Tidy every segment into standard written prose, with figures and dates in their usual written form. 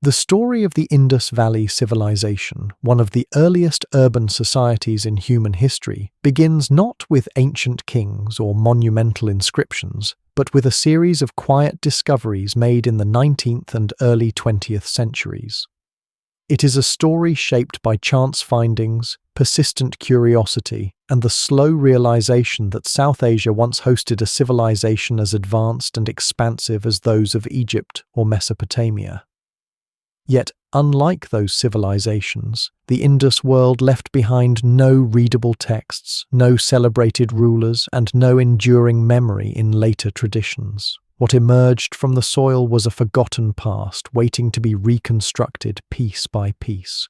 The story of the Indus Valley Civilization, one of the earliest urban societies in human history, begins not with ancient kings or monumental inscriptions, but with a series of quiet discoveries made in the 19th and early 20th centuries. It is a story shaped by chance findings, persistent curiosity, and the slow realization that South Asia once hosted a civilization as advanced and expansive as those of Egypt or Mesopotamia. Yet, unlike those civilizations, the Indus world left behind no readable texts, no celebrated rulers, and no enduring memory in later traditions. What emerged from the soil was a forgotten past, waiting to be reconstructed piece by piece.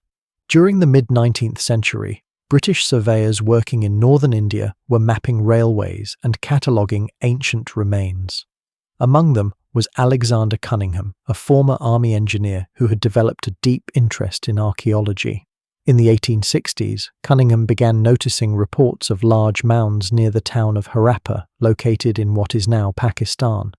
During the mid-19th century, British surveyors working in northern India were mapping railways and cataloguing ancient remains. Among them was Alexander Cunningham, a former army engineer who had developed a deep interest in archaeology. In the 1860s, Cunningham began noticing reports of large mounds near the town of Harappa, located in what is now Pakistan.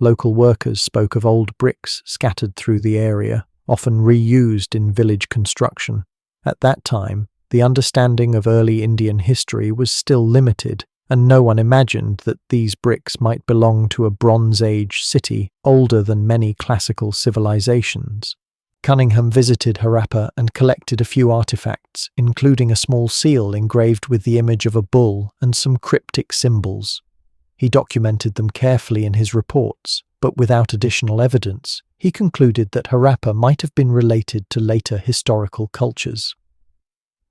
Local workers spoke of old bricks scattered through the area, often reused in village construction. At that time, the understanding of early Indian history was still limited, and no one imagined that these bricks might belong to a Bronze Age city older than many classical civilizations. Cunningham visited Harappa and collected a few artifacts, including a small seal engraved with the image of a bull and some cryptic symbols. He documented them carefully in his reports, but without additional evidence, he concluded that Harappa might have been related to later historical cultures.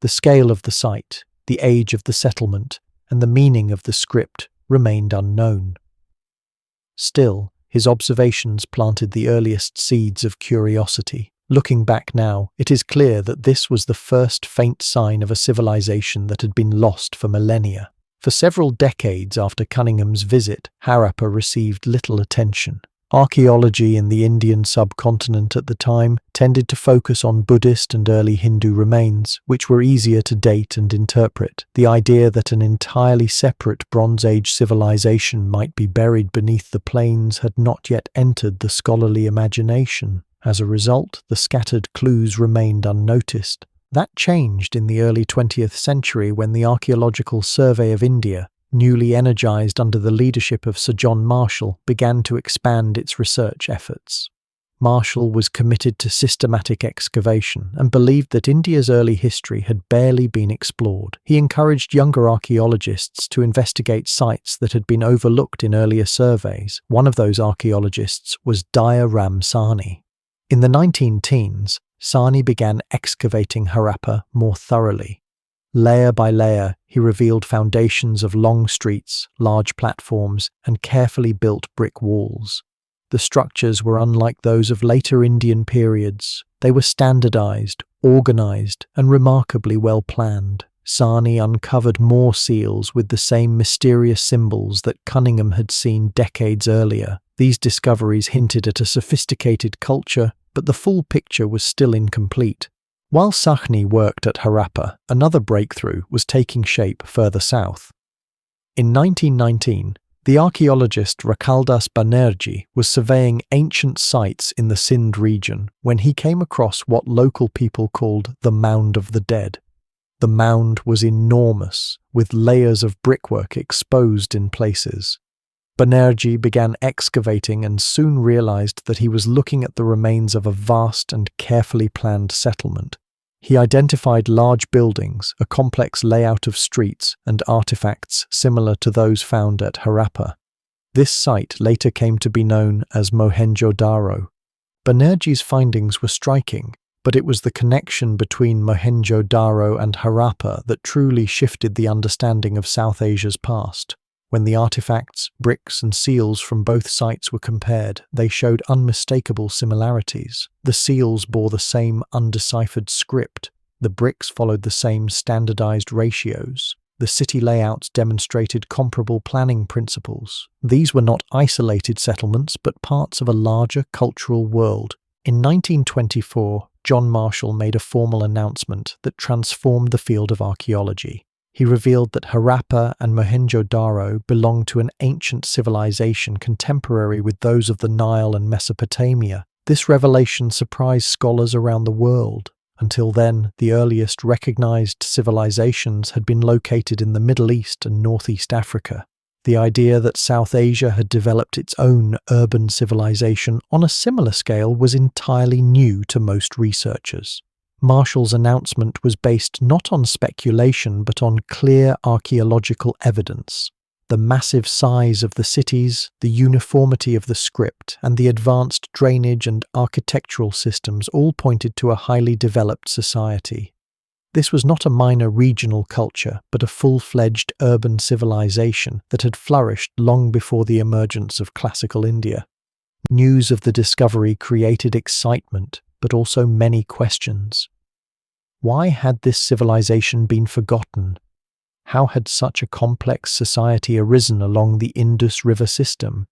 The scale of the site, the age of the settlement, and the meaning of the script remained unknown. Still, his observations planted the earliest seeds of curiosity. Looking back now, it is clear that this was the first faint sign of a civilization that had been lost for millennia. For several decades after Cunningham's visit, Harappa received little attention. Archaeology in the Indian subcontinent at the time tended to focus on Buddhist and early Hindu remains, which were easier to date and interpret. The idea that an entirely separate Bronze Age civilization might be buried beneath the plains had not yet entered the scholarly imagination. As a result, the scattered clues remained unnoticed. That changed in the early 20th century when the Archaeological Survey of India, newly energized under the leadership of Sir John Marshall, began to expand its research efforts. Marshall was committed to systematic excavation and believed that India's early history had barely been explored. He encouraged younger archaeologists to investigate sites that had been overlooked in earlier surveys. One of those archaeologists was Daya Ram Sahni. In the 19-teens, Sahni began excavating Harappa more thoroughly. Layer by layer, he revealed foundations of long streets, large platforms, and carefully built brick walls. The structures were unlike those of later Indian periods. They were standardized, organized, and remarkably well planned. Sahni uncovered more seals with the same mysterious symbols that Cunningham had seen decades earlier. These discoveries hinted at a sophisticated culture, but the full picture was still incomplete. While Sahni worked at Harappa, another breakthrough was taking shape further south. In 1919, the archaeologist Rakaldas Banerjee was surveying ancient sites in the Sindh region when he came across what local people called the Mound of the Dead. The mound was enormous, with layers of brickwork exposed in places. Banerjee began excavating and soon realized that he was looking at the remains of a vast and carefully planned settlement. He identified large buildings, a complex layout of streets, and artifacts similar to those found at Harappa. This site later came to be known as Mohenjo-daro. Banerjee's findings were striking, but it was the connection between Mohenjo-daro and Harappa that truly shifted the understanding of South Asia's past. When the artifacts, bricks, and seals from both sites were compared, they showed unmistakable similarities. The seals bore the same undeciphered script. The bricks followed the same standardized ratios. The city layouts demonstrated comparable planning principles. These were not isolated settlements, but parts of a larger cultural world. In 1924, John Marshall made a formal announcement that transformed the field of archaeology. He revealed that Harappa and Mohenjo-daro belonged to an ancient civilization contemporary with those of the Nile and Mesopotamia. This revelation surprised scholars around the world. Until then, the earliest recognized civilizations had been located in the Middle East and Northeast Africa. The idea that South Asia had developed its own urban civilization on a similar scale was entirely new to most researchers. Marshall's announcement was based not on speculation but on clear archaeological evidence. The massive size of the cities, the uniformity of the script, and the advanced drainage and architectural systems all pointed to a highly developed society. This was not a minor regional culture, but a full-fledged urban civilization that had flourished long before the emergence of classical India. News of the discovery created excitement, but also many questions. Why had this civilization been forgotten? How had such a complex society arisen along the Indus River system?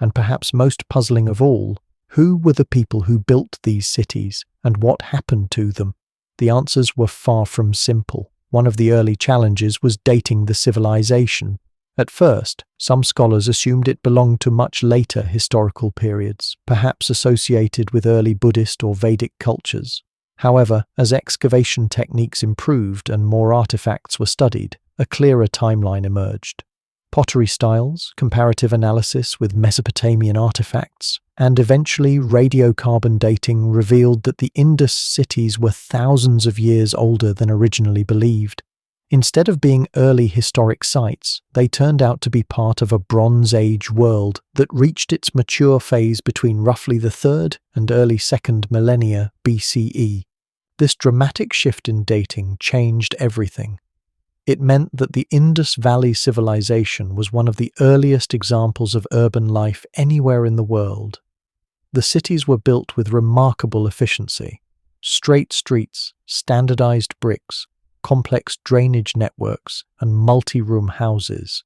And perhaps most puzzling of all, who were the people who built these cities, and what happened to them? The answers were far from simple. One of the early challenges was dating the civilization. At first, some scholars assumed it belonged to much later historical periods, perhaps associated with early Buddhist or Vedic cultures. However, as excavation techniques improved and more artifacts were studied, a clearer timeline emerged. Pottery styles, comparative analysis with Mesopotamian artifacts, and eventually radiocarbon dating revealed that the Indus cities were thousands of years older than originally believed. Instead of being early historic sites, they turned out to be part of a Bronze Age world that reached its mature phase between roughly the 3rd and early 2nd millennia BCE. This dramatic shift in dating changed everything. It meant that the Indus Valley Civilization was one of the earliest examples of urban life anywhere in the world. The cities were built with remarkable efficiency. Straight streets, standardized bricks, complex drainage networks, and multi-room houses.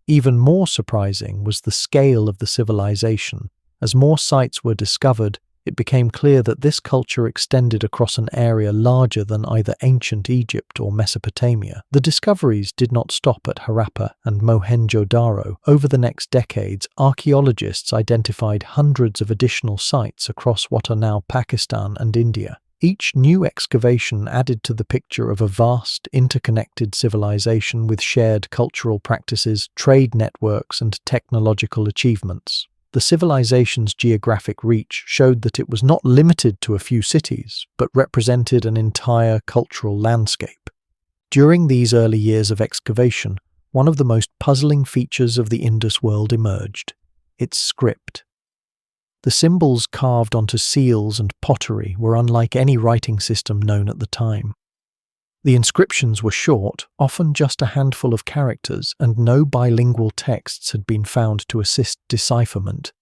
Even more surprising was the scale of the civilization. As more sites were discovered, it became clear that this culture extended across an area larger than either ancient Egypt or Mesopotamia. The discoveries did not stop at Harappa and Mohenjo-daro. Over the next decades, archaeologists identified hundreds of additional sites across what are now Pakistan and India. Each new excavation added to the picture of a vast, interconnected civilization with shared cultural practices, trade networks, and technological achievements. The civilization's geographic reach showed that it was not limited to a few cities, but represented an entire cultural landscape. During these early years of excavation, one of the most puzzling features of the Indus world emerged: its script. The symbols carved onto seals and pottery were unlike any writing system known at the time. The inscriptions were short, often just a handful of characters, and no bilingual texts had been found to assist decipherment.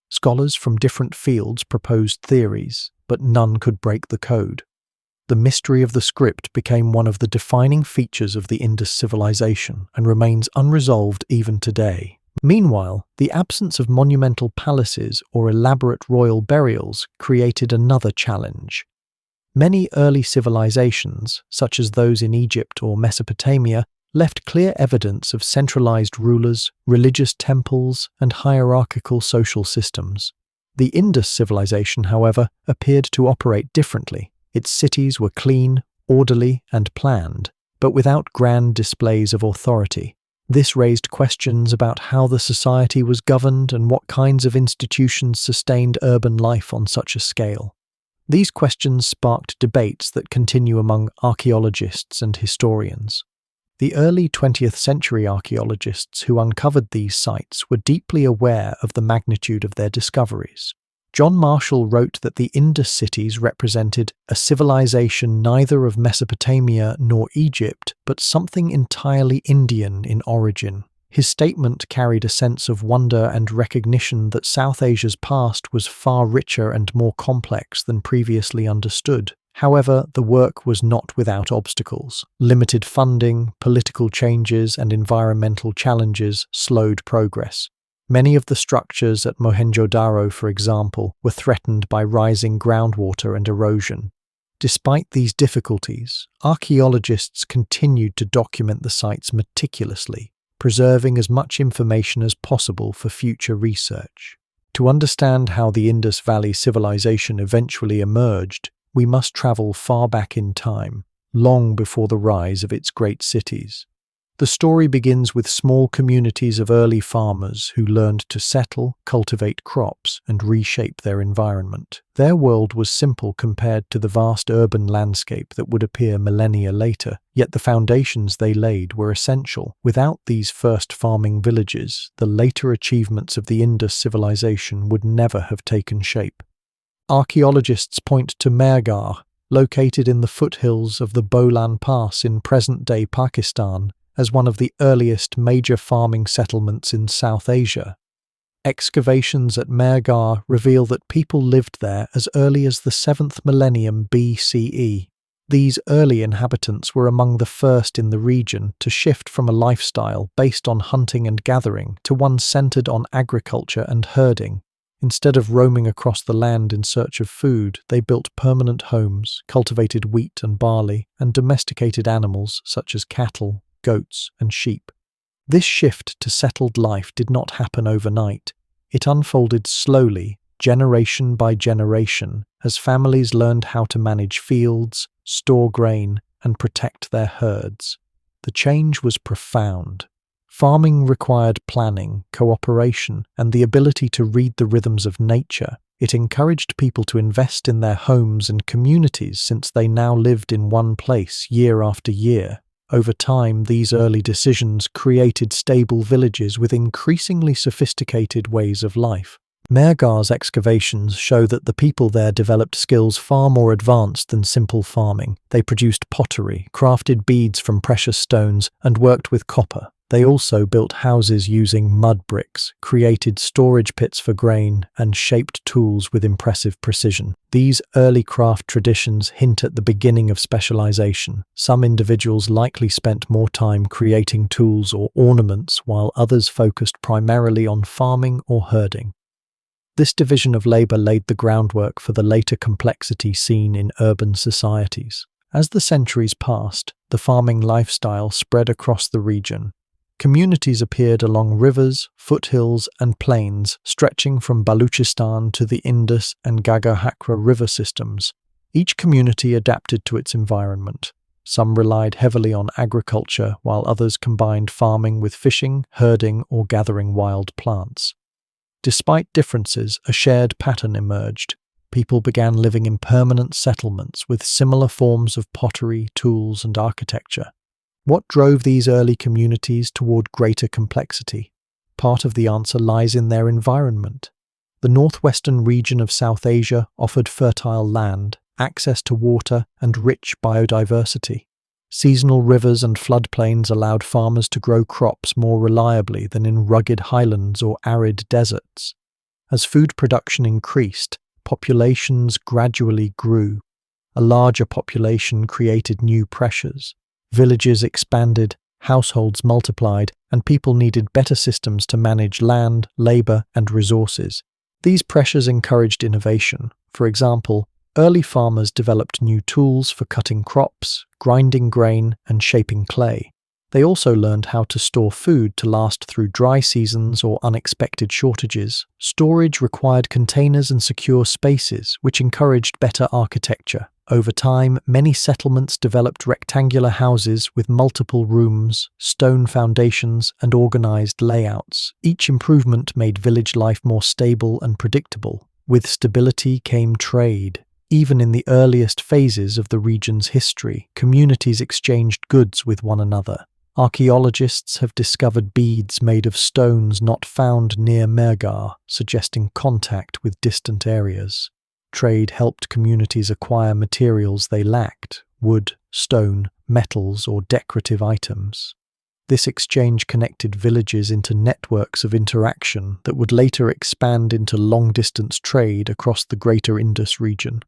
Scholars from different fields proposed theories, but none could break the code. The mystery of the script became one of the defining features of the Indus civilization and remains unresolved even today. Meanwhile, the absence of monumental palaces or elaborate royal burials created another challenge. Many early civilizations, such as those in Egypt or Mesopotamia, left clear evidence of centralized rulers, religious temples, and hierarchical social systems. The Indus civilization, however, appeared to operate differently. Its cities were clean, orderly, and planned, but without grand displays of authority. This raised questions about how the society was governed and what kinds of institutions sustained urban life on such a scale. These questions sparked debates that continue among archaeologists and historians. The early 20th century archaeologists who uncovered these sites were deeply aware of the magnitude of their discoveries. John Marshall wrote that the Indus cities represented a civilization neither of Mesopotamia nor Egypt, but something entirely Indian in origin. His statement carried a sense of wonder and recognition that South Asia's past was far richer and more complex than previously understood. However, the work was not without obstacles. Limited funding, political changes, and environmental challenges slowed progress. Many of the structures at Mohenjo-daro, for example, were threatened by rising groundwater and erosion. Despite these difficulties, archaeologists continued to document the sites meticulously, preserving as much information as possible for future research. To understand how the Indus Valley Civilization eventually emerged, we must travel far back in time, long before the rise of its great cities. The story begins with small communities of early farmers who learned to settle, cultivate crops, and reshape their environment. Their world was simple compared to the vast urban landscape that would appear millennia later, yet the foundations they laid were essential. Without these first farming villages, the later achievements of the Indus civilization would never have taken shape. Archaeologists point to Mehrgarh, located in the foothills of the Bolan Pass in present-day Pakistan, as one of the earliest major farming settlements in South Asia. Excavations at Mehrgarh reveal that people lived there as early as the 7th millennium BCE. These early inhabitants were among the first in the region to shift from a lifestyle based on hunting and gathering to one centered on agriculture and herding. Instead of roaming across the land in search of food, they built permanent homes, cultivated wheat and barley, and domesticated animals such as cattle, goats, and sheep. This shift to settled life did not happen overnight. It unfolded slowly, generation by generation, as families learned how to manage fields, store grain, and protect their herds. The change was profound. Farming required planning, cooperation, and the ability to read the rhythms of nature. It encouraged people to invest in their homes and communities since they now lived in one place year after year. Over time, these early decisions created stable villages with increasingly sophisticated ways of life. Mehrgarh's excavations show that the people there developed skills far more advanced than simple farming. They produced pottery, crafted beads from precious stones, and worked with copper. They also built houses using mud bricks, created storage pits for grain, and shaped tools with impressive precision. These early craft traditions hint at the beginning of specialization. Some individuals likely spent more time creating tools or ornaments, while others focused primarily on farming or herding. This division of labor laid the groundwork for the later complexity seen in urban societies. As the centuries passed, the farming lifestyle spread across the region. Communities appeared along rivers, foothills, and plains stretching from Baluchistan to the Indus and Ghaggar-Hakra river systems. Each community adapted to its environment. Some relied heavily on agriculture, while others combined farming with fishing, herding, or gathering wild plants. Despite differences, a shared pattern emerged. People began living in permanent settlements with similar forms of pottery, tools, and architecture. What drove these early communities toward greater complexity? Part of the answer lies in their environment. The northwestern region of South Asia offered fertile land, access to water, and rich biodiversity. Seasonal rivers and floodplains allowed farmers to grow crops more reliably than in rugged highlands or arid deserts. As food production increased, populations gradually grew. A larger population created new pressures. Villages expanded, households multiplied, and people needed better systems to manage land, labor, and resources. These pressures encouraged innovation. For example, early farmers developed new tools for cutting crops, grinding grain, and shaping clay. They also learned how to store food to last through dry seasons or unexpected shortages. Storage required containers and secure spaces, which encouraged better architecture. Over time, many settlements developed rectangular houses with multiple rooms, stone foundations, and organized layouts. Each improvement made village life more stable and predictable. With stability came trade. Even in the earliest phases of the region's history, communities exchanged goods with one another. Archaeologists have discovered beads made of stones not found near Mehrgarh, suggesting contact with distant areas. Trade helped communities acquire materials they lacked: wood, stone, metals, or decorative items. This exchange connected villages into networks of interaction that would later expand into long-distance trade across the greater Indus region.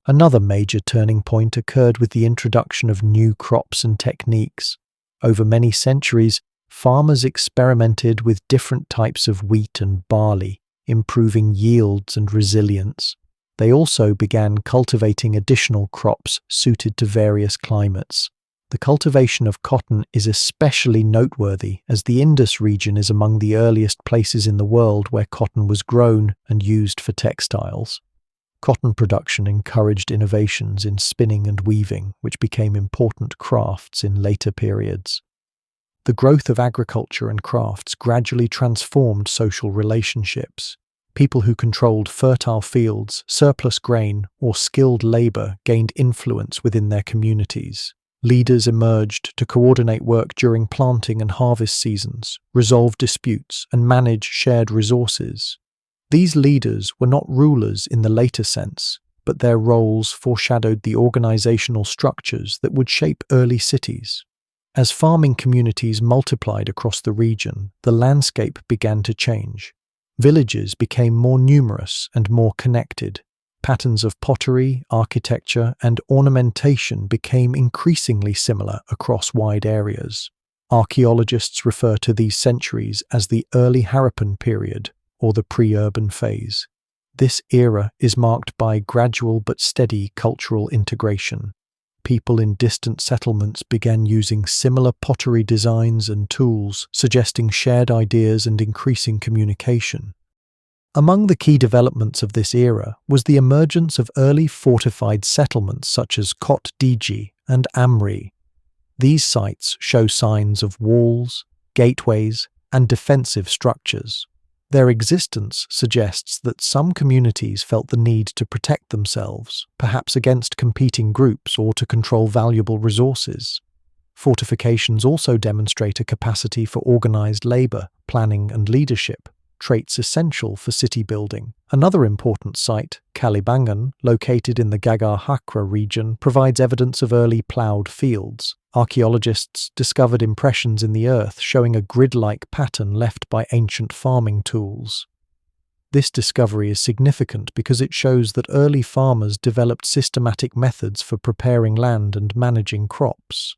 Another major turning point occurred with the introduction of new crops and techniques. Over many centuries, farmers experimented with different types of wheat and barley, improving yields and resilience. They also began cultivating additional crops suited to various climates. The cultivation of cotton is especially noteworthy as the Indus region is among the earliest places in the world where cotton was grown and used for textiles. Cotton production encouraged innovations in spinning and weaving, which became important crafts in later periods. The growth of agriculture and crafts gradually transformed social relationships. People who controlled fertile fields, surplus grain, or skilled labor gained influence within their communities. Leaders emerged to coordinate work during planting and harvest seasons, resolve disputes, and manage shared resources. These leaders were not rulers in the later sense, but their roles foreshadowed the organizational structures that would shape early cities. As farming communities multiplied across the region, the landscape began to change. Villages became more numerous and more connected. Patterns of pottery, architecture, and ornamentation became increasingly similar across wide areas. Archaeologists refer to these centuries as the early Harappan period, or the pre-urban phase. This era is marked by gradual but steady cultural integration. People in distant settlements began using similar pottery designs and tools, suggesting shared ideas and increasing communication. Among the key developments of this era was the emergence of early fortified settlements such as Kot Diji and Amri. These sites show signs of walls, gateways, and defensive structures. Their existence suggests that some communities felt the need to protect themselves, perhaps against competing groups or to control valuable resources. Fortifications also demonstrate a capacity for organized labor, planning, and leadership, traits essential for city building. Another important site, Kalibangan, located in the Gagar-Hakra region, provides evidence of early ploughed fields. Archaeologists discovered impressions in the earth showing a grid-like pattern left by ancient farming tools. This discovery is significant because it shows that early farmers developed systematic methods for preparing land and managing crops.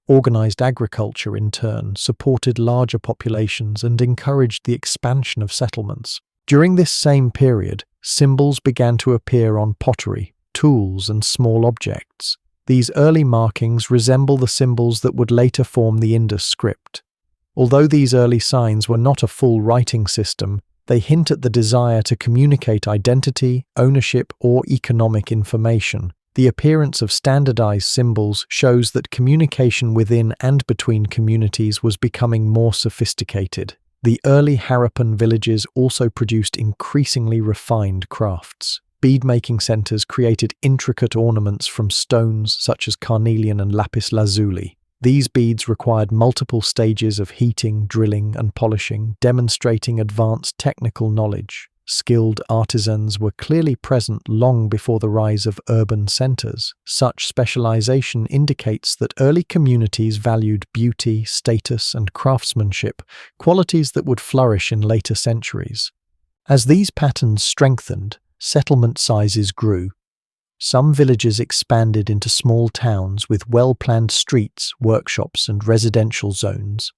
Organized agriculture, in turn, supported larger populations and encouraged the expansion of settlements. During this same period, symbols began to appear on pottery, tools, and small objects. These early markings resemble the symbols that would later form the Indus script. Although these early signs were not a full writing system, they hint at the desire to communicate identity, ownership, or economic information. The appearance of standardized symbols shows that communication within and between communities was becoming more sophisticated. The early Harappan villages also produced increasingly refined crafts. Bead-making centers created intricate ornaments from stones such as carnelian and lapis lazuli. These beads required multiple stages of heating, drilling, and polishing, demonstrating advanced technical knowledge. Skilled artisans were clearly present long before the rise of urban centers. Such specialization indicates that early communities valued beauty, status, and craftsmanship, qualities that would flourish in later centuries. As these patterns strengthened, settlement sizes grew. Some villages expanded into small towns with well-planned streets, workshops, and residential zones.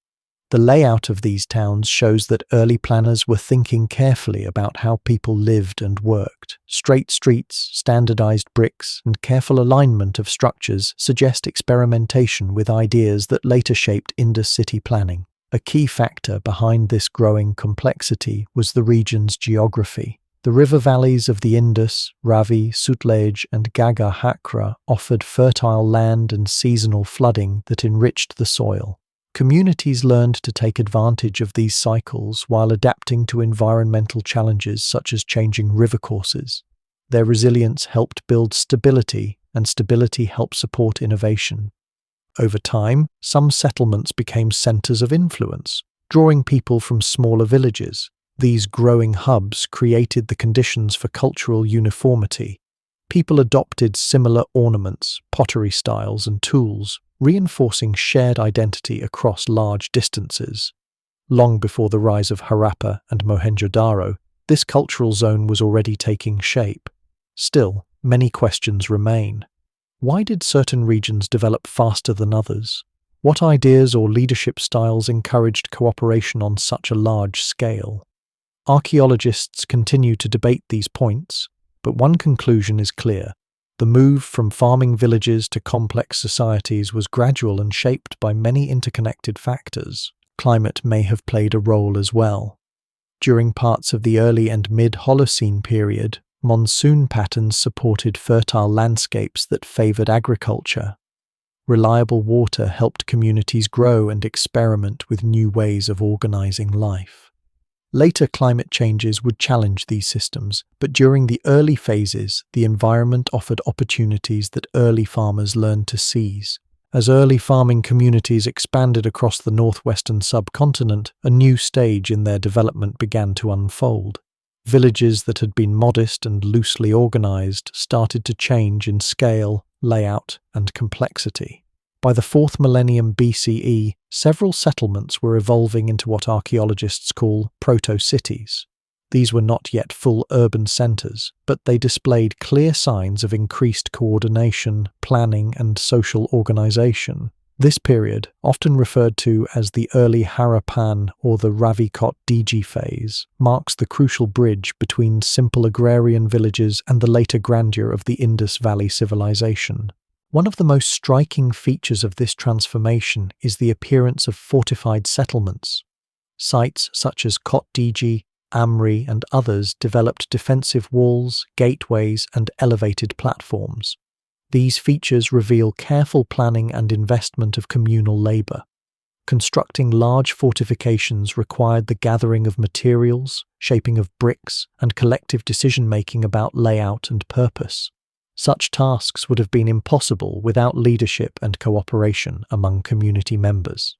The layout of these towns shows that early planners were thinking carefully about how people lived and worked. Straight streets, standardized bricks, and careful alignment of structures suggest experimentation with ideas that later shaped Indus city planning. A key factor behind this growing complexity was the region's geography. The river valleys of the Indus, Ravi, Sutlej, and Gagar-Hakra offered fertile land and seasonal flooding that enriched the soil. Communities learned to take advantage of these cycles while adapting to environmental challenges such as changing river courses. Their resilience helped build stability, and stability helped support innovation. Over time, some settlements became centers of influence, drawing people from smaller villages. These growing hubs created the conditions for cultural uniformity. People adopted similar ornaments, pottery styles, and tools, reinforcing shared identity across large distances. Long before the rise of Harappa and Mohenjo-daro, this cultural zone was already taking shape. Still, many questions remain. Why did certain regions develop faster than others? What ideas or leadership styles encouraged cooperation on such a large scale? Archaeologists continue to debate these points, but one conclusion is clear. The move from farming villages to complex societies was gradual and shaped by many interconnected factors. Climate may have played a role as well. During parts of the early and mid-Holocene period, monsoon patterns supported fertile landscapes that favored agriculture. Reliable water helped communities grow and experiment with new ways of organizing life. Later climate changes would challenge these systems, but during the early phases, the environment offered opportunities that early farmers learned to seize. As early farming communities expanded across the northwestern subcontinent, a new stage in their development began to unfold. Villages that had been modest and loosely organized started to change in scale, layout, and complexity. By the 4th millennium BCE, several settlements were evolving into what archaeologists call proto-cities. These were not yet full urban centers, but they displayed clear signs of increased coordination, planning, and social organization. This period, often referred to as the early Harappan or the Ravikot-Digi phase, marks the crucial bridge between simple agrarian villages and the later grandeur of the Indus Valley Civilization. One of the most striking features of this transformation is the appearance of fortified settlements. Sites such as Kot-Digi, Amri, and others developed defensive walls, gateways, and elevated platforms. These features reveal careful planning and investment of communal labor. Constructing large fortifications required the gathering of materials, shaping of bricks, and collective decision-making about layout and purpose. Such tasks would have been impossible without leadership and cooperation among community members.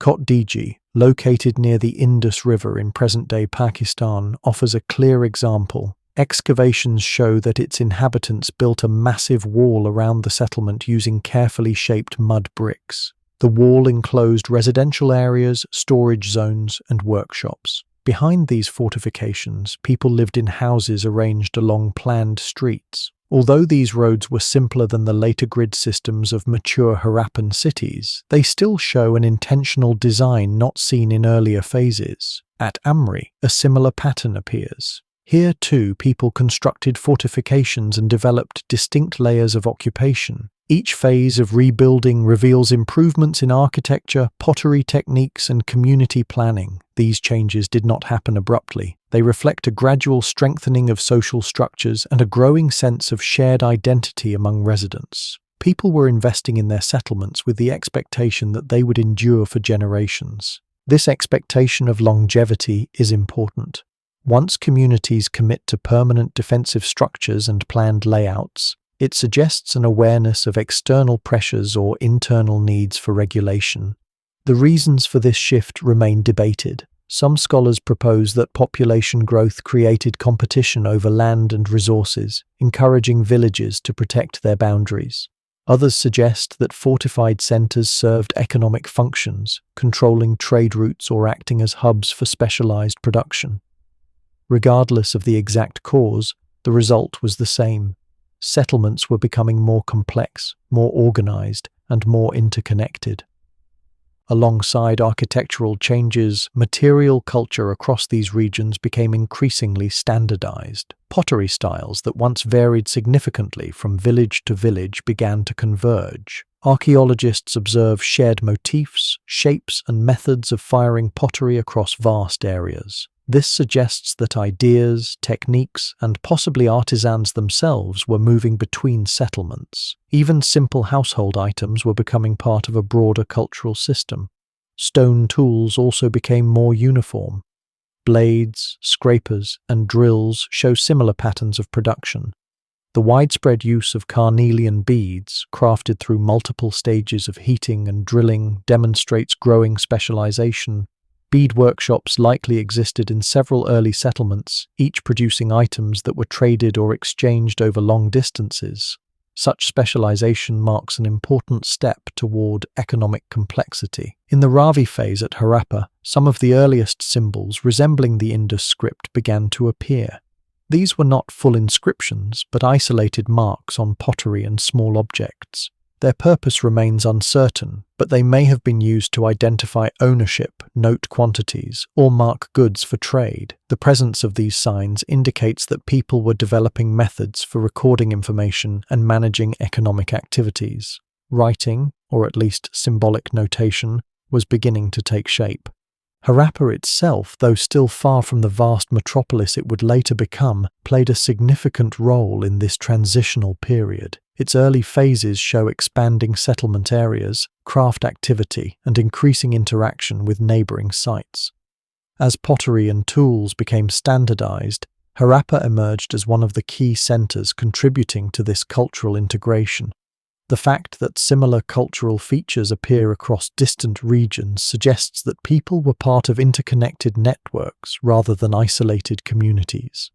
Kot-Digi, located near the Indus River in present-day Pakistan, offers a clear example. Excavations show that its inhabitants built a massive wall around the settlement using carefully shaped mud bricks. The wall enclosed residential areas, storage zones, and workshops. Behind these fortifications, people lived in houses arranged along planned streets. Although these roads were simpler than the later grid systems of mature Harappan cities, they still show an intentional design not seen in earlier phases. At Amri, a similar pattern appears. Here, too, people constructed fortifications and developed distinct layers of occupation. Each phase of rebuilding reveals improvements in architecture, pottery techniques, and community planning. These changes did not happen abruptly. They reflect a gradual strengthening of social structures and a growing sense of shared identity among residents. People were investing in their settlements with the expectation that they would endure for generations. This expectation of longevity is important. Once communities commit to permanent defensive structures and planned layouts, it suggests an awareness of external pressures or internal needs for regulation. The reasons for this shift remain debated. Some scholars propose that population growth created competition over land and resources, encouraging villages to protect their boundaries. Others suggest that fortified centers served economic functions, controlling trade routes or acting as hubs for specialized production. Regardless of the exact cause, the result was the same. Settlements were becoming more complex, more organized, and more interconnected. Alongside architectural changes, material culture across these regions became increasingly standardized. Pottery styles that once varied significantly from village to village began to converge. Archaeologists observe shared motifs, shapes, and methods of firing pottery across vast areas. This suggests that ideas, techniques, and possibly artisans themselves were moving between settlements. Even simple household items were becoming part of a broader cultural system. Stone tools also became more uniform. Blades, scrapers, and drills show similar patterns of production. The widespread use of carnelian beads, crafted through multiple stages of heating and drilling, demonstrates growing specialization. Bead workshops likely existed in several early settlements, each producing items that were traded or exchanged over long distances. Such specialization marks an important step toward economic complexity. In the Ravi phase at Harappa, some of the earliest symbols resembling the Indus script began to appear. These were not full inscriptions, but isolated marks on pottery and small objects. Their purpose remains uncertain, but they may have been used to identify ownership, note quantities, or mark goods for trade. The presence of these signs indicates that people were developing methods for recording information and managing economic activities. Writing, or at least symbolic notation, was beginning to take shape. Harappa itself, though still far from the vast metropolis it would later become, played a significant role in this transitional period. Its early phases show expanding settlement areas, craft activity, and increasing interaction with neighboring sites. As pottery and tools became standardized, Harappa emerged as one of the key centers contributing to this cultural integration. The fact that similar cultural features appear across distant regions suggests that people were part of interconnected networks rather than isolated communities.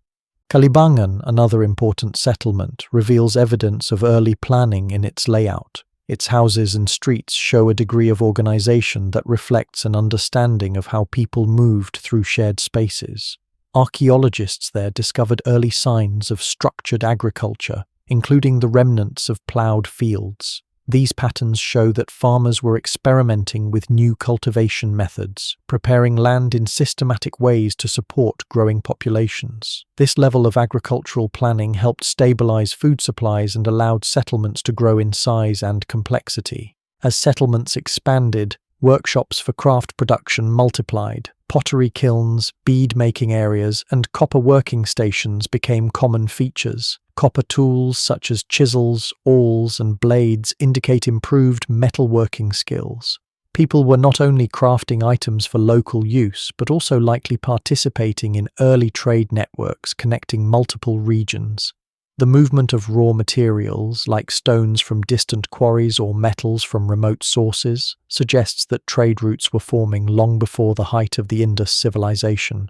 Kalibangan, another important settlement, reveals evidence of early planning in its layout. Its houses and streets show a degree of organization that reflects an understanding of how people moved through shared spaces. Archaeologists there discovered early signs of structured agriculture, including the remnants of ploughed fields. These patterns show that farmers were experimenting with new cultivation methods, preparing land in systematic ways to support growing populations. This level of agricultural planning helped stabilize food supplies and allowed settlements to grow in size and complexity. As settlements expanded, workshops for craft production multiplied. Pottery kilns, bead-making areas, and copper working stations became common features. Copper tools such as chisels, awls, and blades indicate improved metalworking skills. People were not only crafting items for local use, but also likely participating in early trade networks connecting multiple regions. The movement of raw materials, like stones from distant quarries or metals from remote sources, suggests that trade routes were forming long before the height of the Indus Civilization.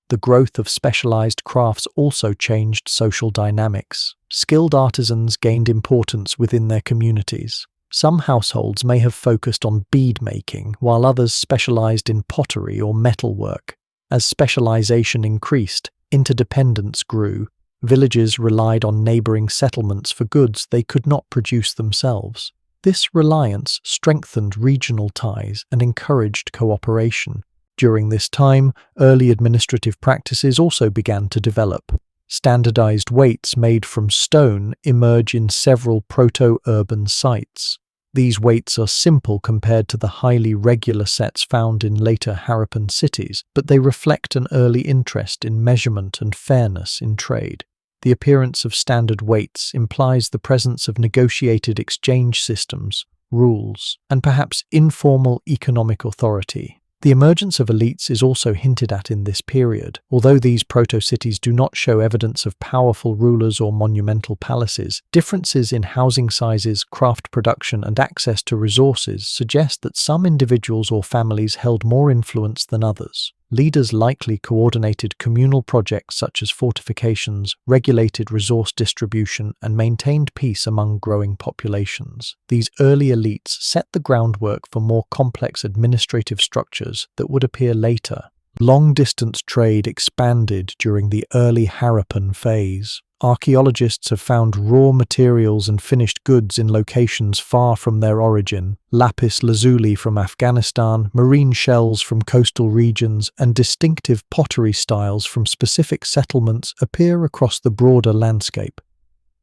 The growth of specialized crafts also changed social dynamics. Skilled artisans gained importance within their communities. Some households may have focused on bead making, while others specialized in pottery or metalwork. As specialization increased, interdependence grew. Villages relied on neighboring settlements for goods they could not produce themselves. This reliance strengthened regional ties and encouraged cooperation. During this time, early administrative practices also began to develop. Standardized weights made from stone emerge in several proto-urban sites. These weights are simple compared to the highly regular sets found in later Harappan cities, but they reflect an early interest in measurement and fairness in trade. The appearance of standard weights implies the presence of negotiated exchange systems, rules, and perhaps informal economic authority. The emergence of elites is also hinted at in this period. Although these proto-cities do not show evidence of powerful rulers or monumental palaces, differences in housing sizes, craft production, and access to resources suggest that some individuals or families held more influence than others. Leaders likely coordinated communal projects such as fortifications, regulated resource distribution, and maintained peace among growing populations. These early elites set the groundwork for more complex administrative structures that would appear later. Long-distance trade expanded during the early Harappan phase. Archaeologists have found raw materials and finished goods in locations far from their origin. Lapis lazuli from Afghanistan, marine shells from coastal regions, and distinctive pottery styles from specific settlements appear across the broader landscape.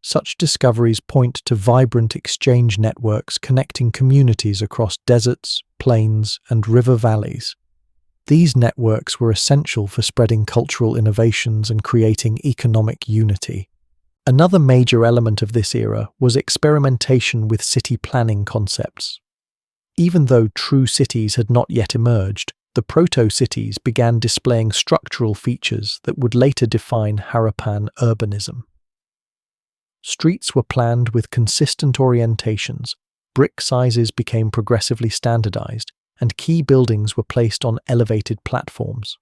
Such discoveries point to vibrant exchange networks connecting communities across deserts, plains, and river valleys. These networks were essential for spreading cultural innovations and creating economic unity. Another major element of this era was experimentation with city planning concepts. Even though true cities had not yet emerged, the proto-cities began displaying structural features that would later define Harappan urbanism. Streets were planned with consistent orientations, brick sizes became progressively standardized, and key buildings were placed on elevated platforms.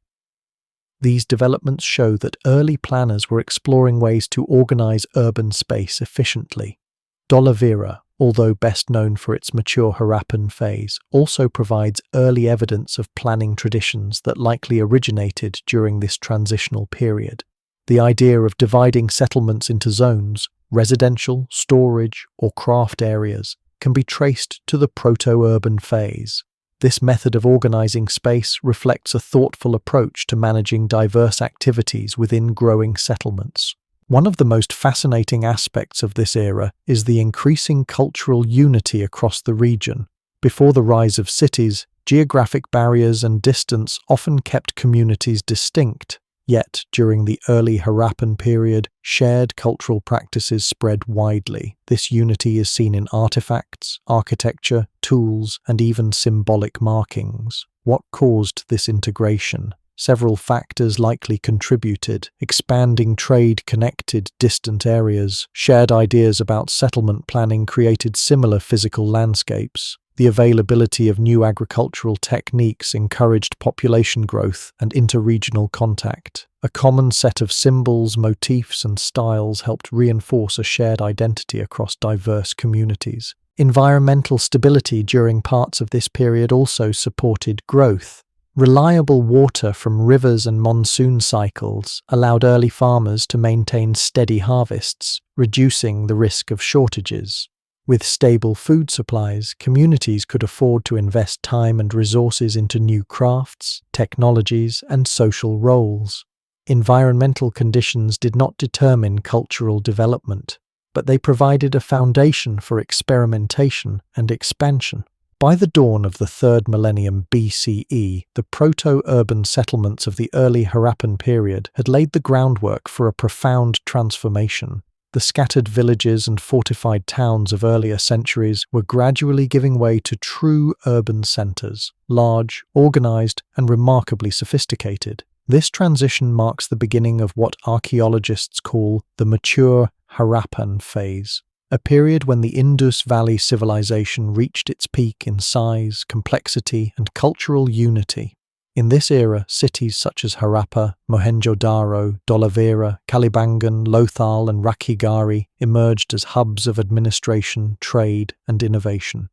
These developments show that early planners were exploring ways to organize urban space efficiently. Dholavira, although best known for its mature Harappan phase, also provides early evidence of planning traditions that likely originated during this transitional period. The idea of dividing settlements into zones, residential, storage, or craft areas, can be traced to the proto-urban phase. This method of organizing space reflects a thoughtful approach to managing diverse activities within growing settlements. One of the most fascinating aspects of this era is the increasing cultural unity across the region. Before the rise of cities, geographic barriers and distance often kept communities distinct. Yet, during the early Harappan period, shared cultural practices spread widely. This unity is seen in artifacts, architecture, tools, and even symbolic markings. What caused this integration? Several factors likely contributed. Expanding trade connected distant areas. Shared ideas about settlement planning created similar physical landscapes. The availability of new agricultural techniques encouraged population growth and interregional contact. A common set of symbols, motifs, and styles helped reinforce a shared identity across diverse communities. Environmental stability during parts of this period also supported growth. Reliable water from rivers and monsoon cycles allowed early farmers to maintain steady harvests, reducing the risk of shortages. With stable food supplies, communities could afford to invest time and resources into new crafts, technologies, and social roles. Environmental conditions did not determine cultural development, but they provided a foundation for experimentation and expansion. By the dawn of the 3rd millennium BCE, the proto-urban settlements of the early Harappan period had laid the groundwork for a profound transformation. The scattered villages and fortified towns of earlier centuries were gradually giving way to true urban centers, large, organized, and remarkably sophisticated. This transition marks the beginning of what archaeologists call the mature Harappan phase, a period when the Indus Valley Civilization reached its peak in size, complexity, and cultural unity. In this era, cities such as Harappa, Mohenjo-daro, Dholavira, Kalibangan, Lothal, and Rakhigarhi emerged as hubs of administration, trade, and innovation.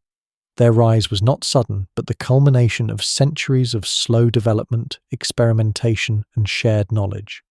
Their rise was not sudden, but the culmination of centuries of slow development, experimentation, and shared knowledge.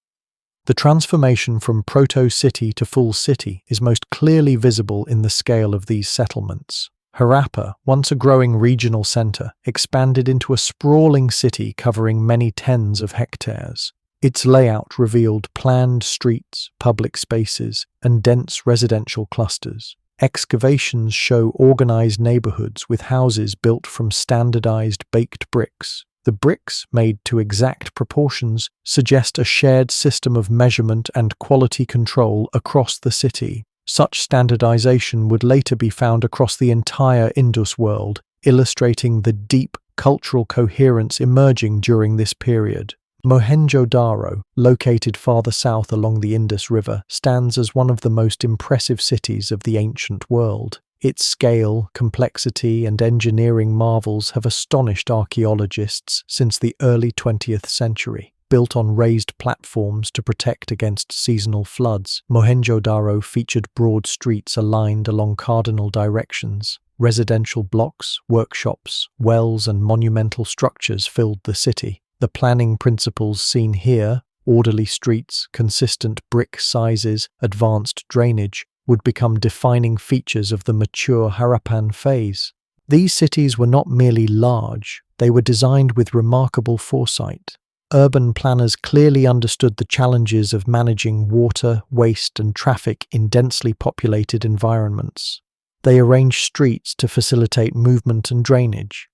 The transformation from proto-city to full city is most clearly visible in the scale of these settlements. Harappa, once a growing regional center, expanded into a sprawling city covering many tens of hectares. Its layout revealed planned streets, public spaces, and dense residential clusters. Excavations show organized neighborhoods with houses built from standardized baked bricks. The bricks, made to exact proportions, suggest a shared system of measurement and quality control across the city. Such standardization would later be found across the entire Indus world, illustrating the deep cultural coherence emerging during this period. Mohenjo-daro, located farther south along the Indus River, stands as one of the most impressive cities of the ancient world. Its scale, complexity, and engineering marvels have astonished archaeologists since the early 20th century. Built on raised platforms to protect against seasonal floods, Mohenjo-daro featured broad streets aligned along cardinal directions. Residential blocks, workshops, wells, and monumental structures filled the city. The planning principles seen here, orderly streets, consistent brick sizes, advanced drainage, would become defining features of the mature Harappan phase. These cities were not merely large, they were designed with remarkable foresight. Urban planners clearly understood the challenges of managing water, waste, and traffic in densely populated environments. They arranged streets to facilitate movement and drainage.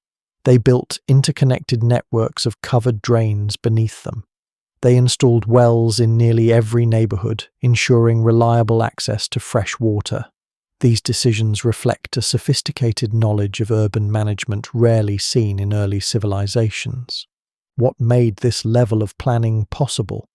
They built interconnected networks of covered drains beneath them. They installed wells in nearly every neighborhood, ensuring reliable access to fresh water. These decisions reflect a sophisticated knowledge of urban management rarely seen in early civilizations. What made this level of planning possible?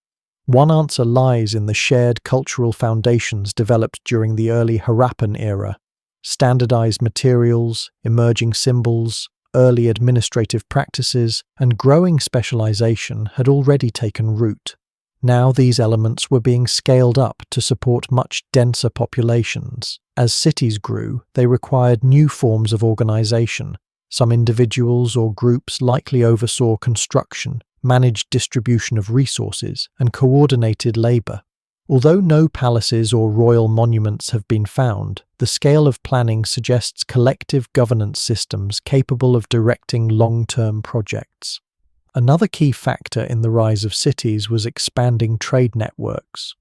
One answer lies in the shared cultural foundations developed during the early Harappan era. Standardized materials, emerging symbols, early administrative practices, and growing specialization had already taken root. Now these elements were being scaled up to support much denser populations. As cities grew, they required new forms of organization. Some individuals or groups likely oversaw construction, managed distribution of resources, and coordinated labor. Although no palaces or royal monuments have been found, the scale of planning suggests collective governance systems capable of directing long-term projects. Another key factor in the rise of cities was expanding trade networks.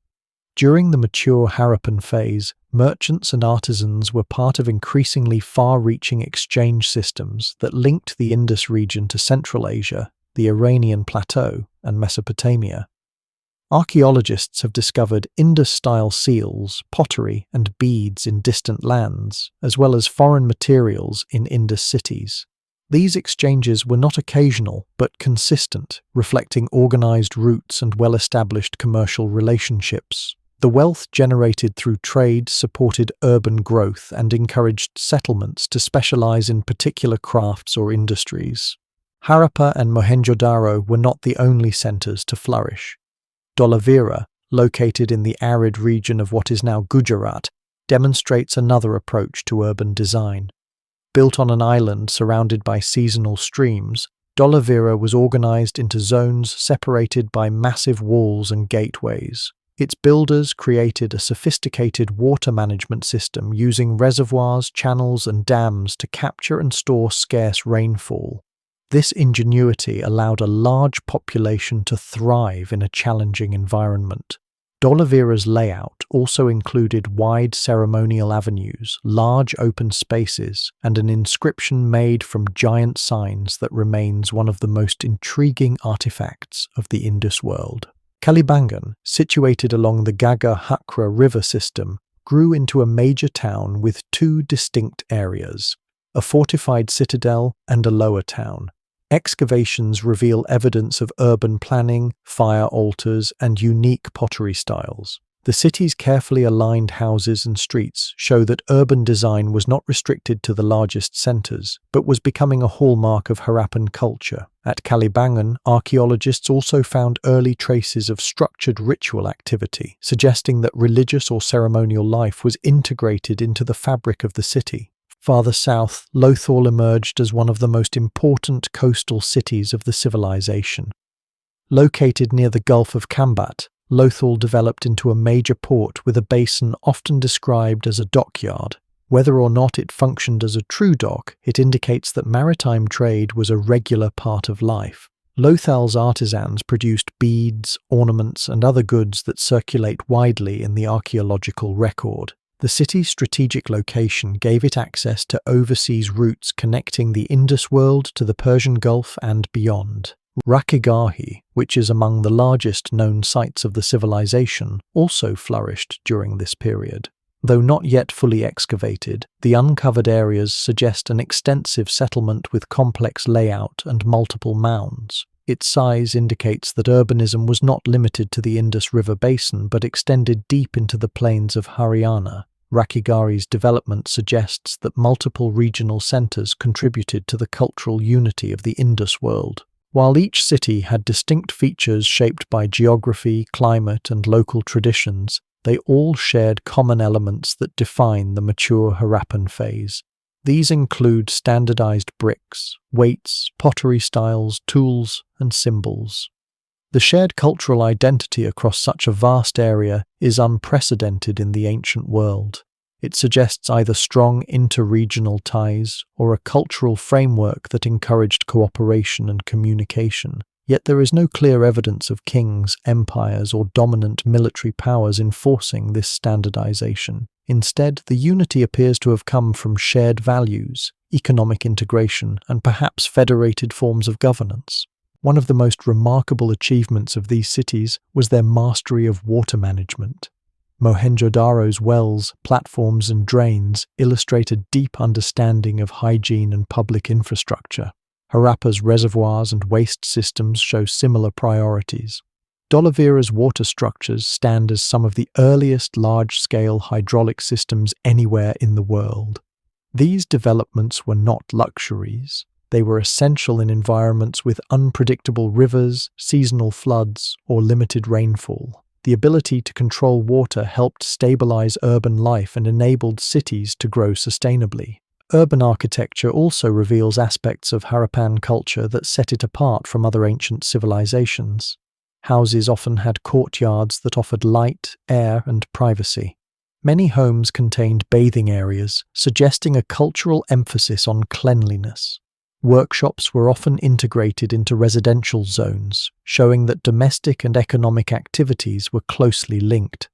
During the mature Harappan phase, merchants and artisans were part of increasingly far-reaching exchange systems that linked the Indus region to Central Asia, the Iranian Plateau, and Mesopotamia. Archaeologists have discovered Indus-style seals, pottery, and beads in distant lands, as well as foreign materials in Indus cities. These exchanges were not occasional, but consistent, reflecting organized routes and well-established commercial relationships. The wealth generated through trade supported urban growth and encouraged settlements to specialize in particular crafts or industries. Harappa and Mohenjo-daro were not the only centers to flourish. Dholavira, located in the arid region of what is now Gujarat, demonstrates another approach to urban design. Built on an island surrounded by seasonal streams, Dholavira was organized into zones separated by massive walls and gateways. Its builders created a sophisticated water management system using reservoirs, channels, and dams to capture and store scarce rainfall. This ingenuity allowed a large population to thrive in a challenging environment. Dholavira's layout also included wide ceremonial avenues, large open spaces, and an inscription made from giant signs that remains one of the most intriguing artifacts of the Indus world. Kalibangan, situated along the Ghaggar-Hakra river system, grew into a major town with two distinct areas, a fortified citadel and a lower town. Excavations reveal evidence of urban planning, fire altars, and unique pottery styles. The city's carefully aligned houses and streets show that urban design was not restricted to the largest centers, but was becoming a hallmark of Harappan culture. At Kalibangan, archaeologists also found early traces of structured ritual activity, suggesting that religious or ceremonial life was integrated into the fabric of the city. Farther south, Lothal emerged as one of the most important coastal cities of the civilization. Located near the Gulf of Kambat, Lothal developed into a major port with a basin often described as a dockyard. Whether or not it functioned as a true dock, it indicates that maritime trade was a regular part of life. Lothal's artisans produced beads, ornaments, and other goods that circulate widely in the archaeological record. The city's strategic location gave it access to overseas routes connecting the Indus world to the Persian Gulf and beyond. Rakhigarhi, which is among the largest known sites of the civilization, also flourished during this period. Though not yet fully excavated, the uncovered areas suggest an extensive settlement with complex layout and multiple mounds. Its size indicates that urbanism was not limited to the Indus River basin but extended deep into the plains of Haryana. Rakhigarhi's development suggests that multiple regional centers contributed to the cultural unity of the Indus world. While each city had distinct features shaped by geography, climate, and local traditions, they all shared common elements that define the mature Harappan phase. These include standardized bricks, weights, pottery styles, tools, and symbols. The shared cultural identity across such a vast area is unprecedented in the ancient world. It suggests either strong inter-regional ties or a cultural framework that encouraged cooperation and communication. Yet there is no clear evidence of kings, empires, or dominant military powers enforcing this standardization. Instead, the unity appears to have come from shared values, economic integration, and perhaps federated forms of governance. One of the most remarkable achievements of these cities was their mastery of water management. Mohenjo-daro's wells, platforms, and drains illustrate a deep understanding of hygiene and public infrastructure. Harappa's reservoirs and waste systems show similar priorities. Dholavira's water structures stand as some of the earliest large-scale hydraulic systems anywhere in the world. These developments were not luxuries. They were essential in environments with unpredictable rivers, seasonal floods, or limited rainfall. The ability to control water helped stabilize urban life and enabled cities to grow sustainably. Urban architecture also reveals aspects of Harappan culture that set it apart from other ancient civilizations. Houses often had courtyards that offered light, air, and privacy. Many homes contained bathing areas, suggesting a cultural emphasis on cleanliness. Workshops were often integrated into residential zones, showing that domestic and economic activities were closely linked.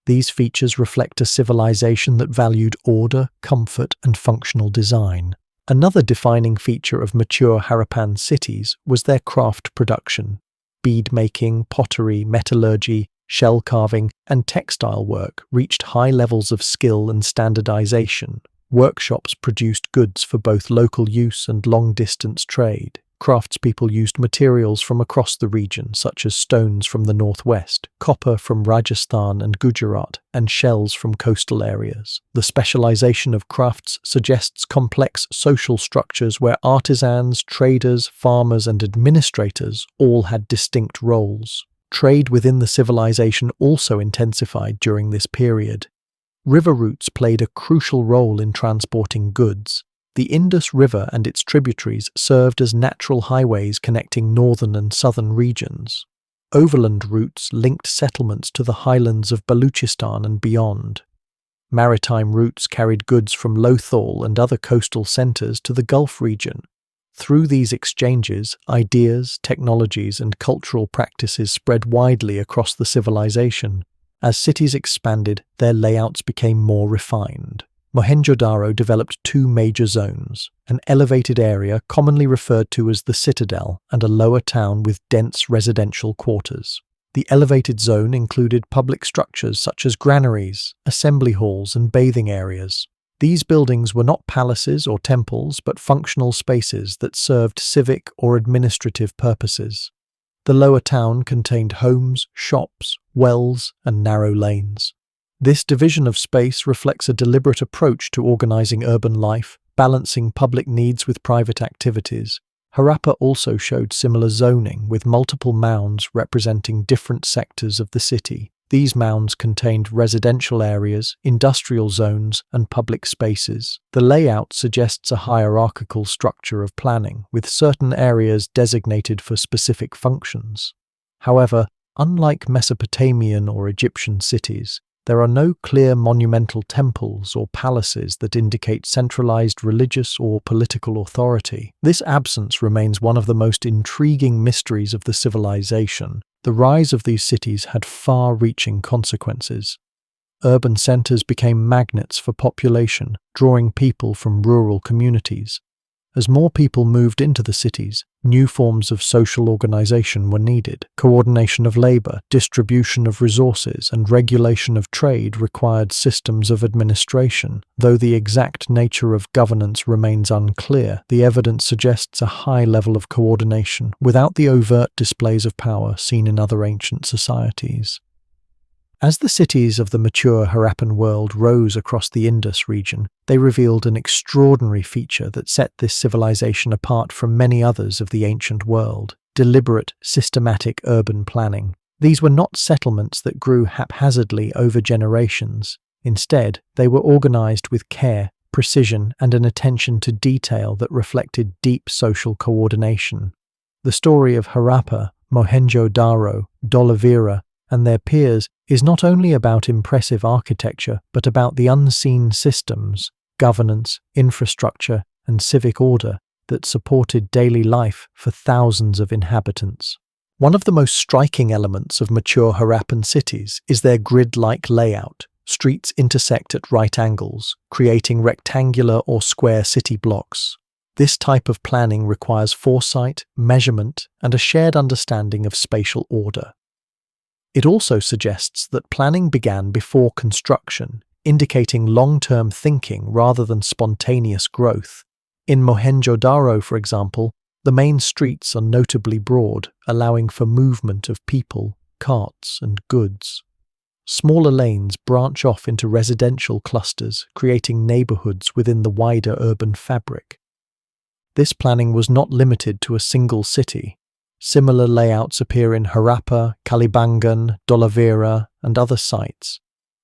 These features reflect a civilization that valued order, comfort, and functional design. Another defining feature of mature Harappan cities was their craft production. Bead-making, pottery, metallurgy, shell carving, and textile work reached high levels of skill and standardization. Workshops produced goods for both local use and long-distance trade. Craftspeople used materials from across the region, such as stones from the northwest, copper from Rajasthan and Gujarat, and shells from coastal areas. The specialization of crafts suggests complex social structures where artisans, traders, farmers, and administrators all had distinct roles. Trade within the civilization also intensified during this period. River routes played a crucial role in transporting goods. The Indus River and its tributaries served as natural highways connecting northern and southern regions. Overland routes linked settlements to the highlands of Baluchistan and beyond. Maritime routes carried goods from Lothal and other coastal centers to the Gulf region. Through these exchanges, ideas, technologies, and cultural practices spread widely across the civilization. As cities expanded, their layouts became more refined. Mohenjo-daro developed two major zones, an elevated area commonly referred to as the citadel and a lower town with dense residential quarters. The elevated zone included public structures such as granaries, assembly halls, and bathing areas. These buildings were not palaces or temples, but functional spaces that served civic or administrative purposes. The lower town contained homes, shops, wells, and narrow lanes. This division of space reflects a deliberate approach to organizing urban life, balancing public needs with private activities. Harappa also showed similar zoning, with multiple mounds representing different sectors of the city. These mounds contained residential areas, industrial zones, and public spaces. The layout suggests a hierarchical structure of planning, with certain areas designated for specific functions. However, unlike Mesopotamian or Egyptian cities, there are no clear monumental temples or palaces that indicate centralized religious or political authority. This absence remains one of the most intriguing mysteries of the civilization. The rise of these cities had far-reaching consequences. Urban centers became magnets for population, drawing people from rural communities. As more people moved into the cities, new forms of social organization were needed. Coordination of labor, distribution of resources, and regulation of trade required systems of administration. Though the exact nature of governance remains unclear, the evidence suggests a high level of coordination, without the overt displays of power seen in other ancient societies. As the cities of the mature Harappan world rose across the Indus region, they revealed an extraordinary feature that set this civilization apart from many others of the ancient world: deliberate, systematic urban planning. These were not settlements that grew haphazardly over generations. Instead, they were organized with care, precision, and an attention to detail that reflected deep social coordination. The story of Harappa, Mohenjo-daro, Dholavira, and their peers is not only about impressive architecture, but about the unseen systems, governance, infrastructure, and civic order that supported daily life for thousands of inhabitants. One of the most striking elements of mature Harappan cities is their grid-like layout. Streets intersect at right angles, creating rectangular or square city blocks. This type of planning requires foresight, measurement, and a shared understanding of spatial order. It also suggests that planning began before construction, indicating long-term thinking rather than spontaneous growth. In Mohenjo-daro, for example, the main streets are notably broad, allowing for movement of people, carts, and goods. Smaller lanes branch off into residential clusters, creating neighborhoods within the wider urban fabric. This planning was not limited to a single city. Similar layouts appear in Harappa, Kalibangan, Dholavira, and other sites.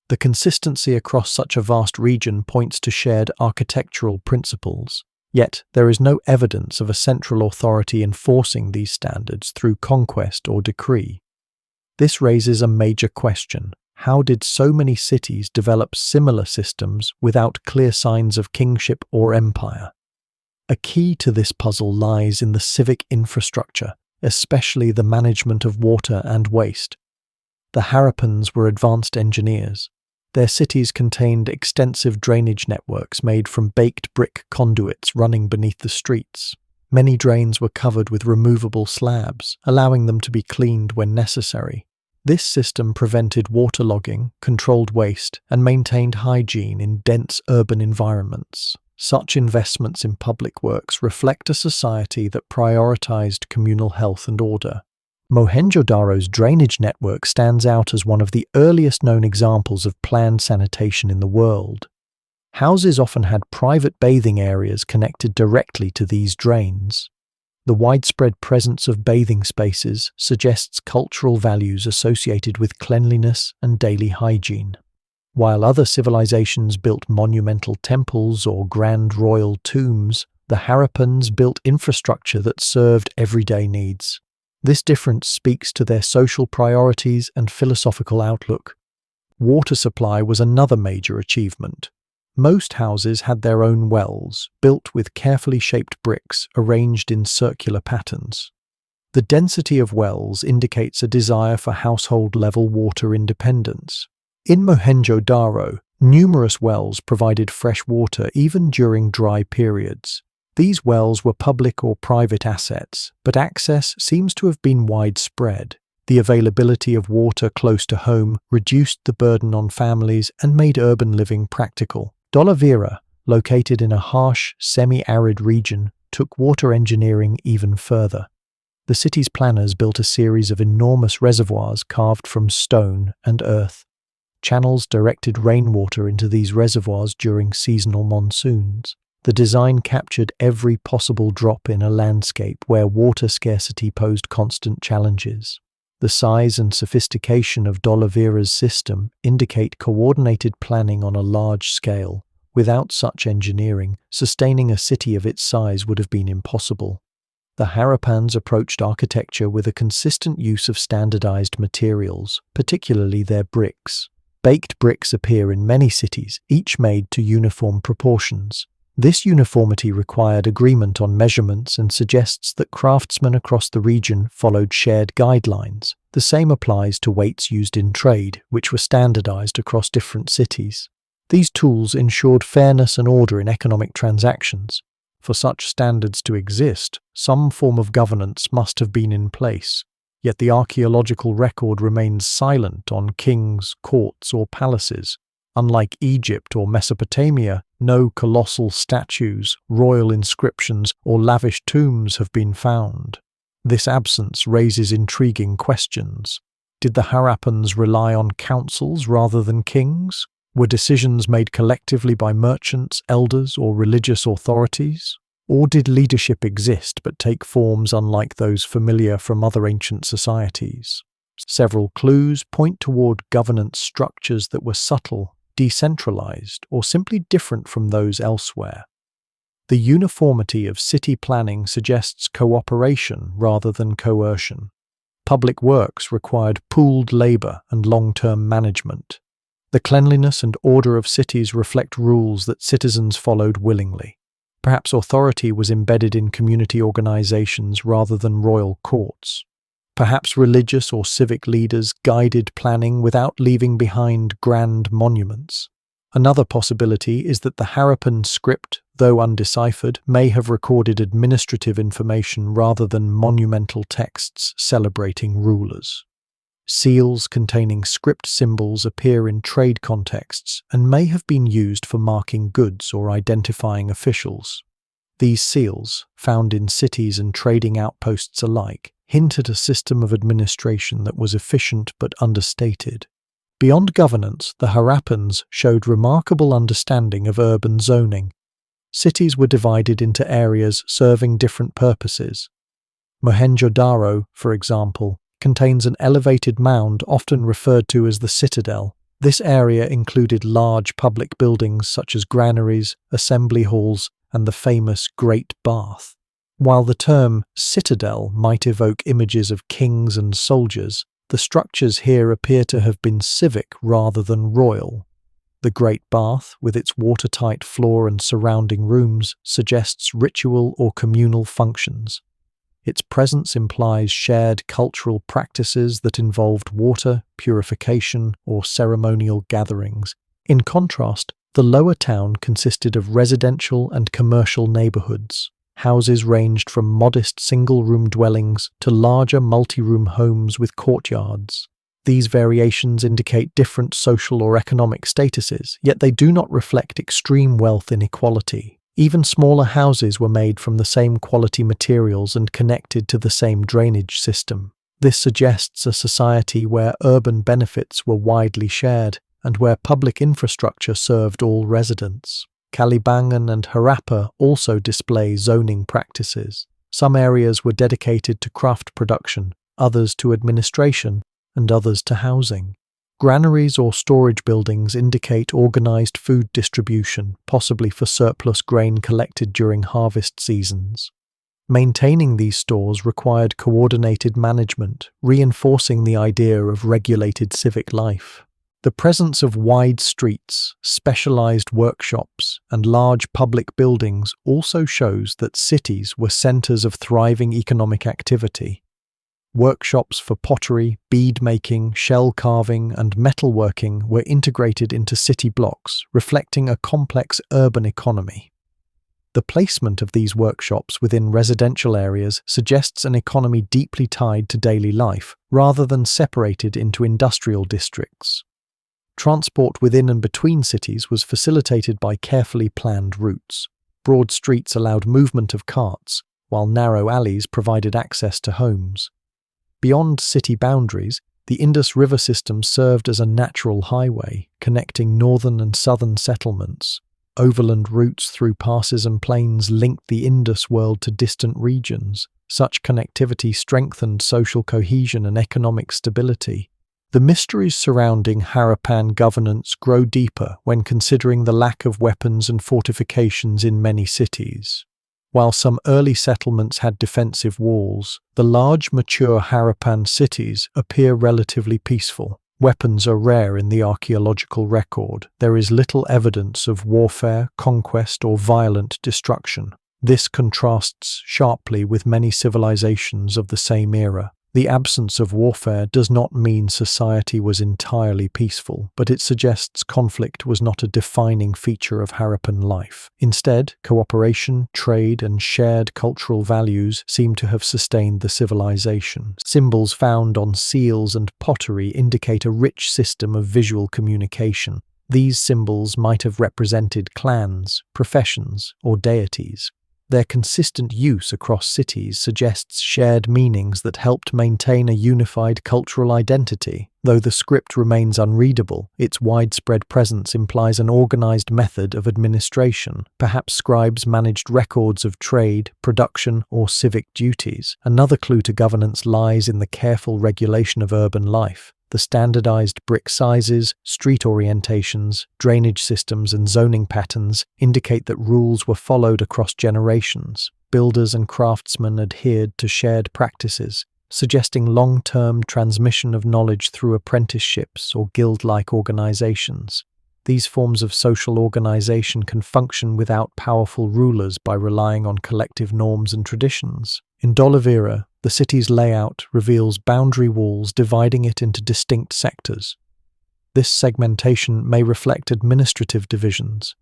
The consistency across such a vast region points to shared architectural principles. Yet, there is no evidence of a central authority enforcing these standards through conquest or decree. This raises a major question. How did so many cities develop similar systems without clear signs of kingship or empire? A key to this puzzle lies in the civic infrastructure, especially the management of water and waste. The Harappans were advanced engineers. Their cities contained extensive drainage networks made from baked brick conduits running beneath the streets. Many drains were covered with removable slabs, allowing them to be cleaned when necessary. This system prevented waterlogging, controlled waste, and maintained hygiene in dense urban environments. Such investments in public works reflect a society that prioritized communal health and order. Mohenjo-daro's drainage network stands out as one of the earliest known examples of planned sanitation in the world. Houses often had private bathing areas connected directly to these drains. The widespread presence of bathing spaces suggests cultural values associated with cleanliness and daily hygiene. While other civilizations built monumental temples or grand royal tombs, the Harappans built infrastructure that served everyday needs. This difference speaks to their social priorities and philosophical outlook. Water supply was another major achievement. Most houses had their own wells, built with carefully shaped bricks arranged in circular patterns. The density of wells indicates a desire for household-level water independence. In Mohenjo-daro, numerous wells provided fresh water even during dry periods. These wells were public or private assets, but access seems to have been widespread. The availability of water close to home reduced the burden on families and made urban living practical. Dholavira, located in a harsh, semi-arid region, took water engineering even further. The city's planners built a series of enormous reservoirs carved from stone and earth. Channels directed rainwater into these reservoirs during seasonal monsoons. The design captured every possible drop in a landscape where water scarcity posed constant challenges. The size and sophistication of Dholavira's system indicate coordinated planning on a large scale. Without such engineering, sustaining a city of its size would have been impossible. The Harappans approached architecture with a consistent use of standardized materials, particularly their bricks. Baked bricks appear in many cities, each made to uniform proportions. This uniformity required agreement on measurements and suggests that craftsmen across the region followed shared guidelines. The same applies to weights used in trade, which were standardized across different cities. These tools ensured fairness and order in economic transactions. For such standards to exist, some form of governance must have been in place. Yet the archaeological record remains silent on kings, courts, or palaces. Unlike Egypt or Mesopotamia, no colossal statues, royal inscriptions, or lavish tombs have been found. This absence raises intriguing questions. Did the Harappans rely on councils rather than kings? Were decisions made collectively by merchants, elders, or religious authorities? Or did leadership exist but take forms unlike those familiar from other ancient societies? Several clues point toward governance structures that were subtle, decentralized, or simply different from those elsewhere. The uniformity of city planning suggests cooperation rather than coercion. Public works required pooled labor and long-term management. The cleanliness and order of cities reflect rules that citizens followed willingly. Perhaps authority was embedded in community organizations rather than royal courts. Perhaps religious or civic leaders guided planning without leaving behind grand monuments. Another possibility is that the Harappan script, though undeciphered, may have recorded administrative information rather than monumental texts celebrating rulers. Seals containing script symbols appear in trade contexts and may have been used for marking goods or identifying officials. These seals, found in cities and trading outposts alike, hint at a system of administration that was efficient but understated. Beyond governance, the Harappans showed remarkable understanding of urban zoning. Cities were divided into areas serving different purposes. Mohenjo-daro, for example, contains an elevated mound often referred to as the citadel. This area included large public buildings such as granaries, assembly halls, and the famous Great Bath. While the term citadel might evoke images of kings and soldiers, The structures here appear to have been civic rather than royal. The Great Bath, with its watertight floor and surrounding rooms, suggests ritual or communal functions. Its presence implies shared cultural practices that involved water, purification, or ceremonial gatherings. In contrast, the lower town consisted of residential and commercial neighborhoods. Houses ranged from modest single-room dwellings to larger multi-room homes with courtyards. These variations indicate different social or economic statuses, yet they do not reflect extreme wealth inequality. Even smaller houses were made from the same quality materials and connected to the same drainage system. This suggests a society where urban benefits were widely shared and where public infrastructure served all residents. Kalibangan and Harappa also display zoning practices. Some areas were dedicated to craft production, others to administration, and others to housing. Granaries or storage buildings indicate organized food distribution, possibly for surplus grain collected during harvest seasons. Maintaining these stores required coordinated management, reinforcing the idea of regulated civic life. The presence of wide streets, specialized workshops, and large public buildings also shows that cities were centers of thriving economic activity. Workshops for pottery, bead-making, shell carving, and metalworking were integrated into city blocks, reflecting a complex urban economy. The placement of these workshops within residential areas suggests an economy deeply tied to daily life, rather than separated into industrial districts. Transport within and between cities was facilitated by carefully planned routes. Broad streets allowed movement of carts, while narrow alleys provided access to homes. Beyond city boundaries, the Indus River system served as a natural highway, connecting northern and southern settlements. Overland routes through passes and plains linked the Indus world to distant regions. Such connectivity strengthened social cohesion and economic stability. The mysteries surrounding Harappan governance grow deeper when considering the lack of weapons and fortifications in many cities. While some early settlements had defensive walls, the large, mature Harappan cities appear relatively peaceful. Weapons are rare in the archaeological record. There is little evidence of warfare, conquest, or violent destruction. This contrasts sharply with many civilizations of the same era. The absence of warfare does not mean society was entirely peaceful, but it suggests conflict was not a defining feature of Harappan life. Instead, cooperation, trade, and shared cultural values seem to have sustained the civilization. Symbols found on seals and pottery indicate a rich system of visual communication. These symbols might have represented clans, professions, or deities. Their consistent use across cities suggests shared meanings that helped maintain a unified cultural identity. Though the script remains unreadable, its widespread presence implies an organized method of administration. Perhaps scribes managed records of trade, production, or civic duties. Another clue to governance lies in the careful regulation of urban life. The standardized brick sizes, street orientations, drainage systems, and zoning patterns indicate that rules were followed across generations. Builders and craftsmen adhered to shared practices, suggesting long-term transmission of knowledge through apprenticeships or guild-like organizations. These forms of social organization can function without powerful rulers by relying on collective norms and traditions. In Dholavira, the city's layout reveals boundary walls dividing it into distinct sectors. This segmentation may reflect administrative divisions.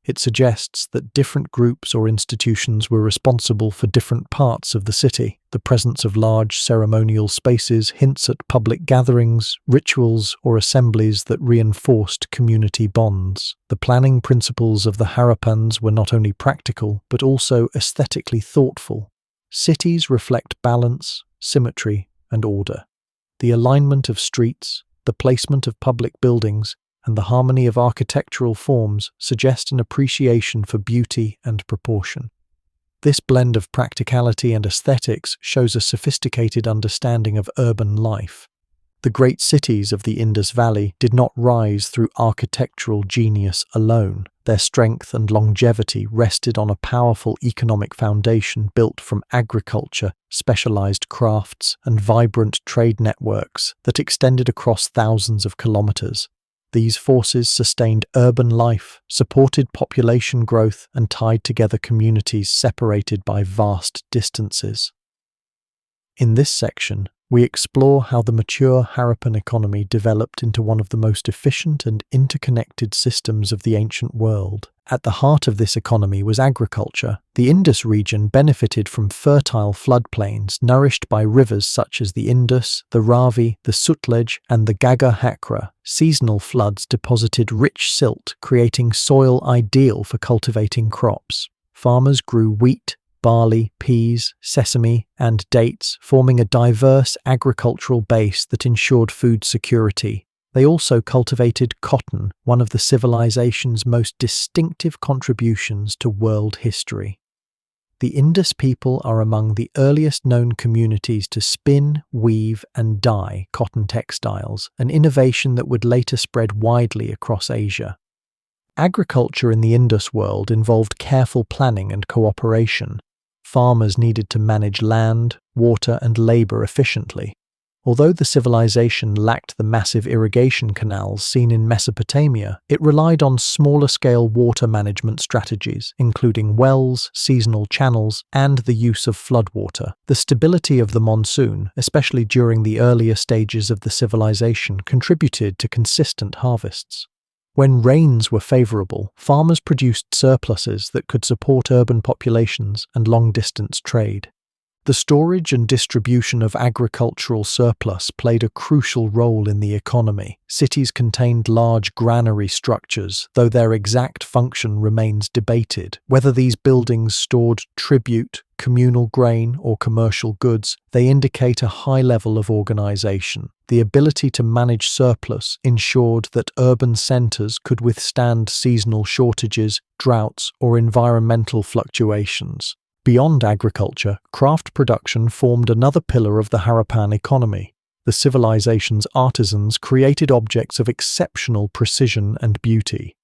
It suggests that different groups or institutions were responsible for different parts of the city. The presence of large ceremonial spaces hints at public gatherings, rituals, or assemblies that reinforced community bonds. The planning principles of the Harappans were not only practical, but also aesthetically thoughtful. Cities reflect balance, symmetry, and order. The alignment of streets, the placement of public buildings, and the harmony of architectural forms suggest an appreciation for beauty and proportion. This blend of practicality and aesthetics shows a sophisticated understanding of urban life. The great cities of the Indus Valley did not rise through architectural genius alone. Their strength and longevity rested on a powerful economic foundation built from agriculture, specialized crafts, and vibrant trade networks that extended across thousands of kilometers. These forces sustained urban life, supported population growth, and tied together communities separated by vast distances. In this section, we explore how the mature Harappan economy developed into one of the most efficient and interconnected systems of the ancient world. At the heart of this economy was agriculture. The Indus region benefited from fertile floodplains nourished by rivers such as the Indus, the Ravi, the Sutlej, and the Ghaggar-Hakra. Seasonal floods deposited rich silt, creating soil ideal for cultivating crops. Farmers grew wheat, barley, peas, sesame, and dates, forming a diverse agricultural base that ensured food security. They also cultivated cotton, one of the civilization's most distinctive contributions to world history. The Indus people are among the earliest known communities to spin, weave, and dye cotton textiles, an innovation that would later spread widely across Asia. Agriculture in the Indus world involved careful planning and cooperation. Farmers needed to manage land, water, and labor efficiently. Although the civilization lacked the massive irrigation canals seen in Mesopotamia, it relied on smaller-scale water management strategies, including wells, seasonal channels, and the use of floodwater. The stability of the monsoon, especially during the earlier stages of the civilization, contributed to consistent harvests. When rains were favorable, farmers produced surpluses that could support urban populations and long-distance trade. The storage and distribution of agricultural surplus played a crucial role in the economy. Cities contained large granary structures, though their exact function remains debated. Whether these buildings stored tribute, communal grain, or commercial goods, they indicate a high level of organization. The ability to manage surplus ensured that urban centers could withstand seasonal shortages, droughts, or environmental fluctuations. Beyond agriculture, craft production formed another pillar of the Harappan economy. The civilization's artisans created objects of exceptional precision and beauty.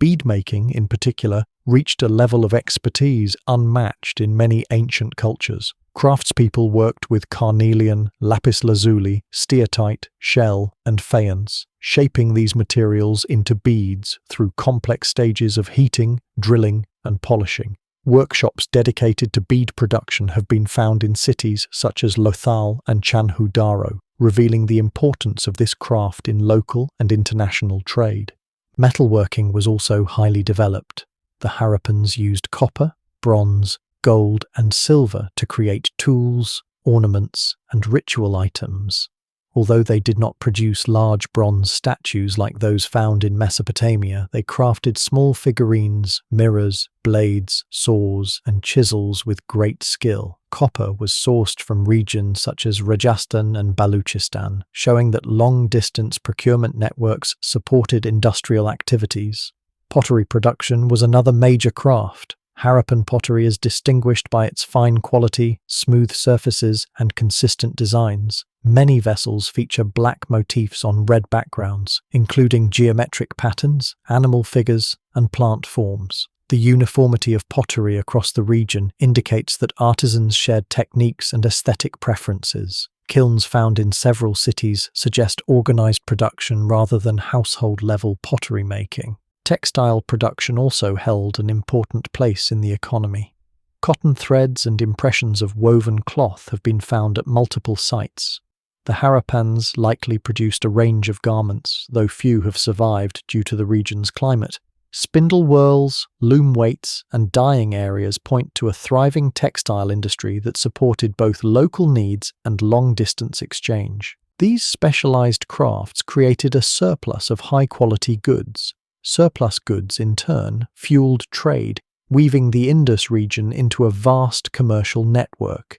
Beadmaking, in particular, reached a level of expertise unmatched in many ancient cultures. Craftspeople worked with carnelian, lapis lazuli, steatite, shell, and faience, shaping these materials into beads through complex stages of heating, drilling, and polishing. Workshops dedicated to bead production have been found in cities such as Lothal and Mohenjo-daro, revealing the importance of this craft in local and international trade. Metalworking was also highly developed. The Harappans used copper, bronze, gold, and silver to create tools, ornaments, and ritual items. Although they did not produce large bronze statues like those found in Mesopotamia, they crafted small figurines, mirrors, blades, saws, and chisels with great skill. Copper was sourced from regions such as Rajasthan and Baluchistan, showing that long-distance procurement networks supported industrial activities. Pottery production was another major craft. Harappan pottery is distinguished by its fine quality, smooth surfaces, and consistent designs. Many vessels feature black motifs on red backgrounds, including geometric patterns, animal figures, and plant forms. The uniformity of pottery across the region indicates that artisans shared techniques and aesthetic preferences. Kilns found in several cities suggest organized production rather than household-level pottery making. Textile production also held an important place in the economy. Cotton threads and impressions of woven cloth have been found at multiple sites. The Harappans likely produced a range of garments, though few have survived due to the region's climate. Spindle whorls, loom weights, and dyeing areas point to a thriving textile industry that supported both local needs and long-distance exchange. These specialized crafts created a surplus of high-quality goods. Surplus goods, in turn, fueled trade, weaving the Indus region into a vast commercial network.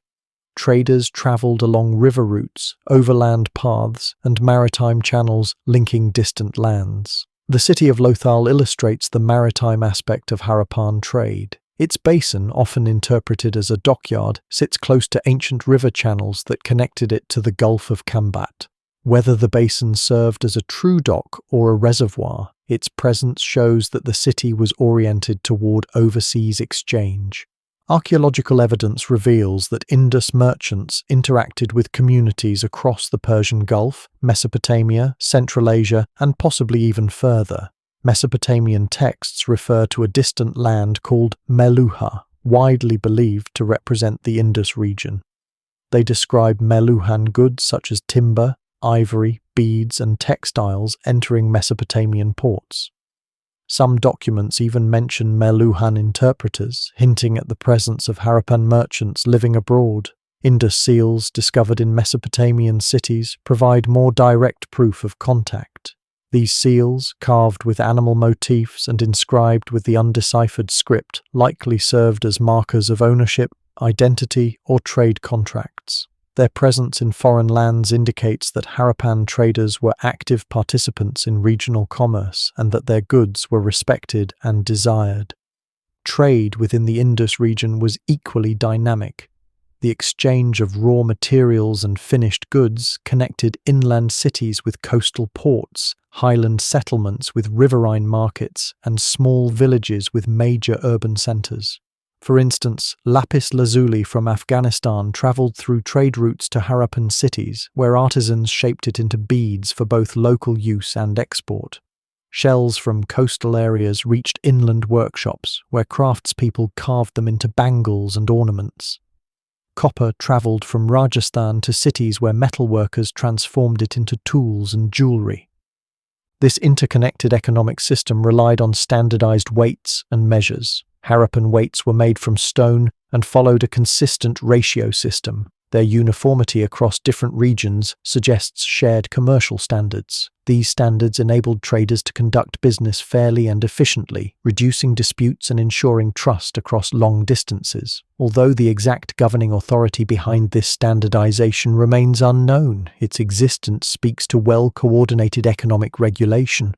Traders traveled along river routes, overland paths, and maritime channels linking distant lands. The city of Lothal illustrates the maritime aspect of Harappan trade. Its basin, often interpreted as a dockyard, sits close to ancient river channels that connected it to the Gulf of Kambat. Whether the basin served as a true dock or a reservoir, its presence shows that the city was oriented toward overseas exchange. Archaeological evidence reveals that Indus merchants interacted with communities across the Persian Gulf, Mesopotamia, Central Asia, and possibly even further. Mesopotamian texts refer to a distant land called Meluha, widely believed to represent the Indus region. They describe Meluhan goods such as timber, ivory, beads, and textiles entering Mesopotamian ports. Some documents even mention Meluhan interpreters, hinting at the presence of Harappan merchants living abroad. Indus seals discovered in Mesopotamian cities provide more direct proof of contact. These seals, carved with animal motifs and inscribed with the undeciphered script, likely served as markers of ownership, identity, or trade contracts. Their presence in foreign lands indicates that Harappan traders were active participants in regional commerce and that their goods were respected and desired. Trade within the Indus region was equally dynamic. The exchange of raw materials and finished goods connected inland cities with coastal ports, highland settlements with riverine markets, and small villages with major urban centers. For instance, lapis lazuli from Afghanistan travelled through trade routes to Harappan cities, where artisans shaped it into beads for both local use and export. Shells from coastal areas reached inland workshops, where craftspeople carved them into bangles and ornaments. Copper travelled from Rajasthan to cities where metalworkers transformed it into tools and jewellery. This interconnected economic system relied on standardized weights and measures. Harappan weights were made from stone and followed a consistent ratio system. Their uniformity across different regions suggests shared commercial standards. These standards enabled traders to conduct business fairly and efficiently, reducing disputes and ensuring trust across long distances. Although the exact governing authority behind this standardization remains unknown, its existence speaks to well-coordinated economic regulation.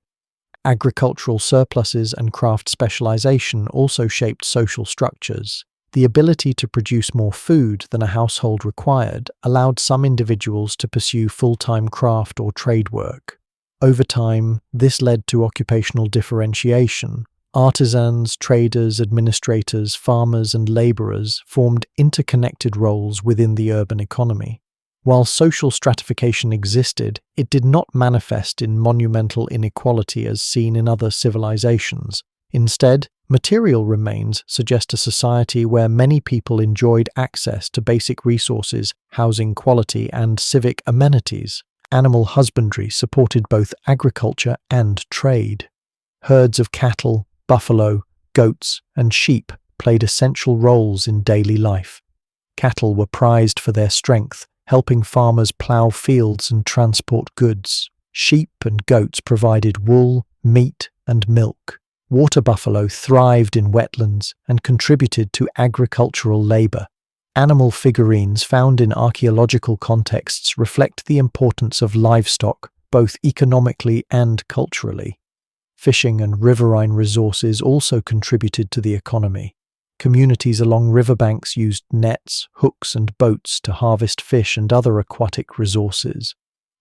Agricultural surpluses and craft specialization also shaped social structures. The ability to produce more food than a household required allowed some individuals to pursue full-time craft or trade work. Over time, this led to occupational differentiation. Artisans, traders, administrators, farmers, and laborers formed interconnected roles within the urban economy. While social stratification existed, it did not manifest in monumental inequality as seen in other civilizations. Instead, material remains suggest a society where many people enjoyed access to basic resources, housing quality, and civic amenities. Animal husbandry supported both agriculture and trade. Herds of cattle, buffalo, goats, and sheep played essential roles in daily life. Cattle were prized for their strength, helping farmers plow fields and transport goods. Sheep and goats provided wool, meat, and milk. Water buffalo thrived in wetlands and contributed to agricultural labor. Animal figurines found in archaeological contexts reflect the importance of livestock, both economically and culturally. Fishing and riverine resources also contributed to the economy. Communities along riverbanks used nets, hooks, and boats to harvest fish and other aquatic resources.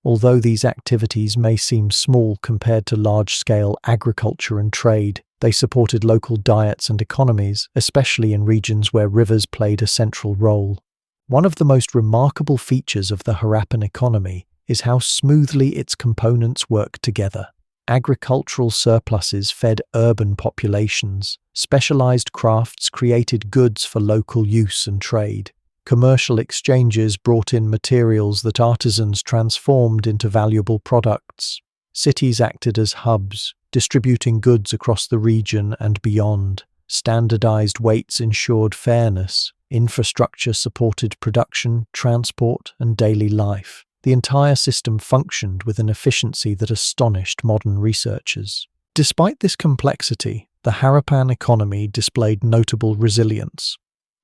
Although these activities may seem small compared to large-scale agriculture and trade, they supported local diets and economies, especially in regions where rivers played a central role. One of the most remarkable features of the Harappan economy is how smoothly its components work together. Agricultural surpluses fed urban populations. Specialized crafts created goods for local use and trade. Commercial exchanges brought in materials that artisans transformed into valuable products. Cities acted as hubs, distributing goods across the region and beyond. Standardized weights ensured fairness. Infrastructure supported production, transport, and daily life. The entire system functioned with an efficiency that astonished modern researchers. Despite this complexity, the Harappan economy displayed notable resilience.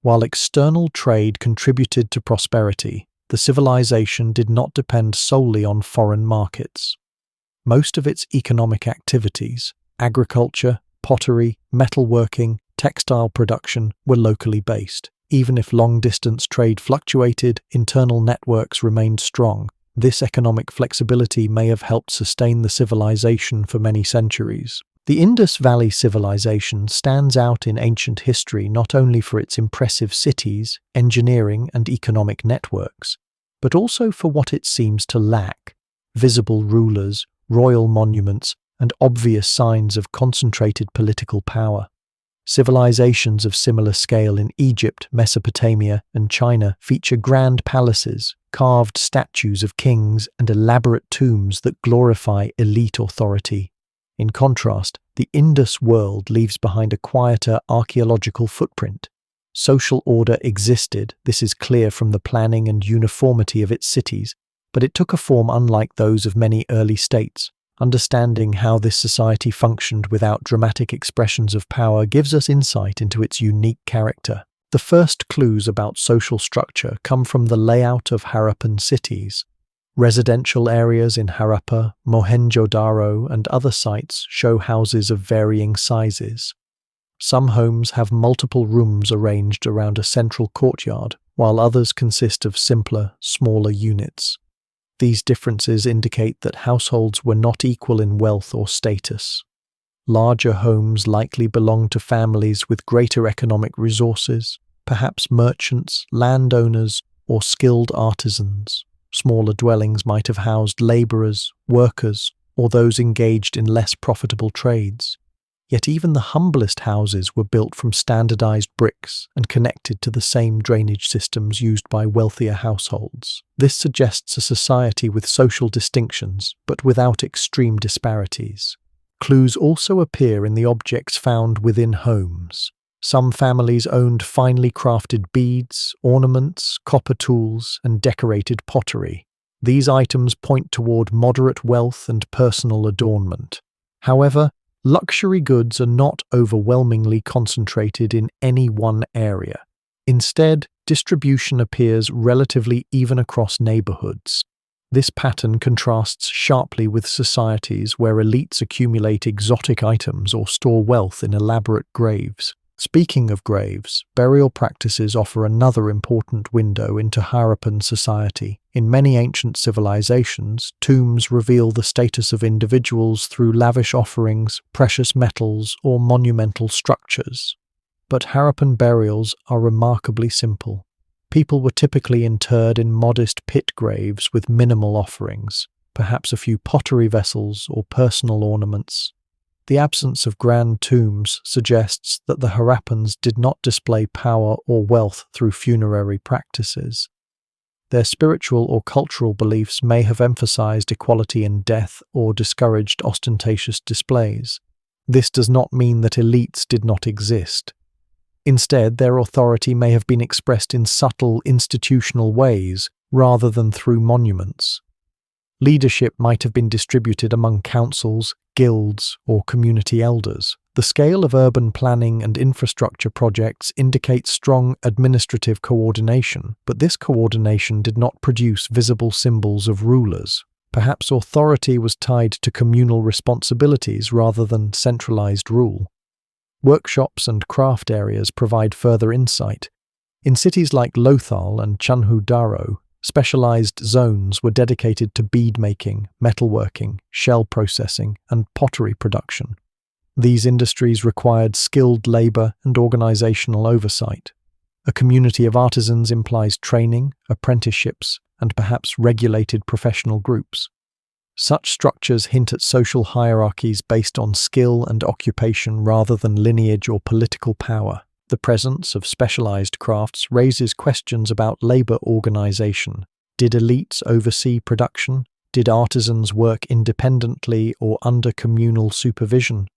While external trade contributed to prosperity, the civilization did not depend solely on foreign markets. Most of its economic activities, agriculture, pottery, metalworking, textile production, were locally based. Even if long-distance trade fluctuated, internal networks remained strong. This economic flexibility may have helped sustain the civilization for many centuries. The Indus Valley Civilization stands out in ancient history not only for its impressive cities, engineering, and economic networks, but also for what it seems to lack: visible rulers, royal monuments, and obvious signs of concentrated political power. Civilizations of similar scale in Egypt, Mesopotamia, and China feature grand palaces, carved statues of kings, and elaborate tombs that glorify elite authority. In contrast, the Indus world leaves behind a quieter archaeological footprint. Social order existed, this is clear from the planning and uniformity of its cities, but it took a form unlike those of many early states. Understanding how this society functioned without dramatic expressions of power gives us insight into its unique character. The first clues about social structure come from the layout of Harappan cities. Residential areas in Harappa, Mohenjo-daro, and other sites show houses of varying sizes. Some homes have multiple rooms arranged around a central courtyard, while others consist of simpler, smaller units. These differences indicate that households were not equal in wealth or status. Larger homes likely belonged to families with greater economic resources, perhaps merchants, landowners, or skilled artisans. Smaller dwellings might have housed laborers, workers, or those engaged in less profitable trades. Yet even the humblest houses were built from standardized bricks and connected to the same drainage systems used by wealthier households. This suggests a society with social distinctions, but without extreme disparities. Clues also appear in the objects found within homes. Some families owned finely crafted beads, ornaments, copper tools, and decorated pottery. These items point toward moderate wealth and personal adornment. However, luxury goods are not overwhelmingly concentrated in any one area. Instead, distribution appears relatively even across neighborhoods. This pattern contrasts sharply with societies where elites accumulate exotic items or store wealth in elaborate graves. Speaking of graves, burial practices offer another important window into Harappan society. In many ancient civilizations, tombs reveal the status of individuals through lavish offerings, precious metals, or monumental structures. But Harappan burials are remarkably simple. People were typically interred in modest pit graves with minimal offerings, perhaps a few pottery vessels or personal ornaments. The absence of grand tombs suggests that the Harappans did not display power or wealth through funerary practices. Their spiritual or cultural beliefs may have emphasized equality in death or discouraged ostentatious displays. This does not mean that elites did not exist. Instead, their authority may have been expressed in subtle institutional ways rather than through monuments. Leadership might have been distributed among councils, guilds, or community elders. The scale of urban planning and infrastructure projects indicates strong administrative coordination, but this coordination did not produce visible symbols of rulers. Perhaps authority was tied to communal responsibilities rather than centralized rule. Workshops and craft areas provide further insight. In cities like Lothal and Mohenjo-daro, specialized zones were dedicated to bead making, metalworking, shell processing, and pottery production. These industries required skilled labor and organizational oversight. A community of artisans implies training, apprenticeships, and perhaps regulated professional groups. Such structures hint at social hierarchies based on skill and occupation rather than lineage or political power. The presence of specialized crafts raises questions about labor organization. Did elites oversee production? Did artisans work independently or under communal supervision?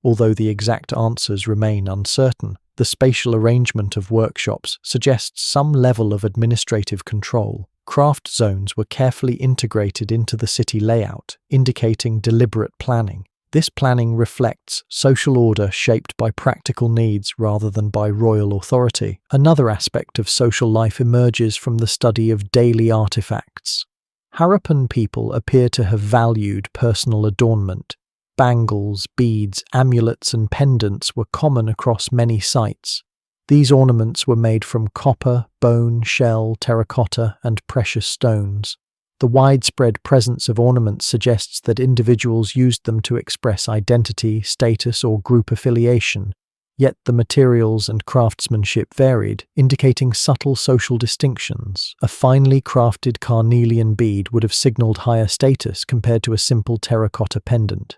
Although the exact answers remain uncertain, the spatial arrangement of workshops suggests some level of administrative control. Craft zones were carefully integrated into the city layout, indicating deliberate planning. This planning reflects social order shaped by practical needs rather than by royal authority. Another aspect of social life emerges from the study of daily artifacts. Harappan people appear to have valued personal adornment. Bangles, beads, amulets, and pendants were common across many sites. These ornaments were made from copper, bone, shell, terracotta, and precious stones. The widespread presence of ornaments suggests that individuals used them to express identity, status, or group affiliation, yet the materials and craftsmanship varied, indicating subtle social distinctions. A finely crafted carnelian bead would have signaled higher status compared to a simple terracotta pendant.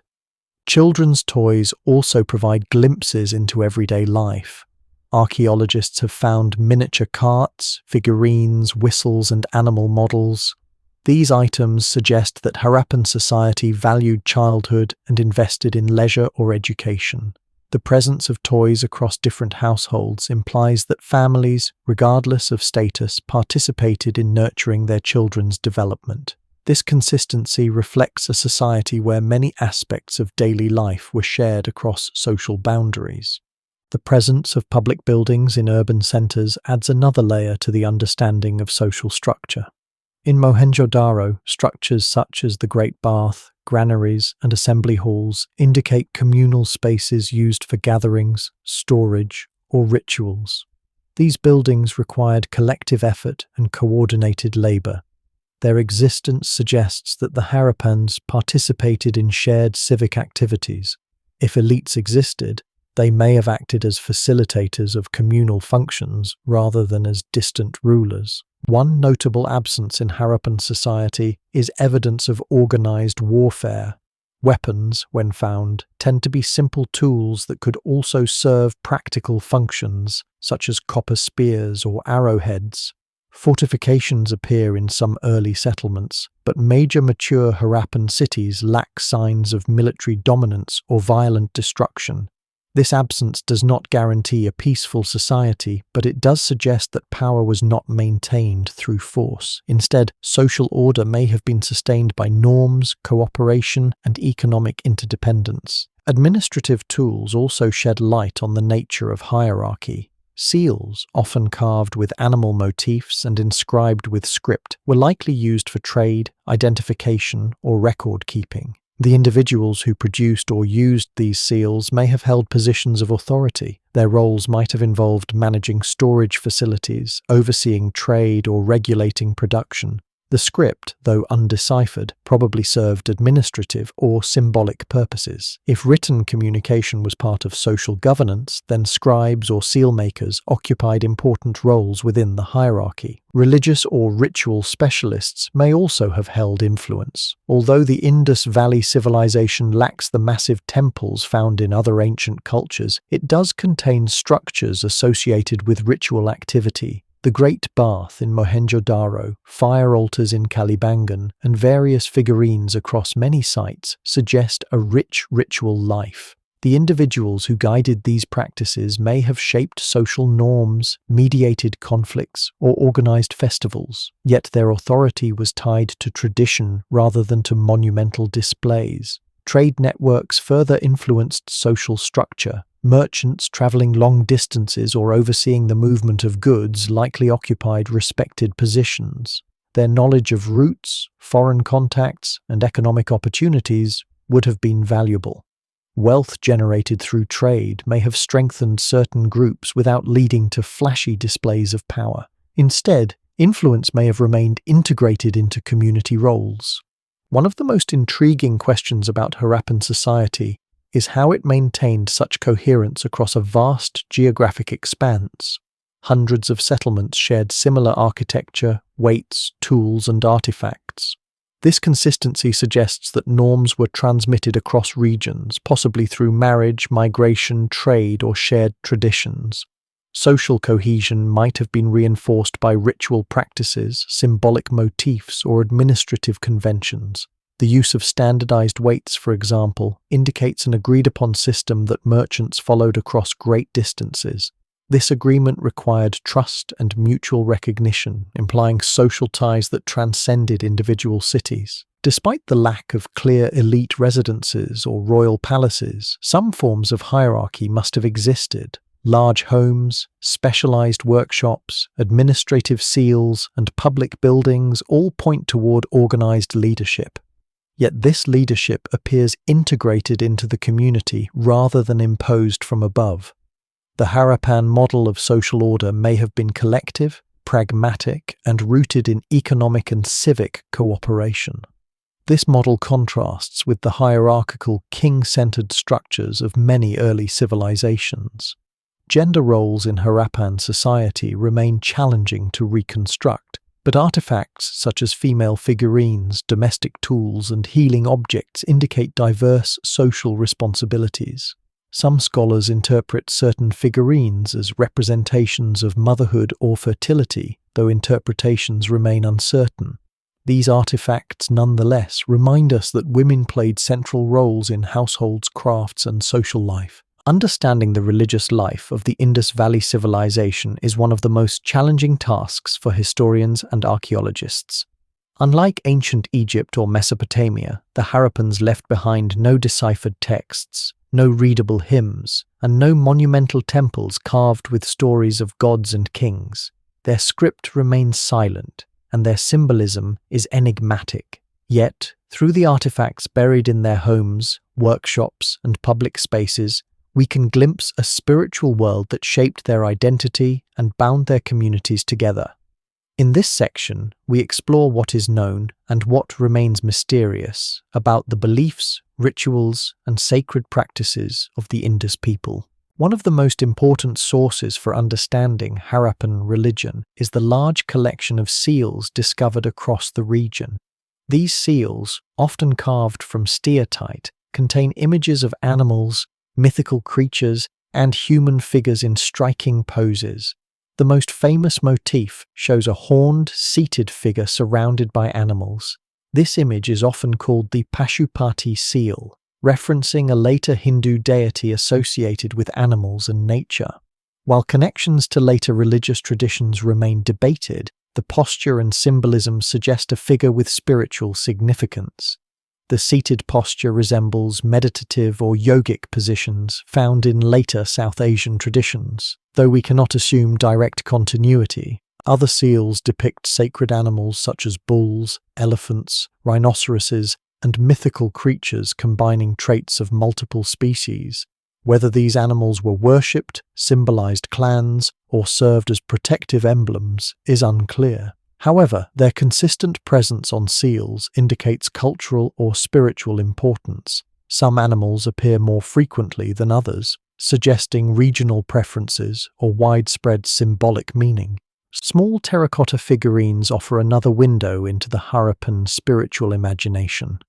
Children's toys also provide glimpses into everyday life. Archaeologists have found miniature carts, figurines, whistles, and animal models. These items suggest that Harappan society valued childhood and invested in leisure or education. The presence of toys across different households implies that families, regardless of status, participated in nurturing their children's development. This consistency reflects a society where many aspects of daily life were shared across social boundaries. The presence of public buildings in urban centers adds another layer to the understanding of social structure. In Mohenjo-daro, structures such as the Great Bath, granaries, and assembly halls indicate communal spaces used for gatherings, storage, or rituals. These buildings required collective effort and coordinated labor. Their existence suggests that the Harappans participated in shared civic activities. If elites existed, they may have acted as facilitators of communal functions rather than as distant rulers. One notable absence in Harappan society is evidence of organized warfare. Weapons, when found, tend to be simple tools that could also serve practical functions, such as copper spears or arrowheads. Fortifications appear in some early settlements, but major mature Harappan cities lack signs of military dominance or violent destruction. This absence does not guarantee a peaceful society, but it does suggest that power was not maintained through force. Instead, social order may have been sustained by norms, cooperation, and economic interdependence. Administrative tools also shed light on the nature of hierarchy. Seals, often carved with animal motifs and inscribed with script, were likely used for trade, identification, or record keeping. The individuals who produced or used these seals may have held positions of authority. Their roles might have involved managing storage facilities, overseeing trade, or regulating production. The script, though undeciphered, probably served administrative or symbolic purposes. If written communication was part of social governance, then scribes or seal makers occupied important roles within the hierarchy. Religious or ritual specialists may also have held influence. Although the Indus Valley Civilization lacks the massive temples found in other ancient cultures, it does contain structures associated with ritual activity. The Great Bath in Mohenjo-daro, fire altars in Kalibangan, and various figurines across many sites suggest a rich ritual life. The individuals who guided these practices may have shaped social norms, mediated conflicts, or organized festivals, yet their authority was tied to tradition rather than to monumental displays. Trade networks further influenced social structure. Merchants traveling long distances or overseeing the movement of goods likely occupied respected positions. Their knowledge of routes, foreign contacts, and economic opportunities would have been valuable. Wealth generated through trade may have strengthened certain groups without leading to flashy displays of power. Instead, influence may have remained integrated into community roles. One of the most intriguing questions about Harappan society is how it maintained such coherence across a vast geographic expanse. Hundreds of settlements shared similar architecture, weights, tools, and artifacts. This consistency suggests that norms were transmitted across regions, possibly through marriage, migration, trade, or shared traditions. Social cohesion might have been reinforced by ritual practices, symbolic motifs, or administrative conventions. The use of standardized weights, for example, indicates an agreed-upon system that merchants followed across great distances. This agreement required trust and mutual recognition, implying social ties that transcended individual cities. Despite the lack of clear elite residences or royal palaces, some forms of hierarchy must have existed. Large homes, specialized workshops, administrative seals, and public buildings all point toward organized leadership. Yet this leadership appears integrated into the community rather than imposed from above. The Harappan model of social order may have been collective, pragmatic and rooted in economic and civic cooperation. This model contrasts with the hierarchical, king-centered structures of many early civilizations. Gender roles in Harappan society remain challenging to reconstruct, but artifacts such as female figurines, domestic tools, and healing objects indicate diverse social responsibilities. Some scholars interpret certain figurines as representations of motherhood or fertility, though interpretations remain uncertain. These artifacts nonetheless remind us that women played central roles in households, crafts, and social life. Understanding the religious life of the Indus Valley Civilization is one of the most challenging tasks for historians and archaeologists. Unlike ancient Egypt or Mesopotamia, the Harappans left behind no deciphered texts, no readable hymns, and no monumental temples carved with stories of gods and kings. Their script remains silent, and their symbolism is enigmatic. Yet, through the artifacts buried in their homes, workshops, and public spaces, we can glimpse a spiritual world that shaped their identity and bound their communities together. In this section, we explore what is known and what remains mysterious about the beliefs, rituals, and sacred practices of the Indus people. One of the most important sources for understanding Harappan religion is the large collection of seals discovered across the region. These seals, often carved from steatite, contain images of animals, mythical creatures, and human figures in striking poses. The most famous motif shows a horned, seated figure surrounded by animals. This image is often called the Pashupati seal, referencing a later Hindu deity associated with animals and nature. While connections to later religious traditions remain debated, the posture and symbolism suggest a figure with spiritual significance. The seated posture resembles meditative or yogic positions found in later South Asian traditions. Though we cannot assume direct continuity, other seals depict sacred animals such as bulls, elephants, rhinoceroses, and mythical creatures combining traits of multiple species. Whether these animals were worshipped, symbolized clans, or served as protective emblems is unclear. However, their consistent presence on seals indicates cultural or spiritual importance. Some animals appear more frequently than others, suggesting regional preferences or widespread symbolic meaning. Small terracotta figurines offer another window into the Harappan spiritual imagination.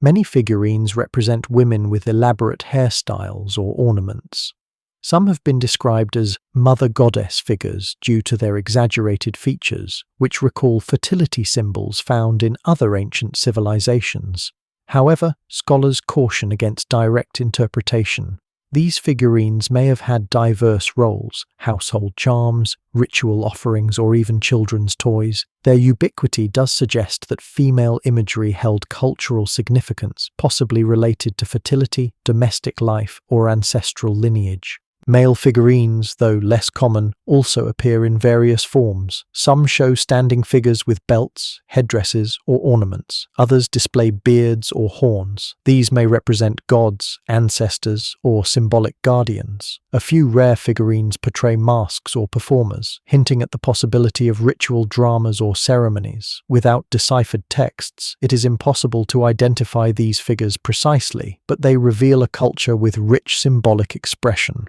Many figurines represent women with elaborate hairstyles or ornaments. Some have been described as mother goddess figures due to their exaggerated features, which recall fertility symbols found in other ancient civilizations. However, scholars caution against direct interpretation. These figurines may have had diverse roles: household charms, ritual offerings, or even children's toys. Their ubiquity does suggest that female imagery held cultural significance, possibly related to fertility, domestic life, or ancestral lineage. Male figurines, though less common, also appear in various forms. Some show standing figures with belts, headdresses, or ornaments. Others display beards or horns. These may represent gods, ancestors, or symbolic guardians. A few rare figurines portray masks or performers, hinting at the possibility of ritual dramas or ceremonies. Without deciphered texts, it is impossible to identify these figures precisely, but they reveal a culture with rich symbolic expression.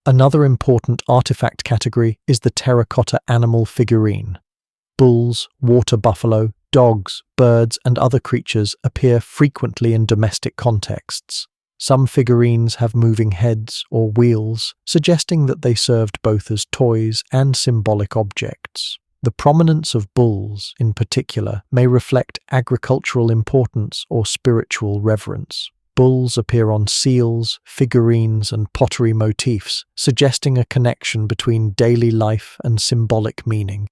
Another important artifact category is the terracotta animal figurine. Bulls, water buffalo, dogs, birds, and other creatures appear frequently in domestic contexts. Some figurines have moving heads or wheels, suggesting that they served both as toys and symbolic objects. The prominence of bulls, in particular, may reflect agricultural importance or spiritual reverence. Bulls appear on seals, figurines, and pottery motifs, suggesting a connection between daily life and symbolic meaning.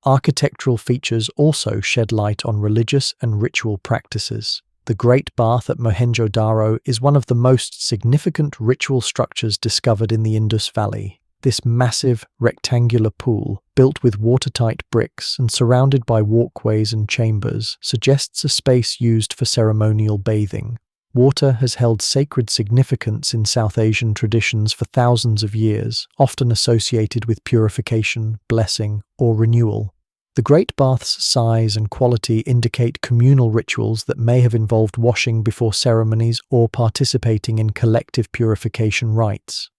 Architectural features also shed light on religious and ritual practices. The Great Bath at Mohenjo-daro is one of the most significant ritual structures discovered in the Indus Valley. This massive, rectangular pool, built with watertight bricks and surrounded by walkways and chambers, suggests a space used for ceremonial bathing. Water has held sacred significance in South Asian traditions for thousands of years, often associated with purification, blessing, or renewal. The Great Bath's size and quality indicate communal rituals that may have involved washing before ceremonies or participating in collective purification rites.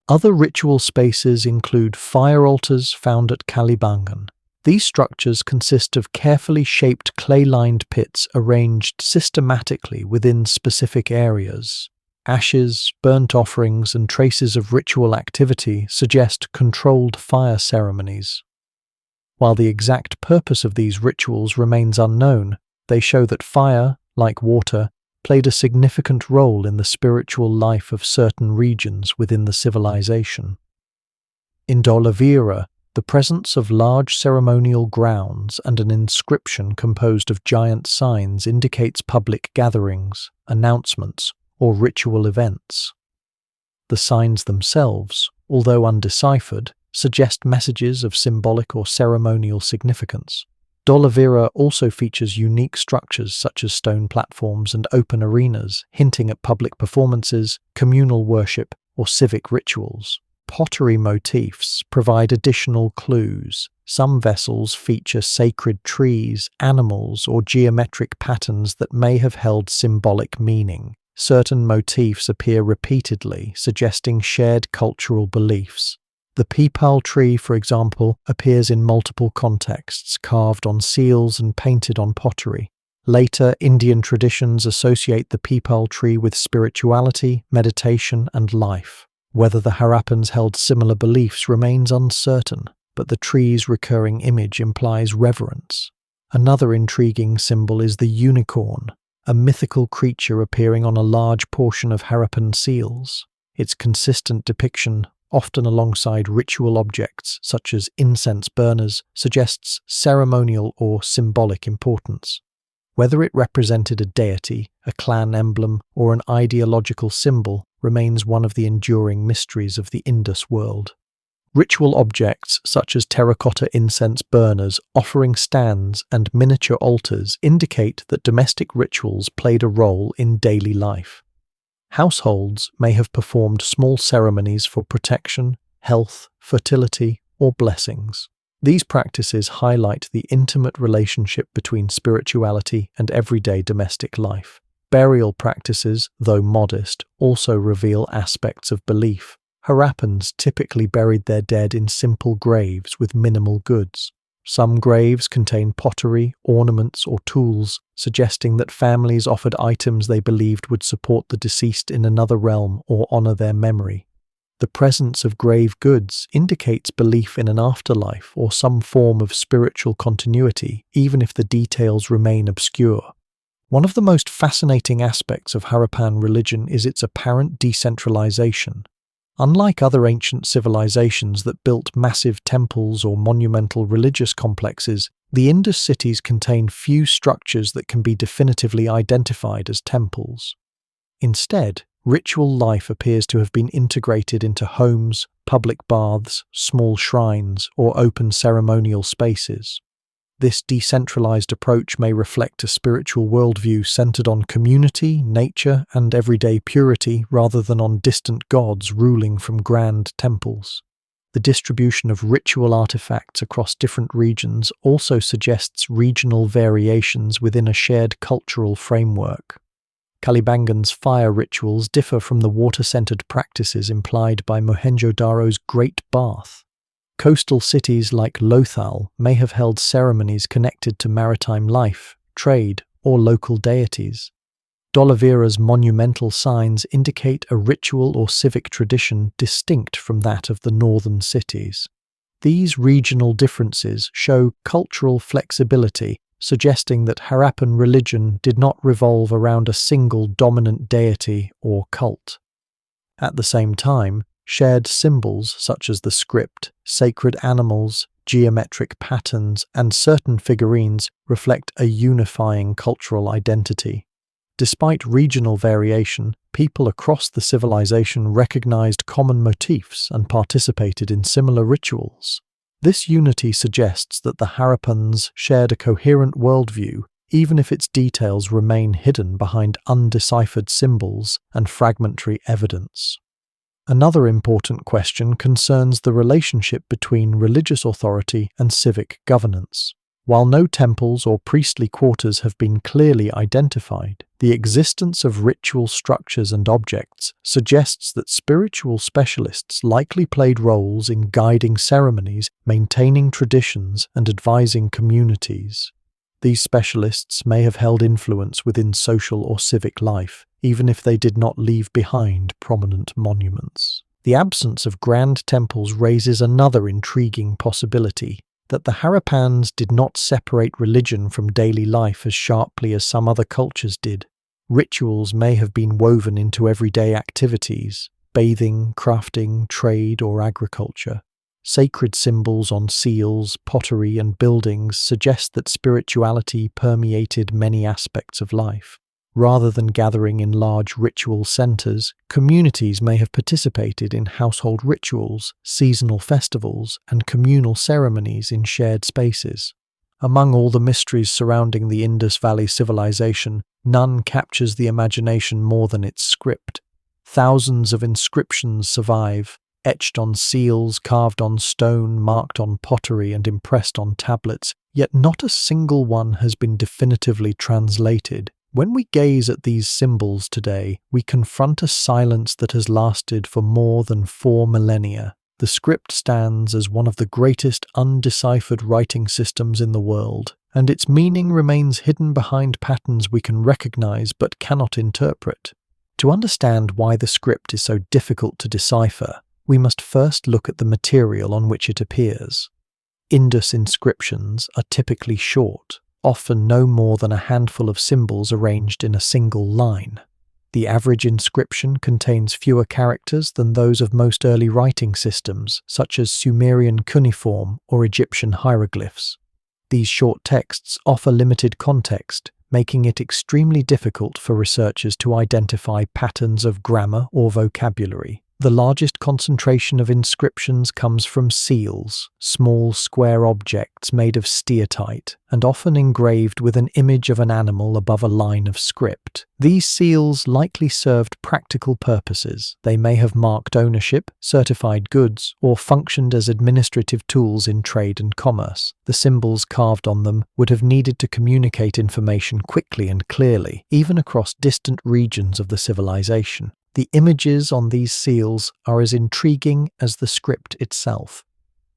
Other ritual spaces include fire altars found at Kalibangan. These structures consist of carefully shaped clay-lined pits arranged systematically within specific areas. Ashes, burnt offerings, and traces of ritual activity suggest controlled fire ceremonies. While the exact purpose of these rituals remains unknown, they show that fire, like water, played a significant role in the spiritual life of certain regions within the civilization. In Dholavira, the presence of large ceremonial grounds and an inscription composed of giant signs indicates public gatherings, announcements, or ritual events. The signs themselves, although undeciphered, suggest messages of symbolic or ceremonial significance. Dholavira also features unique structures such as stone platforms and open arenas, hinting at public performances, communal worship, or civic rituals. Pottery motifs provide additional clues. Some vessels feature sacred trees, animals, or geometric patterns that may have held symbolic meaning. Certain motifs appear repeatedly, suggesting shared cultural beliefs. The peepal tree, for example, appears in multiple contexts, carved on seals and painted on pottery. Later, Indian traditions associate the peepal tree with spirituality, meditation, and life. Whether the Harappans held similar beliefs remains uncertain, but the tree's recurring image implies reverence. Another intriguing symbol is the unicorn, a mythical creature appearing on a large portion of Harappan seals. Its consistent depiction, often alongside ritual objects such as incense burners, suggests ceremonial or symbolic importance. Whether it represented a deity, a clan emblem, or an ideological symbol remains one of the enduring mysteries of the Indus world. Ritual objects such as terracotta incense burners, offering stands, and miniature altars indicate that domestic rituals played a role in daily life. Households may have performed small ceremonies for protection, health, fertility, or blessings. These practices highlight the intimate relationship between spirituality and everyday domestic life. Burial practices, though modest, also reveal aspects of belief. Harappans typically buried their dead in simple graves with minimal goods. Some graves contain pottery, ornaments, or tools, suggesting that families offered items they believed would support the deceased in another realm or honor their memory. The presence of grave goods indicates belief in an afterlife or some form of spiritual continuity, even if the details remain obscure. One of the most fascinating aspects of Harappan religion is its apparent decentralization. Unlike other ancient civilizations that built massive temples or monumental religious complexes, the Indus cities contain few structures that can be definitively identified as temples. Instead, ritual life appears to have been integrated into homes, public baths, small shrines, or open ceremonial spaces. This decentralized approach may reflect a spiritual worldview centered on community, nature, and everyday purity rather than on distant gods ruling from grand temples. The distribution of ritual artifacts across different regions also suggests regional variations within a shared cultural framework. Kalibangan's fire rituals differ from the water-centered practices implied by Mohenjo-daro's Great Bath. Coastal cities like Lothal may have held ceremonies connected to maritime life, trade, or local deities. Dholavira's monumental signs indicate a ritual or civic tradition distinct from that of the northern cities. These regional differences show cultural flexibility, suggesting that Harappan religion did not revolve around a single dominant deity or cult. At the same time, shared symbols such as the script, sacred animals, geometric patterns, and certain figurines reflect a unifying cultural identity. Despite regional variation, people across the civilization recognized common motifs and participated in similar rituals. This unity suggests that the Harappans shared a coherent worldview, even if its details remain hidden behind undeciphered symbols and fragmentary evidence. Another important question concerns the relationship between religious authority and civic governance. While no temples or priestly quarters have been clearly identified, the existence of ritual structures and objects suggests that spiritual specialists likely played roles in guiding ceremonies, maintaining traditions, and advising communities. These specialists may have held influence within social or civic life, even if they did not leave behind prominent monuments. The absence of grand temples raises another intriguing possibility: that the Harappans did not separate religion from daily life as sharply as some other cultures did. Rituals may have been woven into everyday activities: bathing, crafting, trade, or agriculture. Sacred symbols on seals, pottery, and buildings suggest that spirituality permeated many aspects of life. Rather than gathering in large ritual centers, communities may have participated in household rituals, seasonal festivals, and communal ceremonies in shared spaces. Among all the mysteries surrounding the Indus Valley Civilization, none captures the imagination more than its script. Thousands of inscriptions survive, etched on seals, carved on stone, marked on pottery, and impressed on tablets, yet not a single one has been definitively translated. When we gaze at these symbols today, we confront a silence that has lasted for more than 4 millennia. The script stands as one of the greatest undeciphered writing systems in the world, and its meaning remains hidden behind patterns we can recognize but cannot interpret. To understand why the script is so difficult to decipher, we must first look at the material on which it appears. Indus inscriptions are typically short, often no more than a handful of symbols arranged in a single line. The average inscription contains fewer characters than those of most early writing systems, such as Sumerian cuneiform or Egyptian hieroglyphs. These short texts offer limited context, making it extremely difficult for researchers to identify patterns of grammar or vocabulary. The largest concentration of inscriptions comes from seals, small square objects made of steatite, and often engraved with an image of an animal above a line of script. These seals likely served practical purposes. They may have marked ownership, certified goods, or functioned as administrative tools in trade and commerce. The symbols carved on them would have needed to communicate information quickly and clearly, even across distant regions of the civilization. The images on these seals are as intriguing as the script itself.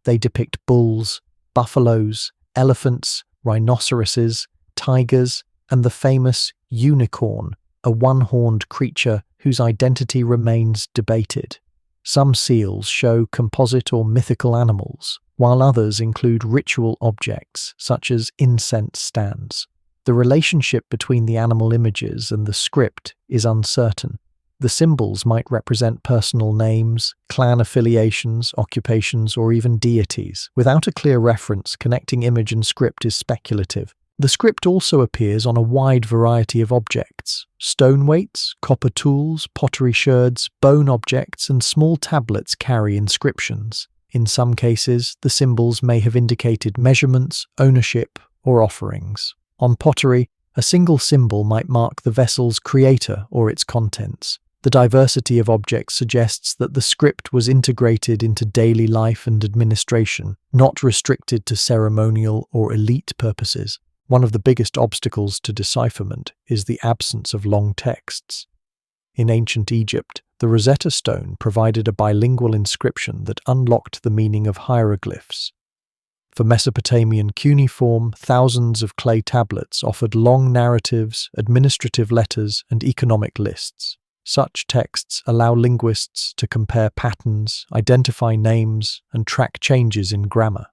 They depict bulls, buffaloes, elephants, rhinoceroses, tigers, and the famous unicorn, a one-horned creature whose identity remains debated. Some seals show composite or mythical animals, while others include ritual objects such as incense stands. The relationship between the animal images and the script is uncertain. The symbols might represent personal names, clan affiliations, occupations, or even deities. Without a clear reference, connecting image and script is speculative. The script also appears on a wide variety of objects: stone weights, copper tools, pottery sherds, bone objects, and small tablets carry inscriptions. In some cases, the symbols may have indicated measurements, ownership, or offerings. On pottery, a single symbol might mark the vessel's creator or its contents. The diversity of objects suggests that the script was integrated into daily life and administration, not restricted to ceremonial or elite purposes. One of the biggest obstacles to decipherment is the absence of long texts. In ancient Egypt, the Rosetta Stone provided a bilingual inscription that unlocked the meaning of hieroglyphs. For Mesopotamian cuneiform, thousands of clay tablets offered long narratives, administrative letters, and economic lists. Such texts allow linguists to compare patterns, identify names, and track changes in grammar.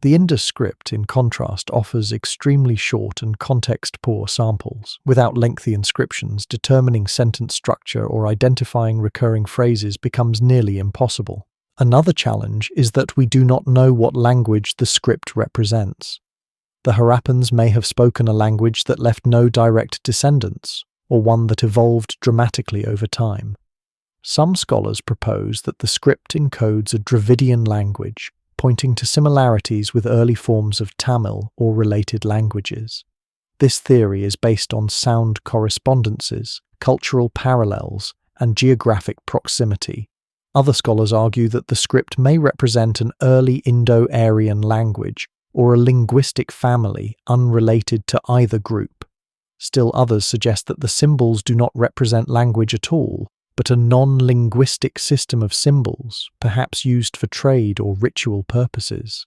The Indus script, in contrast, offers extremely short and context-poor samples. Without lengthy inscriptions, determining sentence structure or identifying recurring phrases becomes nearly impossible. Another challenge is that we do not know what language the script represents. The Harappans may have spoken a language that left no direct descendants, or one that evolved dramatically over time. Some scholars propose that the script encodes a Dravidian language, pointing to similarities with early forms of Tamil or related languages. This theory is based on sound correspondences, cultural parallels, and geographic proximity. Other scholars argue that the script may represent an early Indo-Aryan language or a linguistic family unrelated to either group. Still others suggest that the symbols do not represent language at all, but a non-linguistic system of symbols, perhaps used for trade or ritual purposes.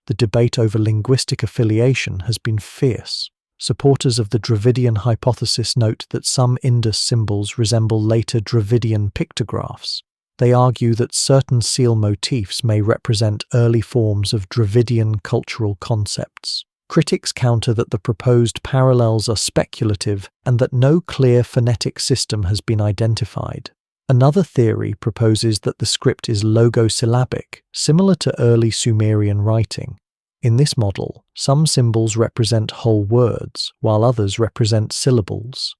The debate over linguistic affiliation has been fierce. Supporters of the Dravidian hypothesis note that some Indus symbols resemble later Dravidian pictographs. They argue that certain seal motifs may represent early forms of Dravidian cultural concepts. Critics counter that the proposed parallels are speculative and that no clear phonetic system has been identified. Another theory proposes that the script is logosyllabic, similar to early Sumerian writing. In this model, some symbols represent whole words, while others represent syllables.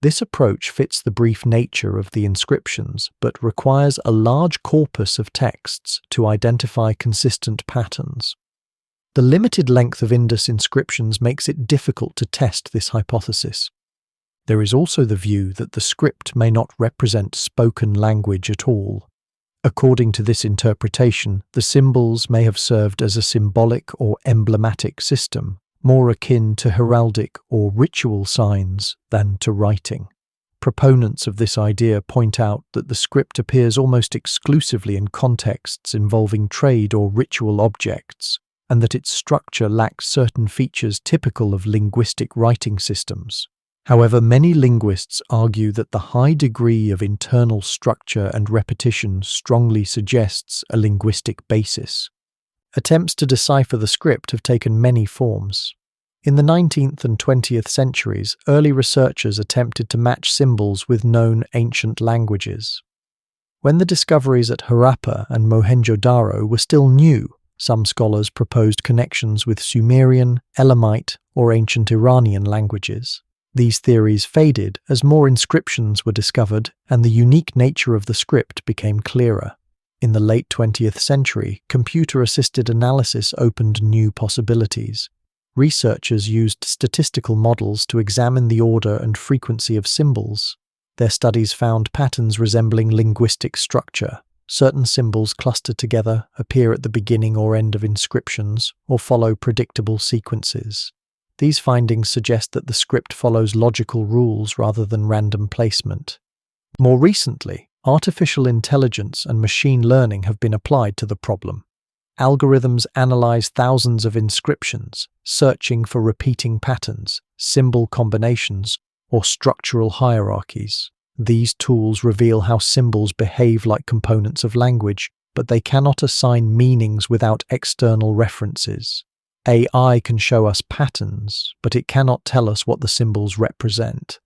This approach fits the brief nature of the inscriptions, but requires a large corpus of texts to identify consistent patterns. The limited length of Indus inscriptions makes it difficult to test this hypothesis. There is also the view that the script may not represent spoken language at all. According to this interpretation, the symbols may have served as a symbolic or emblematic system, more akin to heraldic or ritual signs than to writing. Proponents of this idea point out that the script appears almost exclusively in contexts involving trade or ritual objects, and that its structure lacks certain features typical of linguistic writing systems. However, many linguists argue that the high degree of internal structure and repetition strongly suggests a linguistic basis. Attempts to decipher the script have taken many forms. In the 19th and 20th centuries, early researchers attempted to match symbols with known ancient languages. When the discoveries at Harappa and Mohenjo-daro were still new, some scholars proposed connections with Sumerian, Elamite, or ancient Iranian languages. These theories faded as more inscriptions were discovered and the unique nature of the script became clearer. In the late 20th century, computer-assisted analysis opened new possibilities. Researchers used statistical models to examine the order and frequency of symbols. Their studies found patterns resembling linguistic structure. Certain symbols cluster together, appear at the beginning or end of inscriptions, or follow predictable sequences. These findings suggest that the script follows logical rules rather than random placement. More recently, artificial intelligence and machine learning have been applied to the problem. Algorithms analyze thousands of inscriptions, searching for repeating patterns, symbol combinations, or structural hierarchies. These tools reveal how symbols behave like components of language, but they cannot assign meanings without external references. AI can show us patterns, but it cannot tell us what the symbols represent.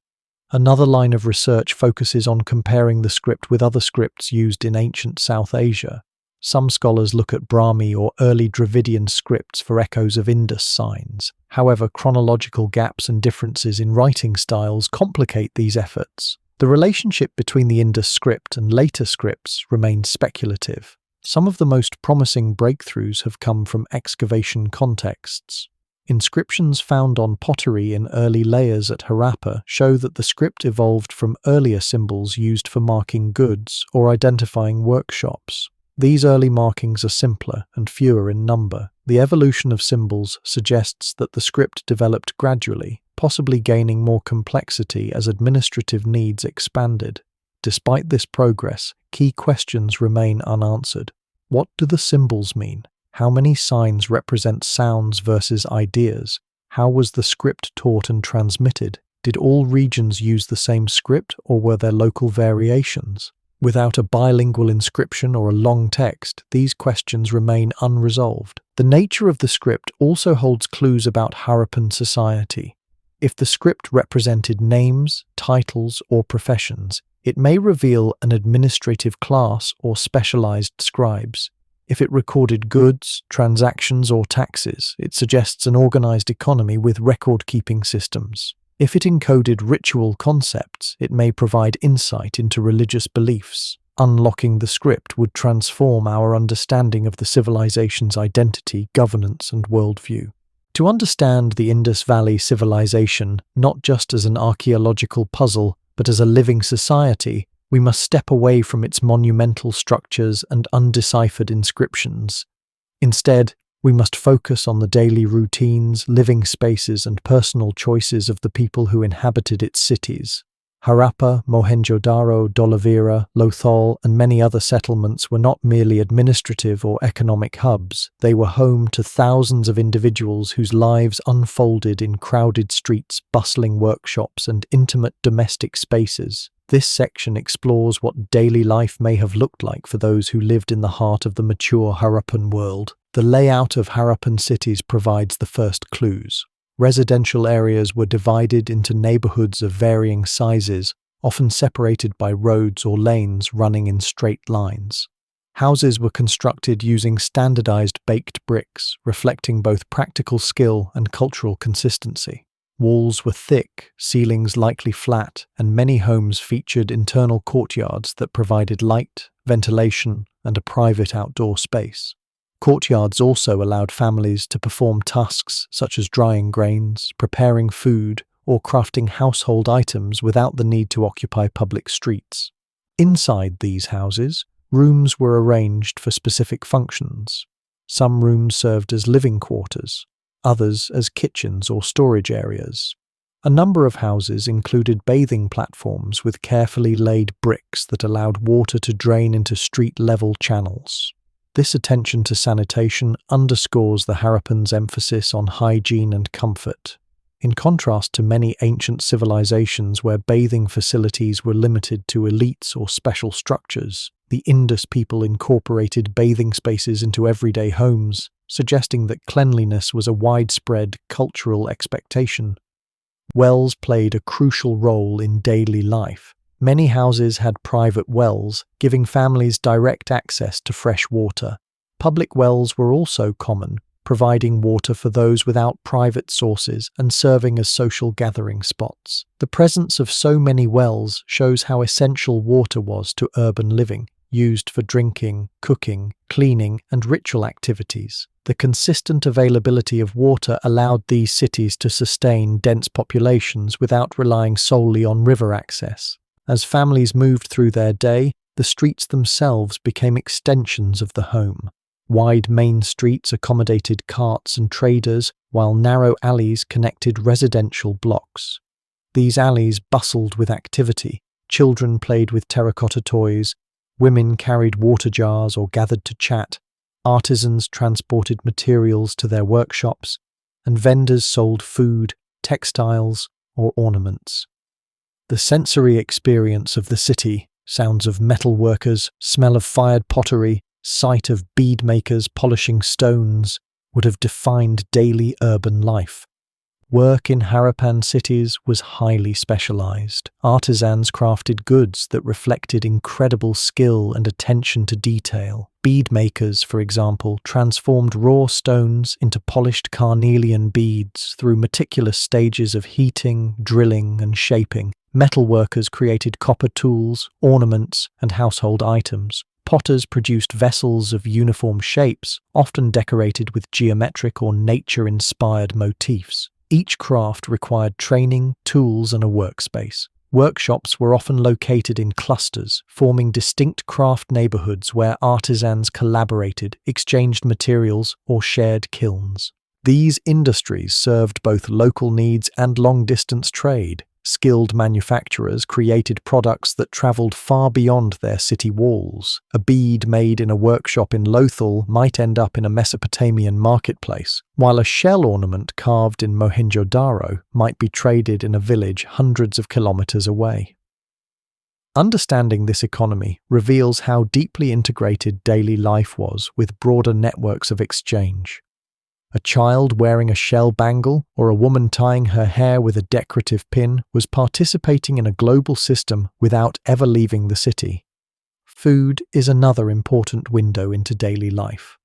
Another line of research focuses on comparing the script with other scripts used in ancient South Asia. Some scholars look at Brahmi or early Dravidian scripts for echoes of Indus signs. However, chronological gaps and differences in writing styles complicate these efforts. The relationship between the Indus script and later scripts remains speculative. Some of the most promising breakthroughs have come from excavation contexts. Inscriptions found on pottery in early layers at Harappa show that the script evolved from earlier symbols used for marking goods or identifying workshops. These early markings are simpler and fewer in number. The evolution of symbols suggests that the script developed gradually, possibly gaining more complexity as administrative needs expanded. Despite this progress, key questions remain unanswered. What do the symbols mean? How many signs represent sounds versus ideas? How was the script taught and transmitted? Did all regions use the same script, or were there local variations? Without a bilingual inscription or a long text, these questions remain unresolved. The nature of the script also holds clues about Harappan society. If the script represented names, titles, or professions, it may reveal an administrative class or specialized scribes. If it recorded goods, transactions, or taxes, it suggests an organized economy with record-keeping systems. If it encoded ritual concepts, it may provide insight into religious beliefs. Unlocking the script would transform our understanding of the civilization's identity, governance, and worldview. To understand the Indus Valley Civilization not just as an archaeological puzzle, but as a living society, we must step away from its monumental structures and undeciphered inscriptions. Instead, we must focus on the daily routines, living spaces, and personal choices of the people who inhabited its cities. Harappa, Mohenjo-daro, Dholavira, Lothal, and many other settlements were not merely administrative or economic hubs. They were home to thousands of individuals whose lives unfolded in crowded streets, bustling workshops, and intimate domestic spaces. This section explores what daily life may have looked like for those who lived in the heart of the mature Harappan world. The layout of Harappan cities provides the first clues. Residential areas were divided into neighborhoods of varying sizes, often separated by roads or lanes running in straight lines. Houses were constructed using standardized baked bricks, reflecting both practical skill and cultural consistency. Walls were thick, ceilings likely flat, and many homes featured internal courtyards that provided light, ventilation, and a private outdoor space. Courtyards also allowed families to perform tasks such as drying grains, preparing food, or crafting household items without the need to occupy public streets. Inside these houses, rooms were arranged for specific functions. Some rooms served as living quarters, others as kitchens or storage areas. A number of houses included bathing platforms with carefully laid bricks that allowed water to drain into street-level channels. This attention to sanitation underscores the Harappans' emphasis on hygiene and comfort. In contrast to many ancient civilizations where bathing facilities were limited to elites or special structures, the Indus people incorporated bathing spaces into everyday homes, suggesting that cleanliness was a widespread cultural expectation. Wells played a crucial role in daily life. Many houses had private wells, giving families direct access to fresh water. Public wells were also common, providing water for those without private sources and serving as social gathering spots. The presence of so many wells shows how essential water was to urban living, used for drinking, cooking, cleaning, and ritual activities. The consistent availability of water allowed these cities to sustain dense populations without relying solely on river access. As families moved through their day, the streets themselves became extensions of the home. Wide main streets accommodated carts and traders, while narrow alleys connected residential blocks. These alleys bustled with activity. Children played with terracotta toys, women carried water jars or gathered to chat, artisans transported materials to their workshops, and vendors sold food, textiles, or ornaments. The sensory experience of the city, sounds of metal workers, smell of fired pottery, sight of bead makers polishing stones, would have defined daily urban life. Work in Harappan cities was highly specialized. Artisans crafted goods that reflected incredible skill and attention to detail. Bead makers, for example, transformed raw stones into polished carnelian beads through meticulous stages of heating, drilling, and shaping. Metal workers created copper tools, ornaments, and household items. Potters produced vessels of uniform shapes, often decorated with geometric or nature-inspired motifs. Each craft required training, tools, and a workspace. Workshops were often located in clusters, forming distinct craft neighborhoods where artisans collaborated, exchanged materials, or shared kilns. These industries served both local needs and long-distance trade. Skilled manufacturers created products that traveled far beyond their city walls. A bead made in a workshop in Lothal might end up in a Mesopotamian marketplace, while a shell ornament carved in Mohenjo-daro might be traded in a village hundreds of kilometers away. Understanding this economy reveals how deeply integrated daily life was with broader networks of exchange. A child wearing a shell bangle or a woman tying her hair with a decorative pin was participating in a global system without ever leaving the city. Food is another important window into daily life.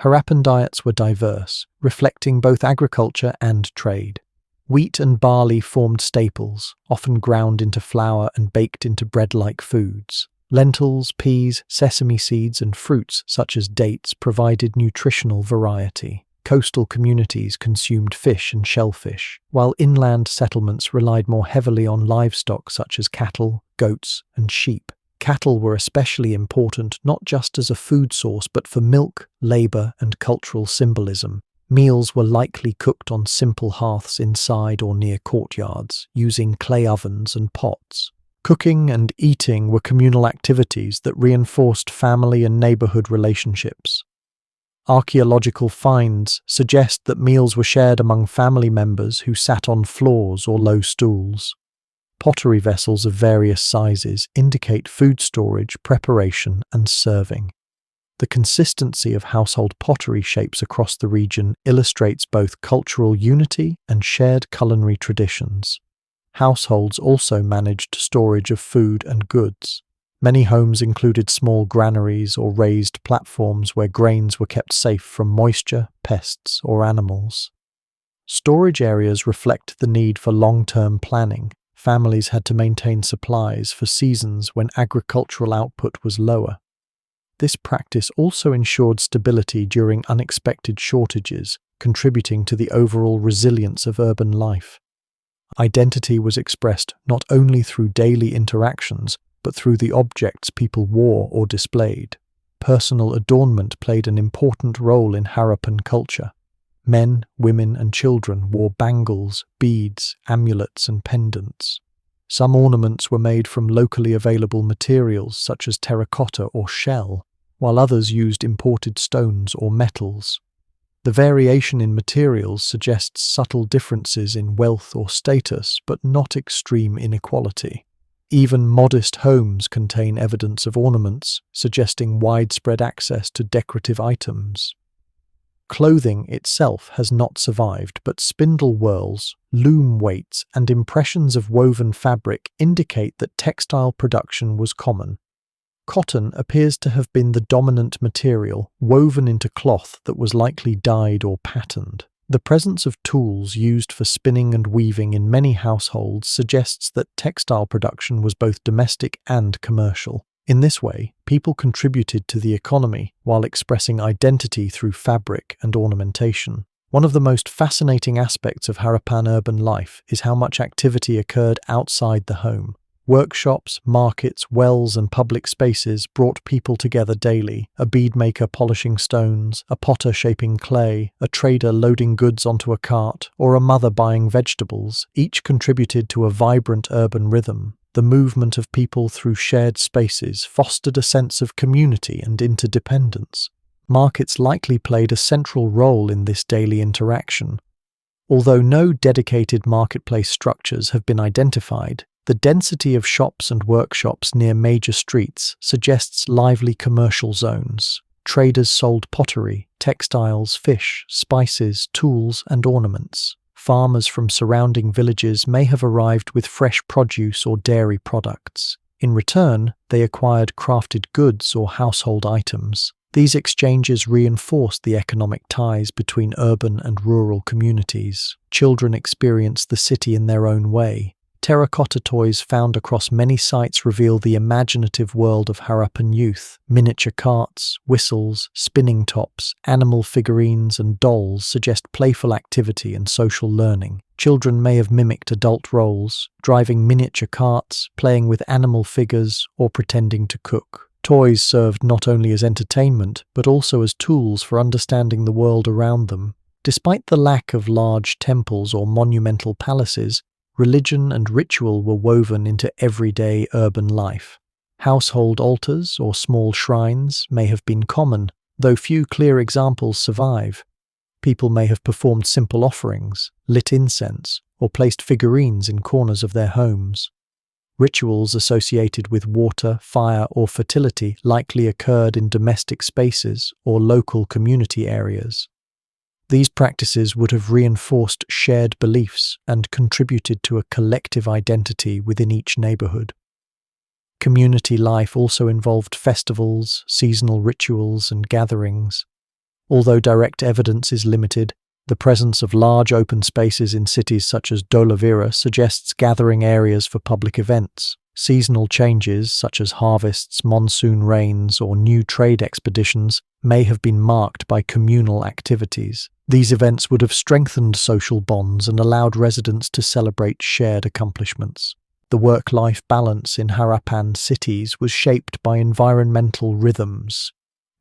Harappan diets were diverse, reflecting both agriculture and trade. Wheat and barley formed staples, often ground into flour and baked into bread-like foods. Lentils, peas, sesame seeds, and fruits such as dates provided nutritional variety. coastal communities consumed fish and shellfish, while inland settlements relied more heavily on livestock such as cattle, goats, and sheep. Cattle were especially important not just as a food source but for milk, labor, and cultural symbolism. Meals were likely cooked on simple hearths inside or near courtyards, using clay ovens and pots. Cooking and eating were communal activities that reinforced family and neighborhood relationships. Archaeological finds suggest that meals were shared among family members who sat on floors or low stools. Pottery vessels of various sizes indicate food storage, preparation, and serving. The consistency of household pottery shapes across the region illustrates both cultural unity and shared culinary traditions. Households also managed storage of food and goods. Many homes included small granaries or raised platforms where grains were kept safe from moisture, pests, or animals. Storage areas reflect the need for long-term planning. Families had to maintain supplies for seasons when agricultural output was lower. This practice also ensured stability during unexpected shortages, contributing to the overall resilience of urban life. Identity was expressed not only through daily interactions, but through the objects people wore or displayed. Personal adornment played an important role in Harappan culture. Men, women, and children wore bangles, beads, amulets, and pendants. Some ornaments were made from locally available materials such as terracotta or shell, while others used imported stones or metals. The variation in materials suggests subtle differences in wealth or status, but not extreme inequality. Even modest homes contain evidence of ornaments, suggesting widespread access to decorative items. Clothing itself has not survived, but spindle whorls, loom weights, and impressions of woven fabric indicate that textile production was common. Cotton appears to have been the dominant material, woven into cloth that was likely dyed or patterned. The presence of tools used for spinning and weaving in many households suggests that textile production was both domestic and commercial. In this way, people contributed to the economy while expressing identity through fabric and ornamentation. One of the most fascinating aspects of Harappan urban life is how much activity occurred outside the home. Workshops, markets, wells, and public spaces brought people together daily. A beadmaker polishing stones, a potter shaping clay, a trader loading goods onto a cart, or a mother buying vegetables, each contributed to a vibrant urban rhythm. The movement of people through shared spaces fostered a sense of community and interdependence. Markets likely played a central role in this daily interaction. Although no dedicated marketplace structures have been identified, the density of shops and workshops near major streets suggests lively commercial zones. Traders sold pottery, textiles, fish, spices, tools, and ornaments. Farmers from surrounding villages may have arrived with fresh produce or dairy products. In return, they acquired crafted goods or household items. These exchanges reinforced the economic ties between urban and rural communities. Children experienced the city in their own way. Terracotta toys found across many sites reveal the imaginative world of Harappan youth. Miniature carts, whistles, spinning tops, animal figurines, and dolls suggest playful activity and social learning. Children may have mimicked adult roles, driving miniature carts, playing with animal figures, or pretending to cook. Toys served not only as entertainment, but also as tools for understanding the world around them. Despite the lack of large temples or monumental palaces, religion and ritual were woven into everyday urban life. Household altars or small shrines may have been common, though few clear examples survive. People may have performed simple offerings, lit incense, or placed figurines in corners of their homes. Rituals associated with water, fire, or fertility likely occurred in domestic spaces or local community areas. These practices would have reinforced shared beliefs and contributed to a collective identity within each neighborhood. Community life also involved festivals, seasonal rituals, and gatherings. Although direct evidence is limited, the presence of large open spaces in cities such as Dholavira suggests gathering areas for public events. Seasonal changes, such as harvests, monsoon rains, or new trade expeditions, may have been marked by communal activities. These events would have strengthened social bonds and allowed residents to celebrate shared accomplishments. The work-life balance in Harappan cities was shaped by environmental rhythms.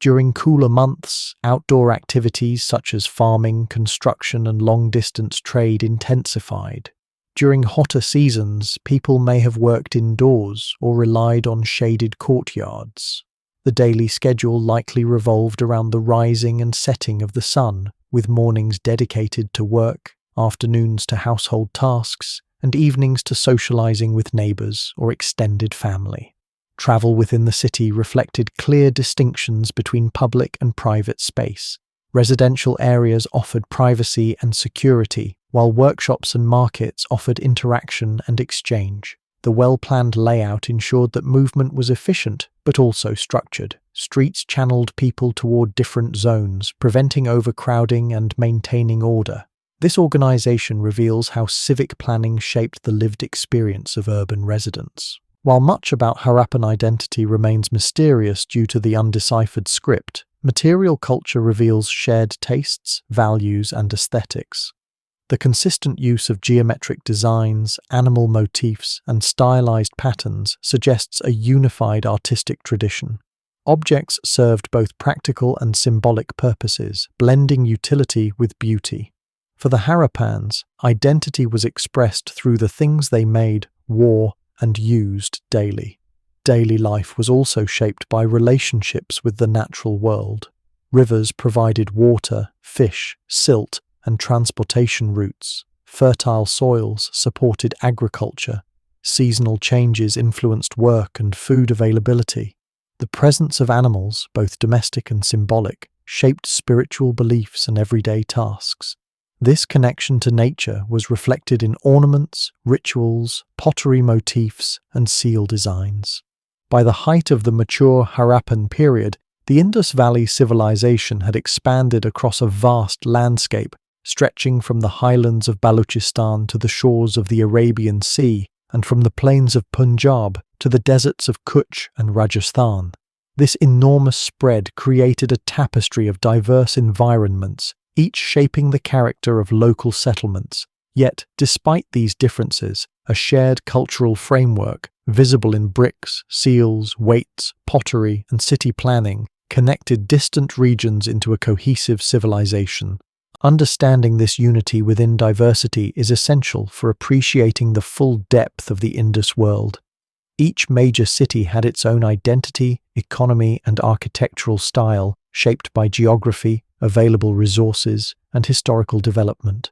During cooler months, outdoor activities such as farming, construction, and long-distance trade intensified. During hotter seasons, people may have worked indoors or relied on shaded courtyards. The daily schedule likely revolved around the rising and setting of the sun, with mornings dedicated to work, afternoons to household tasks, and evenings to socializing with neighbors or extended family. Travel within the city reflected clear distinctions between public and private space. Residential areas offered privacy and security, while workshops and markets offered interaction and exchange. The well-planned layout ensured that movement was efficient but also structured. Streets channeled people toward different zones, preventing overcrowding and maintaining order. This organization reveals how civic planning shaped the lived experience of urban residents. While much about Harappan identity remains mysterious due to the undeciphered script, material culture reveals shared tastes, values, and aesthetics. The consistent use of geometric designs, animal motifs, and stylized patterns suggests a unified artistic tradition. Objects served both practical and symbolic purposes, blending utility with beauty. For the Harappans, identity was expressed through the things they made, wore, and used daily. Daily life was also shaped by relationships with the natural world. Rivers provided water, fish, silt, and transportation routes. Fertile soils supported agriculture. Seasonal changes influenced work and food availability. The presence of animals, both domestic and symbolic, shaped spiritual beliefs and everyday tasks. This connection to nature was reflected in ornaments, rituals, pottery motifs, and seal designs. By the height of the mature Harappan period, the Indus Valley Civilization had expanded across a vast landscape, stretching from the highlands of Baluchistan to the shores of the Arabian Sea, and from the plains of Punjab to the deserts of Kutch and Rajasthan. This enormous spread created a tapestry of diverse environments, each shaping the character of local settlements. Yet, despite these differences, a shared cultural framework, visible in bricks, seals, weights, pottery, and city planning, connected distant regions into a cohesive civilization. Understanding this unity within diversity is essential for appreciating the full depth of the Indus world. Each major city had its own identity, economy, and architectural style, shaped by geography, available resources, and historical development.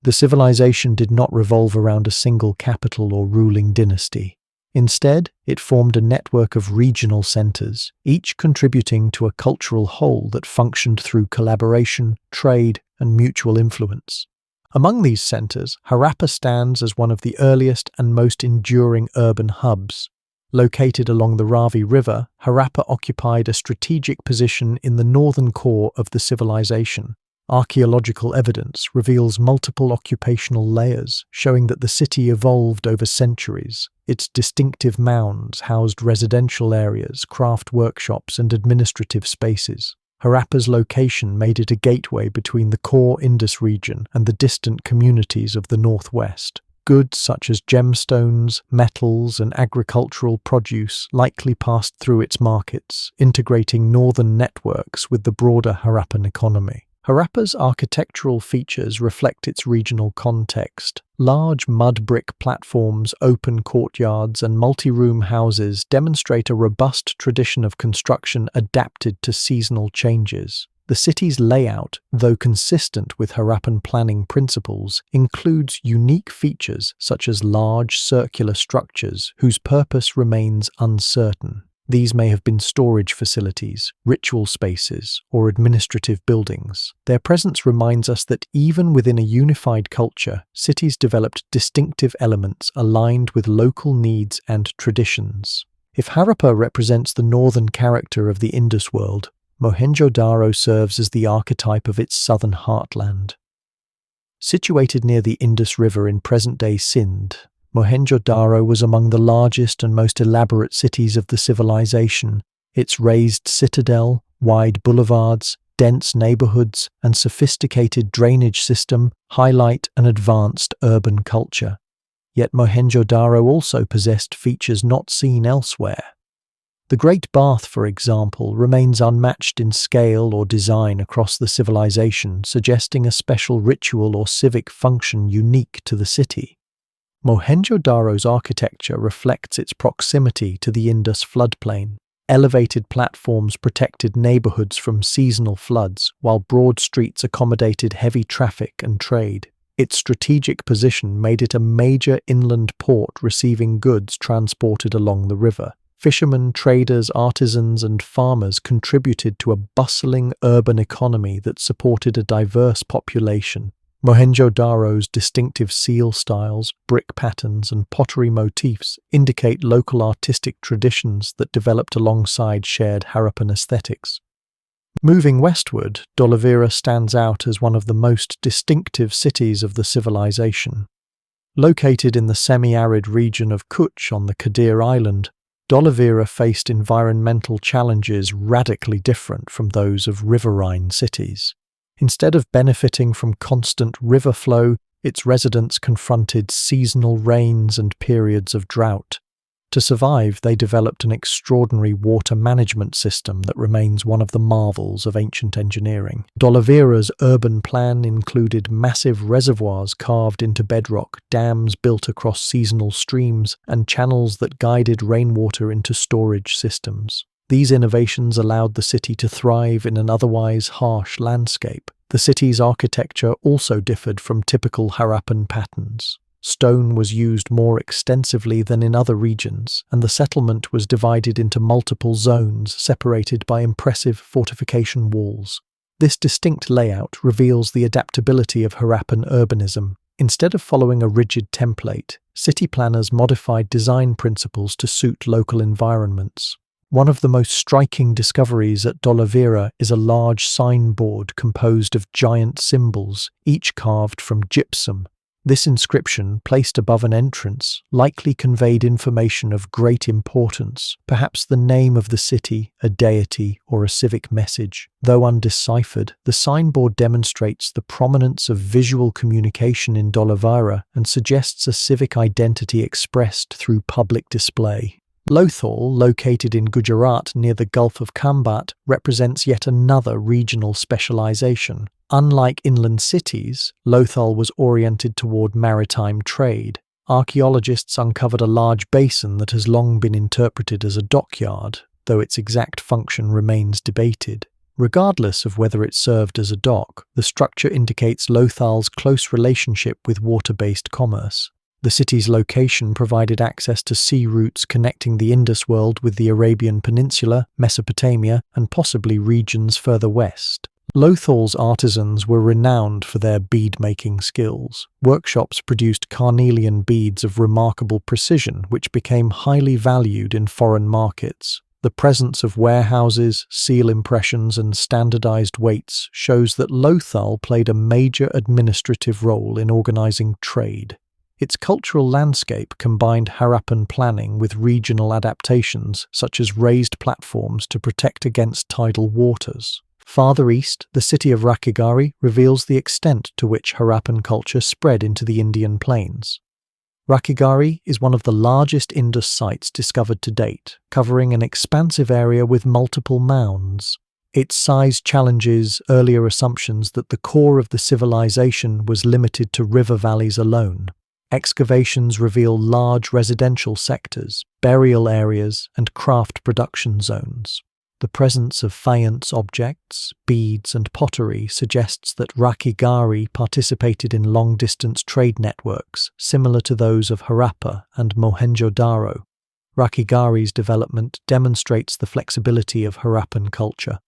The civilization did not revolve around a single capital or ruling dynasty. Instead, it formed a network of regional centers, each contributing to a cultural whole that functioned through collaboration, trade, and mutual influence. Among these centers, Harappa stands as one of the earliest and most enduring urban hubs. Located along the Ravi River, Harappa occupied a strategic position in the northern core of the civilization. Archaeological evidence reveals multiple occupational layers, showing that the city evolved over centuries. Its distinctive mounds housed residential areas, craft workshops, and administrative spaces. Harappa's location made it a gateway between the core Indus region and the distant communities of the northwest. Goods such as gemstones, metals, and agricultural produce likely passed through its markets, integrating northern networks with the broader Harappan economy. Harappa's architectural features reflect its regional context. Large mud brick platforms, open courtyards, and multi-room houses demonstrate a robust tradition of construction adapted to seasonal changes. The city's layout, though consistent with Harappan planning principles, includes unique features such as large circular structures whose purpose remains uncertain. These may have been storage facilities, ritual spaces, or administrative buildings. Their presence reminds us that even within a unified culture, cities developed distinctive elements aligned with local needs and traditions. If Harappa represents the northern character of the Indus world, Mohenjo-daro serves as the archetype of its southern heartland. Situated near the Indus River in present-day Sindh, Mohenjo-daro was among the largest and most elaborate cities of the civilization. Its raised citadel, wide boulevards, dense neighborhoods, and sophisticated drainage system highlight an advanced urban culture. Yet Mohenjo-daro also possessed features not seen elsewhere. The Great Bath, for example, remains unmatched in scale or design across the civilization, suggesting a special ritual or civic function unique to the city. Mohenjo-daro's architecture reflects its proximity to the Indus floodplain. Elevated platforms protected neighborhoods from seasonal floods, while broad streets accommodated heavy traffic and trade. Its strategic position made it a major inland port receiving goods transported along the river. Fishermen, traders, artisans, and farmers contributed to a bustling urban economy that supported a diverse population. Mohenjo-daro's distinctive seal styles, brick patterns, and pottery motifs indicate local artistic traditions that developed alongside shared Harappan aesthetics. Moving westward, Dholavira stands out as one of the most distinctive cities of the civilization. Located in the semi-arid region of Kutch on the Kadir Island, Dholavira faced environmental challenges radically different from those of riverine cities. Instead of benefiting from constant river flow, its residents confronted seasonal rains and periods of drought. To survive, they developed an extraordinary water management system that remains one of the marvels of ancient engineering. Dholavira's urban plan included massive reservoirs carved into bedrock, dams built across seasonal streams, and channels that guided rainwater into storage systems. These innovations allowed the city to thrive in an otherwise harsh landscape. The city's architecture also differed from typical Harappan patterns. Stone was used more extensively than in other regions, and the settlement was divided into multiple zones separated by impressive fortification walls. This distinct layout reveals the adaptability of Harappan urbanism. Instead of following a rigid template, city planners modified design principles to suit local environments. One of the most striking discoveries at Dholavira is a large signboard composed of giant symbols, each carved from gypsum. This inscription, placed above an entrance, likely conveyed information of great importance, perhaps the name of the city, a deity, or a civic message. Though undeciphered, the signboard demonstrates the prominence of visual communication in Dholavira and suggests a civic identity expressed through public display. Lothal, located in Gujarat near the Gulf of Khambat, represents yet another regional specialization. Unlike inland cities, Lothal was oriented toward maritime trade. Archaeologists uncovered a large basin that has long been interpreted as a dockyard, though its exact function remains debated. Regardless of whether it served as a dock, the structure indicates Lothal's close relationship with water-based commerce. The city's location provided access to sea routes connecting the Indus world with the Arabian Peninsula, Mesopotamia, and possibly regions further west. Lothal's artisans were renowned for their bead-making skills. Workshops produced carnelian beads of remarkable precision, which became highly valued in foreign markets. The presence of warehouses, seal impressions, and standardized weights shows that Lothal played a major administrative role in organizing trade. Its cultural landscape combined Harappan planning with regional adaptations, such as raised platforms to protect against tidal waters. Farther east, the city of Rakhigarhi reveals the extent to which Harappan culture spread into the Indian plains. Rakhigarhi is one of the largest Indus sites discovered to date, covering an expansive area with multiple mounds. Its size challenges earlier assumptions that the core of the civilization was limited to river valleys alone. Excavations reveal large residential sectors, burial areas, and craft production zones. The presence of faience objects, beads, and pottery suggests that Rakhigarhi participated in long-distance trade networks similar to those of Harappa and Mohenjo-daro. Rakhigarhi's development demonstrates the flexibility of Harappan culture.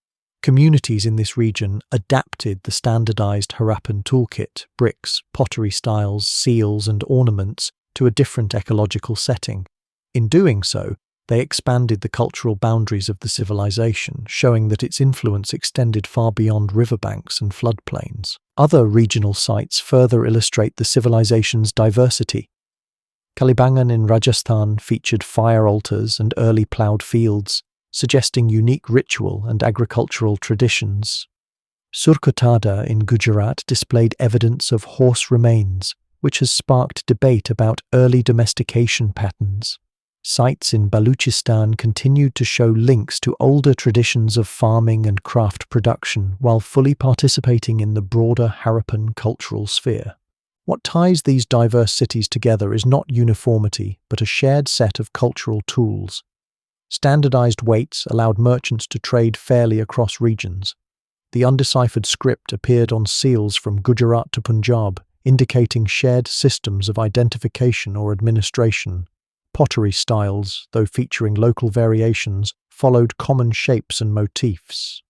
Communities in this region adapted the standardized Harappan toolkit, bricks, pottery styles, seals, and ornaments to a different ecological setting. In doing so, they expanded the cultural boundaries of the civilization, showing that its influence extended far beyond riverbanks and floodplains. Other regional sites further illustrate the civilization's diversity. Kalibangan in Rajasthan featured fire altars and early ploughed fields, suggesting unique ritual and agricultural traditions. Surkotada in Gujarat displayed evidence of horse remains, which has sparked debate about early domestication patterns. Sites in Baluchistan continued to show links to older traditions of farming and craft production while fully participating in the broader Harappan cultural sphere. What ties these diverse cities together is not uniformity, but a shared set of cultural tools. Standardized weights allowed merchants to trade fairly across regions. The undeciphered script appeared on seals from Gujarat to Punjab, indicating shared systems of identification or administration. Pottery styles, though featuring local variations, followed common shapes and motifs.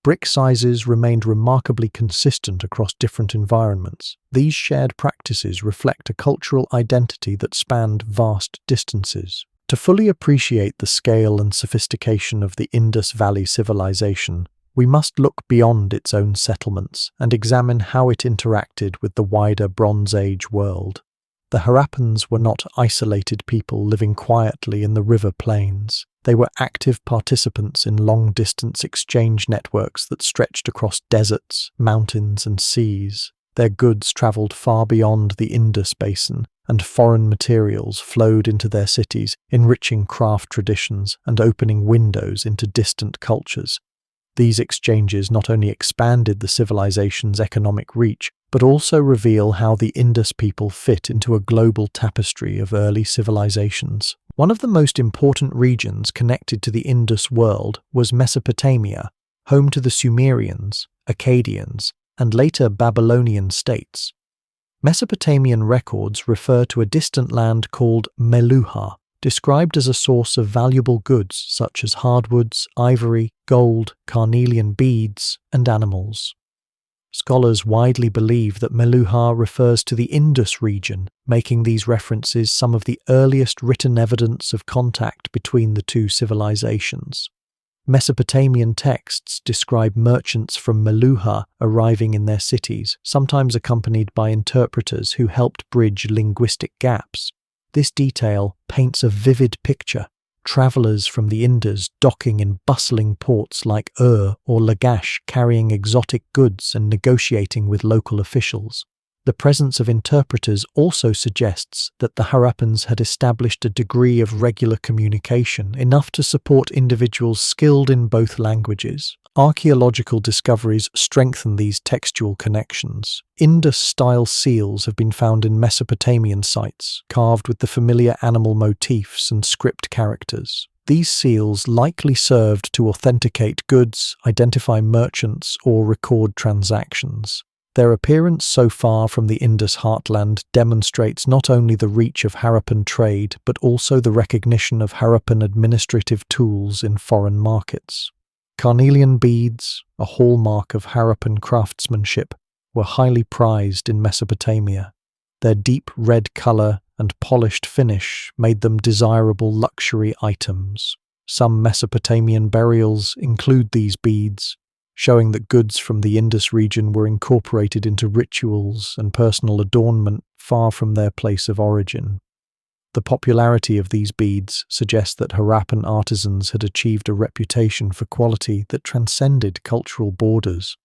Brick sizes remained remarkably consistent across different environments. These shared practices reflect a cultural identity that spanned vast distances. To fully appreciate the scale and sophistication of the Indus Valley Civilization, we must look beyond its own settlements and examine how it interacted with the wider Bronze Age world. The Harappans were not isolated people living quietly in the river plains. They were active participants in long-distance exchange networks that stretched across deserts, mountains, and seas. Their goods travelled far beyond the Indus basin, and foreign materials flowed into their cities, enriching craft traditions and opening windows into distant cultures. These exchanges not only expanded the civilization's economic reach, but also reveal how the Indus people fit into a global tapestry of early civilizations. One of the most important regions connected to the Indus world was Mesopotamia, home to the Sumerians, Akkadians, and later Babylonian states. Mesopotamian records refer to a distant land called Meluha, described as a source of valuable goods such as hardwoods, ivory, gold, carnelian beads, and animals. Scholars widely believe that Meluha refers to the Indus region, making these references some of the earliest written evidence of contact between the two civilizations. Mesopotamian texts describe merchants from Meluha arriving in their cities, sometimes accompanied by interpreters who helped bridge linguistic gaps. This detail paints a vivid picture, travelers from the Indus docking in bustling ports like or Lagash, carrying exotic goods and negotiating with local officials. The presence of interpreters also suggests that the Harappans had established a degree of regular communication, enough to support individuals skilled in both languages. Archaeological discoveries strengthen these textual connections. Indus-style seals have been found in Mesopotamian sites, carved with the familiar animal motifs and script characters. These seals likely served to authenticate goods, identify merchants, or record transactions. Their appearance so far from the Indus heartland demonstrates not only the reach of Harappan trade, but also the recognition of Harappan administrative tools in foreign markets. Carnelian beads, a hallmark of Harappan craftsmanship, were highly prized in Mesopotamia. Their deep red colour and polished finish made them desirable luxury items. Some Mesopotamian burials include these beads, showing that goods from the Indus region were incorporated into rituals and personal adornment far from their place of origin. The popularity of these beads suggests that Harappan artisans had achieved a reputation for quality that transcended cultural borders.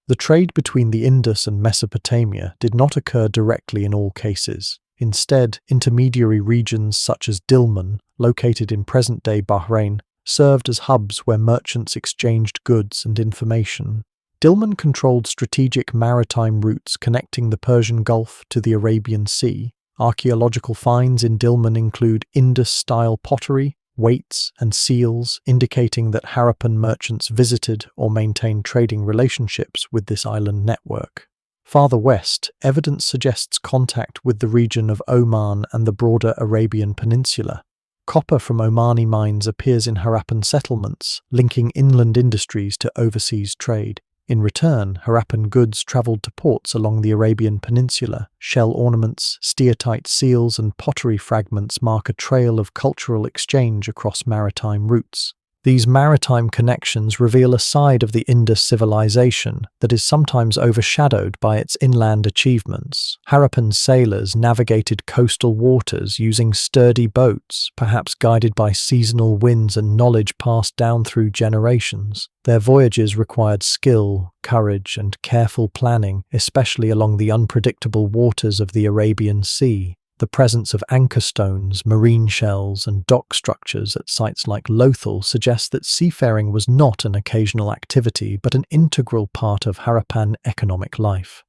The trade between the Indus and Mesopotamia did not occur directly in all cases. Instead, intermediary regions such as Dilmun, located in present-day Bahrain, served as hubs where merchants exchanged goods and information. Dilmun controlled strategic maritime routes connecting the Persian Gulf to the Arabian Sea. Archaeological finds in Dilmun include Indus-style pottery, weights, and seals, indicating that Harappan merchants visited or maintained trading relationships with this island network. Farther west, evidence suggests contact with the region of Oman and the broader Arabian Peninsula. Copper from Omani mines appears in Harappan settlements, linking inland industries to overseas trade. In return, Harappan goods travelled to ports along the Arabian Peninsula. Shell ornaments, steatite seals, and pottery fragments mark a trail of cultural exchange across maritime routes. These maritime connections reveal a side of the Indus civilization that is sometimes overshadowed by its inland achievements. Harappan sailors navigated coastal waters using sturdy boats, perhaps guided by seasonal winds and knowledge passed down through generations. Their voyages required skill, courage, and careful planning, especially along the unpredictable waters of the Arabian Sea. The presence of anchor stones, marine shells, and dock structures at sites like Lothal suggests that seafaring was not an occasional activity but an integral part of Harappan economic life.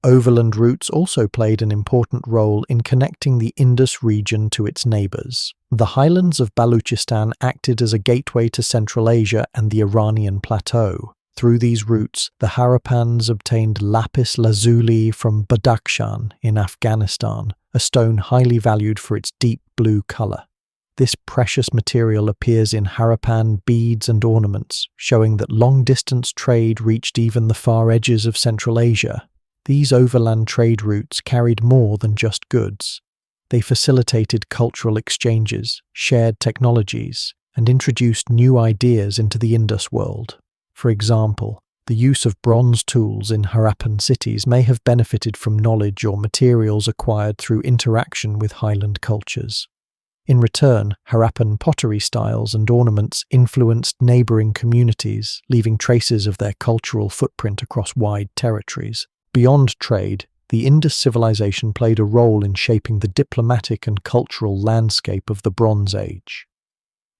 Overland routes also played an important role in connecting the Indus region to its neighbours. The highlands of Baluchistan acted as a gateway to Central Asia and the Iranian plateau. Through these routes, the Harappans obtained lapis lazuli from Badakhshan in Afghanistan, a stone highly valued for its deep blue colour. This precious material appears in Harappan beads and ornaments, showing that long-distance trade reached even the far edges of Central Asia. These overland trade routes carried more than just goods. They facilitated cultural exchanges, shared technologies, and introduced new ideas into the Indus world. For example, the use of bronze tools in Harappan cities may have benefited from knowledge or materials acquired through interaction with highland cultures. In return, Harappan pottery styles and ornaments influenced neighbouring communities, leaving traces of their cultural footprint across wide territories. Beyond trade, the Indus civilization played a role in shaping the diplomatic and cultural landscape of the Bronze Age.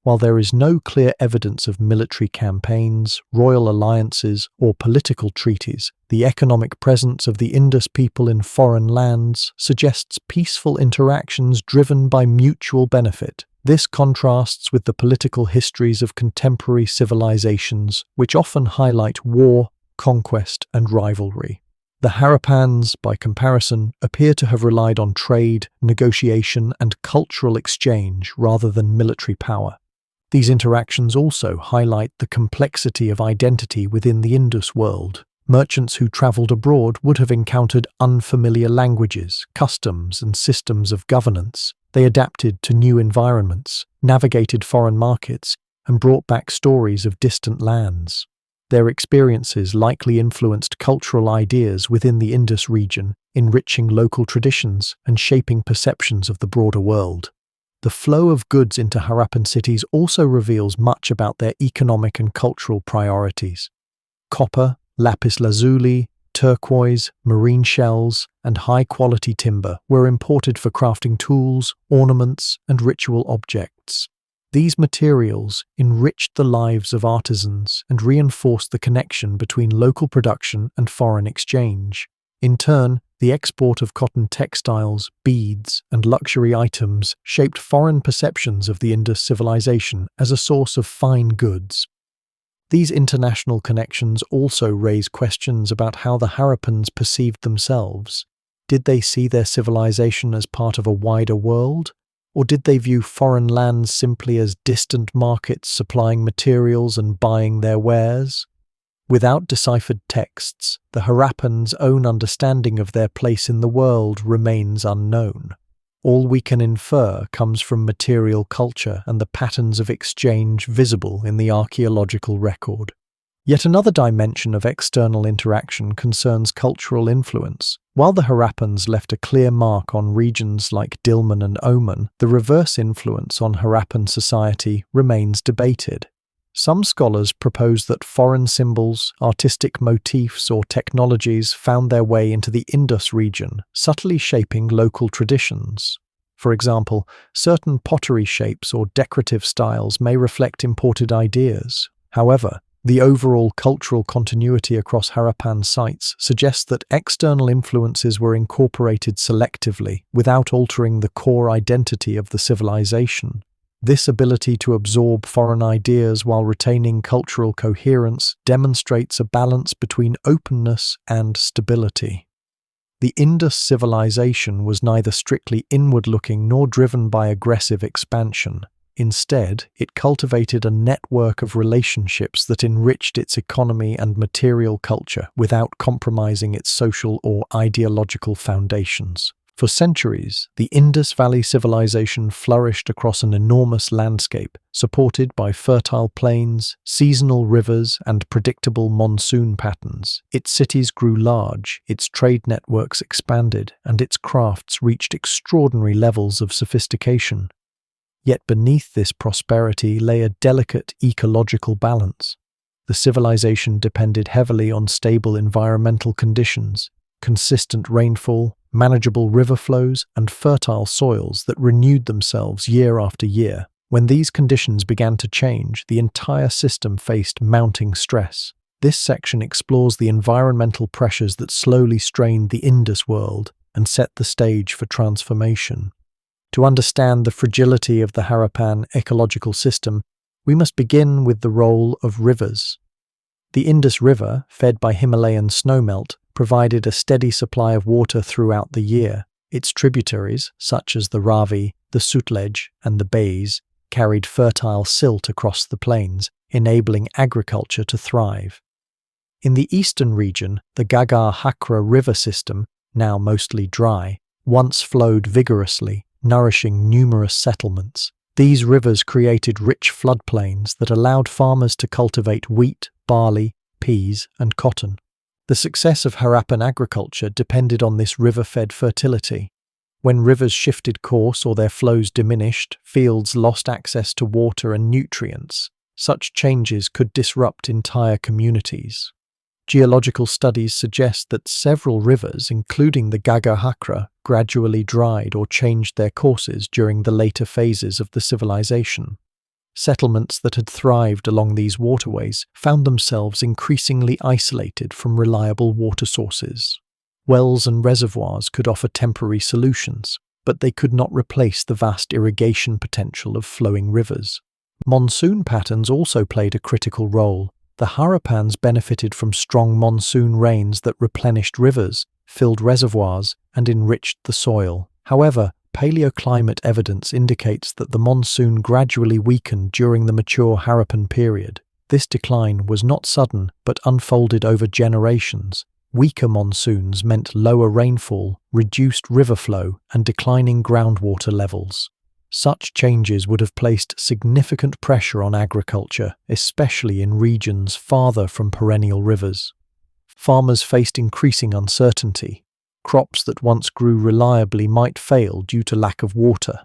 While there is no clear evidence of military campaigns, royal alliances, or political treaties, the economic presence of the Indus people in foreign lands suggests peaceful interactions driven by mutual benefit. This contrasts with the political histories of contemporary civilizations, which often highlight war, conquest, and rivalry. The Harappans, by comparison, appear to have relied on trade, negotiation, and cultural exchange rather than military power. These interactions also highlight the complexity of identity within the Indus world. Merchants who travelled abroad would have encountered unfamiliar languages, customs, and systems of governance. They adapted to new environments, navigated foreign markets, and brought back stories of distant lands. Their experiences likely influenced cultural ideas within the Indus region, enriching local traditions and shaping perceptions of the broader world. The flow of goods into Harappan cities also reveals much about their economic and cultural priorities. Copper, lapis lazuli, turquoise, marine shells, and high-quality timber were imported for crafting tools, ornaments, and ritual objects. These materials enriched the lives of artisans and reinforced the connection between local production and foreign exchange. In turn, the export of cotton textiles, beads, and luxury items shaped foreign perceptions of the Indus civilization as a source of fine goods. These international connections also raise questions about how the Harappans perceived themselves. Did they see their civilization as part of a wider world? Or did they view foreign lands simply as distant markets supplying materials and buying their wares? Without deciphered texts, the Harappans' own understanding of their place in the world remains unknown. All we can infer comes from material culture and the patterns of exchange visible in the archaeological record. Yet another dimension of external interaction concerns cultural influence. While the Harappans left a clear mark on regions like Dilmun and Oman, the reverse influence on Harappan society remains debated. Some scholars propose that foreign symbols, artistic motifs, or technologies found their way into the Indus region, subtly shaping local traditions. For example, certain pottery shapes or decorative styles may reflect imported ideas. However, the overall cultural continuity across Harappan sites suggests that external influences were incorporated selectively, without altering the core identity of the civilization. This ability to absorb foreign ideas while retaining cultural coherence demonstrates a balance between openness and stability. The Indus civilization was neither strictly inward-looking nor driven by aggressive expansion. Instead, it cultivated a network of relationships that enriched its economy and material culture without compromising its social or ideological foundations. For centuries, the Indus Valley Civilization flourished across an enormous landscape, supported by fertile plains, seasonal rivers, and predictable monsoon patterns. Its cities grew large, its trade networks expanded, and its crafts reached extraordinary levels of sophistication. Yet beneath this prosperity lay a delicate ecological balance. The civilization depended heavily on stable environmental conditions, consistent rainfall, manageable river flows, and fertile soils that renewed themselves year after year. When these conditions began to change, the entire system faced mounting stress. This section explores the environmental pressures that slowly strained the Indus world and set the stage for transformation. To understand the fragility of the Harappan ecological system, we must begin with the role of rivers. The Indus River, fed by Himalayan snowmelt, provided a steady supply of water throughout the year. Its tributaries, such as the Ravi, the Sutlej, and the Bays, carried fertile silt across the plains, enabling agriculture to thrive. In the eastern region, the Ghaggar-Hakra river system, now mostly dry, once flowed vigorously, nourishing numerous settlements. These rivers created rich floodplains that allowed farmers to cultivate wheat, barley, peas, and cotton. The success of Harappan agriculture depended on this river-fed fertility. When rivers shifted course or their flows diminished, fields lost access to water and nutrients. Such changes could disrupt entire communities. Geological studies suggest that several rivers, including the Ghaggar-Hakra, gradually dried or changed their courses during the later phases of the civilization. Settlements that had thrived along these waterways found themselves increasingly isolated from reliable water sources. Wells and reservoirs could offer temporary solutions, but they could not replace the vast irrigation potential of flowing rivers. Monsoon patterns also played a critical role. The Harappans benefited from strong monsoon rains that replenished rivers, filled reservoirs, and enriched the soil. However, paleoclimate evidence indicates that the monsoon gradually weakened during the mature Harappan period. This decline was not sudden, but unfolded over generations. Weaker monsoons meant lower rainfall, reduced river flow, and declining groundwater levels. Such changes would have placed significant pressure on agriculture, especially in regions farther from perennial rivers. Farmers faced increasing uncertainty. Crops that once grew reliably might fail due to lack of water.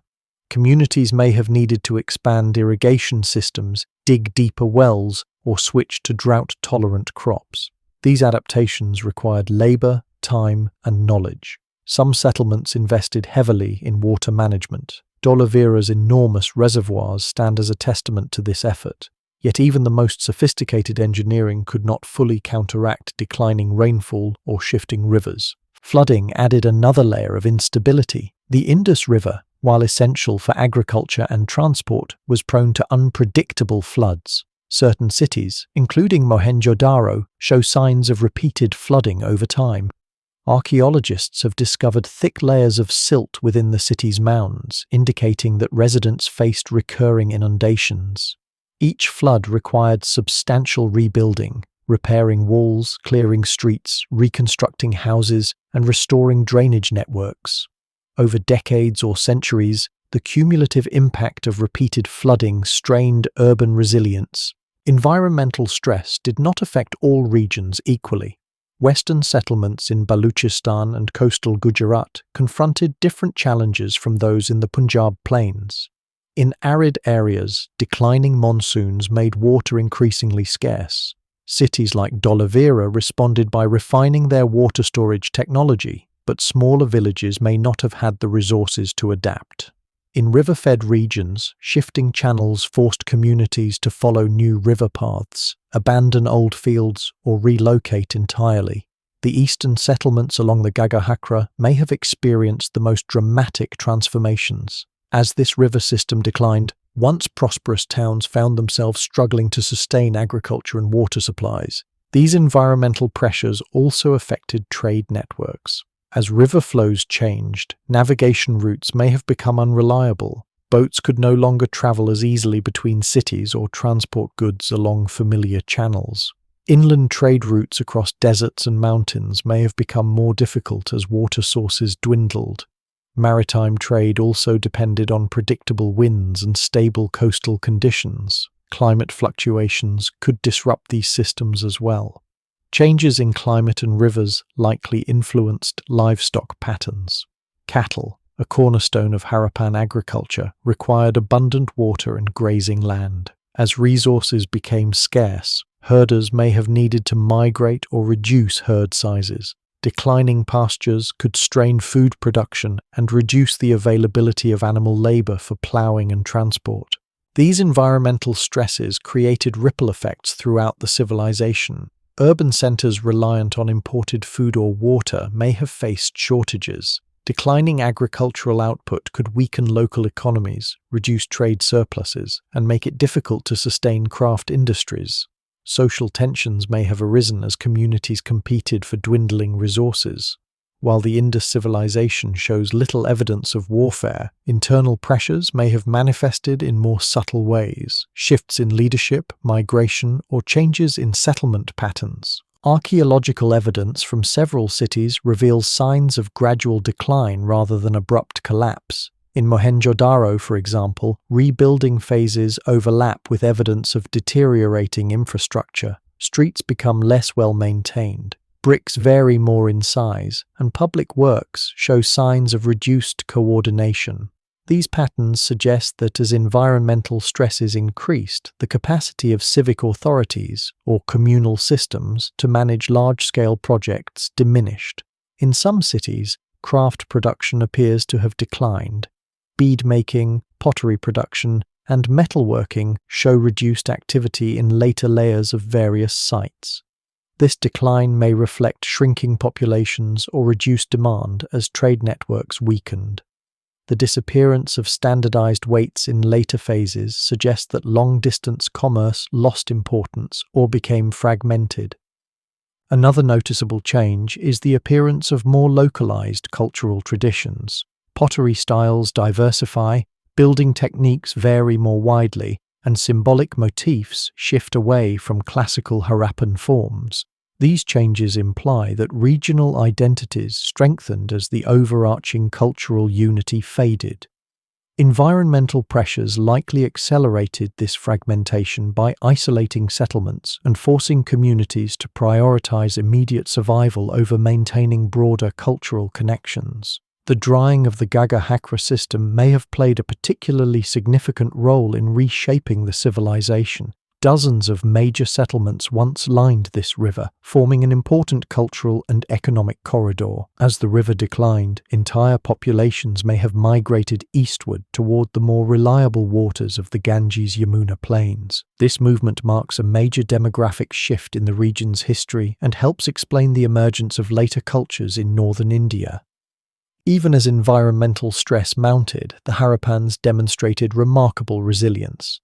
Communities may have needed to expand irrigation systems, dig deeper wells, or switch to drought-tolerant crops. These adaptations required labor, time, and knowledge. Some settlements invested heavily in water management. Dholavira's enormous reservoirs stand as a testament to this effort. Yet even the most sophisticated engineering could not fully counteract declining rainfall or shifting rivers. Flooding added another layer of instability. The Indus River, while essential for agriculture and transport, was prone to unpredictable floods. Certain cities, including Mohenjo-daro, show signs of repeated flooding over time. Archaeologists have discovered thick layers of silt within the city's mounds, indicating that residents faced recurring inundations. Each flood required substantial rebuilding, repairing walls, clearing streets, reconstructing houses, and restoring drainage networks. Over decades or centuries, the cumulative impact of repeated flooding strained urban resilience. Environmental stress did not affect all regions equally. Western settlements in Baluchistan and coastal Gujarat confronted different challenges from those in the Punjab plains. In arid areas, declining monsoons made water increasingly scarce. Cities like Dholavira responded by refining their water storage technology, but smaller villages may not have had the resources to adapt. In river-fed regions, shifting channels forced communities to follow new river paths, abandon old fields, or relocate entirely. The eastern settlements along the Ghaggar-Hakra may have experienced the most dramatic transformations. As this river system declined, once prosperous towns found themselves struggling to sustain agriculture and water supplies. These environmental pressures also affected trade networks. As river flows changed, navigation routes may have become unreliable. Boats could no longer travel as easily between cities or transport goods along familiar channels. Inland trade routes across deserts and mountains may have become more difficult as water sources dwindled. Maritime trade also depended on predictable winds and stable coastal conditions. Climate fluctuations could disrupt these systems as well. Changes in climate and rivers likely influenced livestock patterns. Cattle, a cornerstone of Harappan agriculture, required abundant water and grazing land. As resources became scarce, herders may have needed to migrate or reduce herd sizes. Declining pastures could strain food production and reduce the availability of animal labor for plowing and transport. These environmental stresses created ripple effects throughout the civilization. Urban centers reliant on imported food or water may have faced shortages. Declining agricultural output could weaken local economies, reduce trade surpluses, and make it difficult to sustain craft industries. Social tensions may have arisen as communities competed for dwindling resources. While the Indus civilization shows little evidence of warfare, internal pressures may have manifested in more subtle ways. Shifts in leadership, migration, or changes in settlement patterns. Archaeological evidence from several cities reveals signs of gradual decline rather than abrupt collapse. In Mohenjo-daro, for example, rebuilding phases overlap with evidence of deteriorating infrastructure. Streets become less well maintained. Bricks vary more in size, and public works show signs of reduced coordination. These patterns suggest that as environmental stresses increased, the capacity of civic authorities, or communal systems, to manage large-scale projects diminished. In some cities, craft production appears to have declined. Bead-making, pottery production, and metalworking show reduced activity in later layers of various sites. This decline may reflect shrinking populations or reduced demand as trade networks weakened. The disappearance of standardized weights in later phases suggests that long-distance commerce lost importance or became fragmented. Another noticeable change is the appearance of more localized cultural traditions. Pottery styles diversify, building techniques vary more widely, and symbolic motifs shift away from classical Harappan forms. These changes imply that regional identities strengthened as the overarching cultural unity faded. Environmental pressures likely accelerated this fragmentation by isolating settlements and forcing communities to prioritize immediate survival over maintaining broader cultural connections. The drying of the Gagga-Hakra system may have played a particularly significant role in reshaping the civilization. Dozens of major settlements once lined this river, forming an important cultural and economic corridor. As the river declined, entire populations may have migrated eastward toward the more reliable waters of the Ganges-Yamuna plains. This movement marks a major demographic shift in the region's history and helps explain the emergence of later cultures in northern India. Even as environmental stress mounted, the Harappans demonstrated remarkable resilience.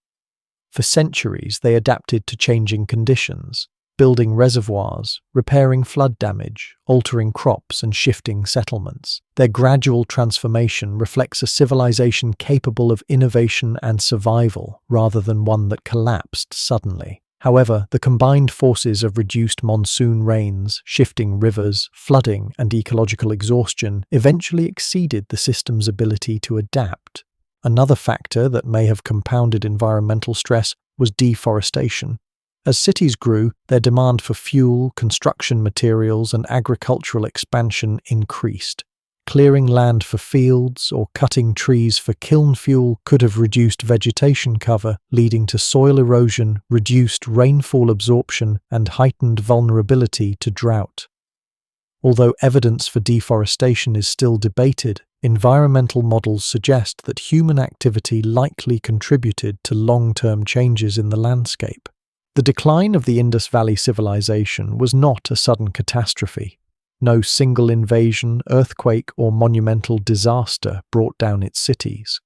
For centuries, they adapted to changing conditions, building reservoirs, repairing flood damage, altering crops, and shifting settlements. Their gradual transformation reflects a civilization capable of innovation and survival, rather than one that collapsed suddenly. However, the combined forces of reduced monsoon rains, shifting rivers, flooding, and ecological exhaustion eventually exceeded the system's ability to adapt. Another factor that may have compounded environmental stress was deforestation. As cities grew, their demand for fuel, construction materials, and agricultural expansion increased. Clearing land for fields or cutting trees for kiln fuel could have reduced vegetation cover, leading to soil erosion, reduced rainfall absorption, and heightened vulnerability to drought. Although evidence for deforestation is still debated, environmental models suggest that human activity likely contributed to long-term changes in the landscape. The decline of the Indus Valley Civilization was not a sudden catastrophe. No single invasion, earthquake, or monumental disaster brought down its cities.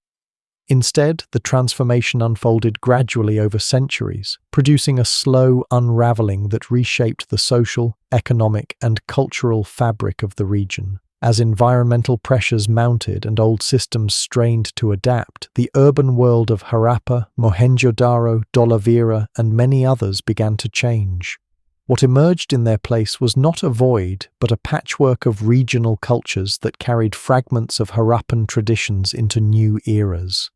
Instead, the transformation unfolded gradually over centuries, producing a slow unraveling that reshaped the social, economic, and cultural fabric of the region. As environmental pressures mounted and old systems strained to adapt, the urban world of Harappa, Mohenjo-daro, Dholavira, and many others began to change. What emerged in their place was not a void, but a patchwork of regional cultures that carried fragments of Harappan traditions into new eras.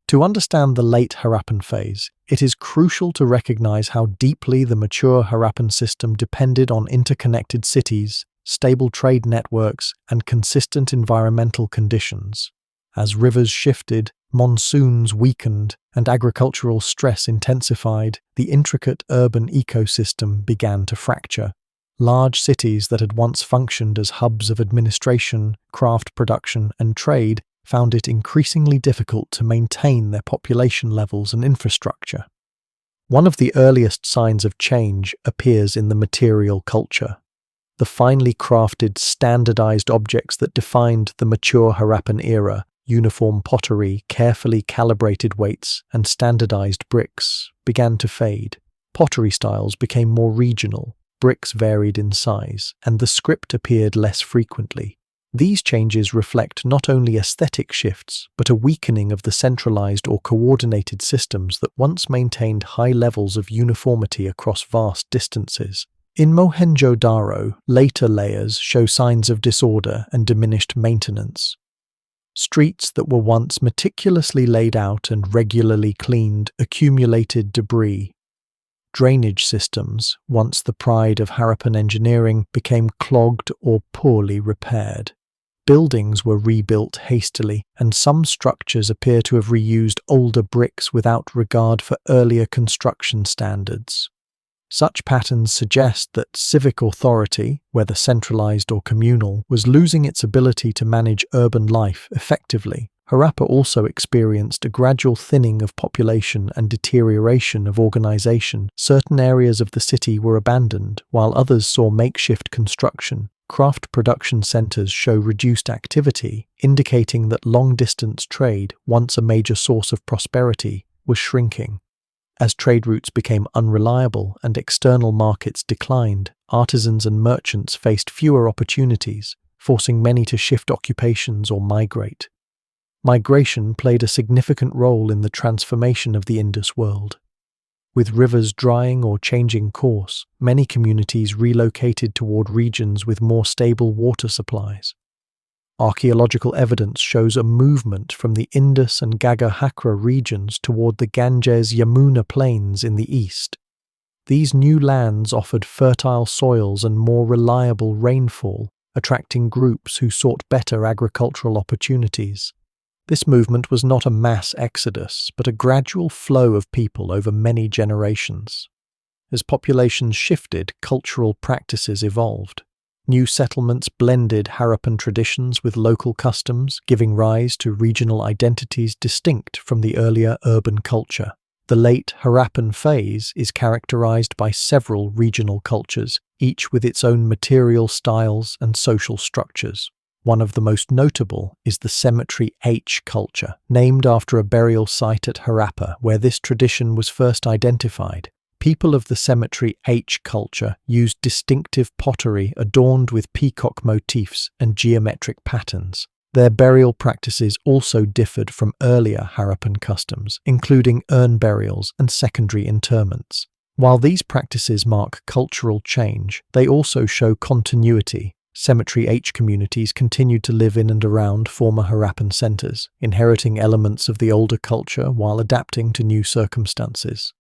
To understand the late Harappan phase, it is crucial to recognize how deeply the mature Harappan system depended on interconnected cities, stable trade networks, and consistent environmental conditions. As rivers shifted, monsoons weakened, and agricultural stress intensified, the intricate urban ecosystem began to fracture. Large cities that had once functioned as hubs of administration, craft production, and trade found it increasingly difficult to maintain their population levels and infrastructure. One of the earliest signs of change appears in the material culture. The finely crafted, standardized objects that defined the mature Harappan era, uniform pottery, carefully calibrated weights, and standardized bricks, began to fade. Pottery styles became more regional, bricks varied in size, and the script appeared less frequently. These changes reflect not only aesthetic shifts, but a weakening of the centralized or coordinated systems that once maintained high levels of uniformity across vast distances. In Mohenjo-daro, later layers show signs of disorder and diminished maintenance. Streets that were once meticulously laid out and regularly cleaned accumulated debris. Drainage systems, once the pride of Harappan engineering, became clogged or poorly repaired. Buildings were rebuilt hastily, and some structures appear to have reused older bricks without regard for earlier construction standards. Such patterns suggest that civic authority, whether centralized or communal, was losing its ability to manage urban life effectively. Harappa also experienced a gradual thinning of population and deterioration of organization. Certain areas of the city were abandoned, while others saw makeshift construction. Craft production centers show reduced activity, indicating that long-distance trade, once a major source of prosperity, was shrinking. As trade routes became unreliable and external markets declined, artisans and merchants faced fewer opportunities, forcing many to shift occupations or migrate. Migration played a significant role in the transformation of the Indus world. With rivers drying or changing course, many communities relocated toward regions with more stable water supplies. Archaeological evidence shows a movement from the Indus and Gagga-Hakra regions toward the Ganges-Yamuna plains in the east. These new lands offered fertile soils and more reliable rainfall, attracting groups who sought better agricultural opportunities. This movement was not a mass exodus, but a gradual flow of people over many generations. As populations shifted, cultural practices evolved. New settlements blended Harappan traditions with local customs, giving rise to regional identities distinct from the earlier urban culture. The late Harappan phase is characterized by several regional cultures, each with its own material styles and social structures. One of the most notable is the Cemetery H culture, named after a burial site at Harappa where this tradition was first identified. People of the Cemetery H culture used distinctive pottery adorned with peacock motifs and geometric patterns. Their burial practices also differed from earlier Harappan customs, including urn burials and secondary interments. While these practices mark cultural change, they also show continuity. Cemetery H communities continued to live in and around former Harappan centers, inheriting elements of the older culture while adapting to new circumstances.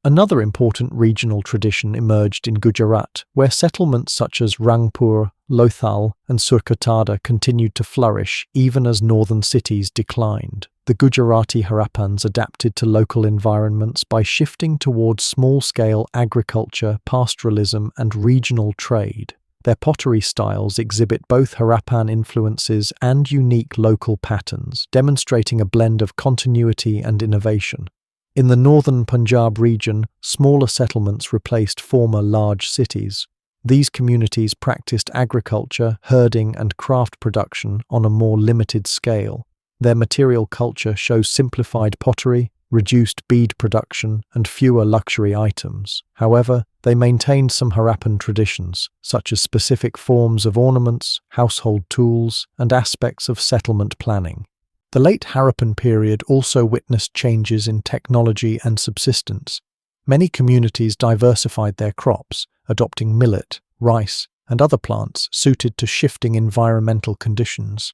Another important regional tradition emerged in Gujarat, where settlements such as Rangpur, Lothal, and Surkotada continued to flourish even as northern cities declined. The Gujarati Harappans adapted to local environments by shifting towards small-scale agriculture, pastoralism, and regional trade. Their pottery styles exhibit both Harappan influences and unique local patterns, demonstrating a blend of continuity and innovation. In the northern Punjab region, smaller settlements replaced former large cities. These communities practiced agriculture, herding, and craft production on a more limited scale. Their material culture shows simplified pottery, reduced bead production, and fewer luxury items. However, they maintained some Harappan traditions, such as specific forms of ornaments, household tools, and aspects of settlement planning. The late Harappan period also witnessed changes in technology and subsistence. Many communities diversified their crops, adopting millet, rice, and other plants suited to shifting environmental conditions.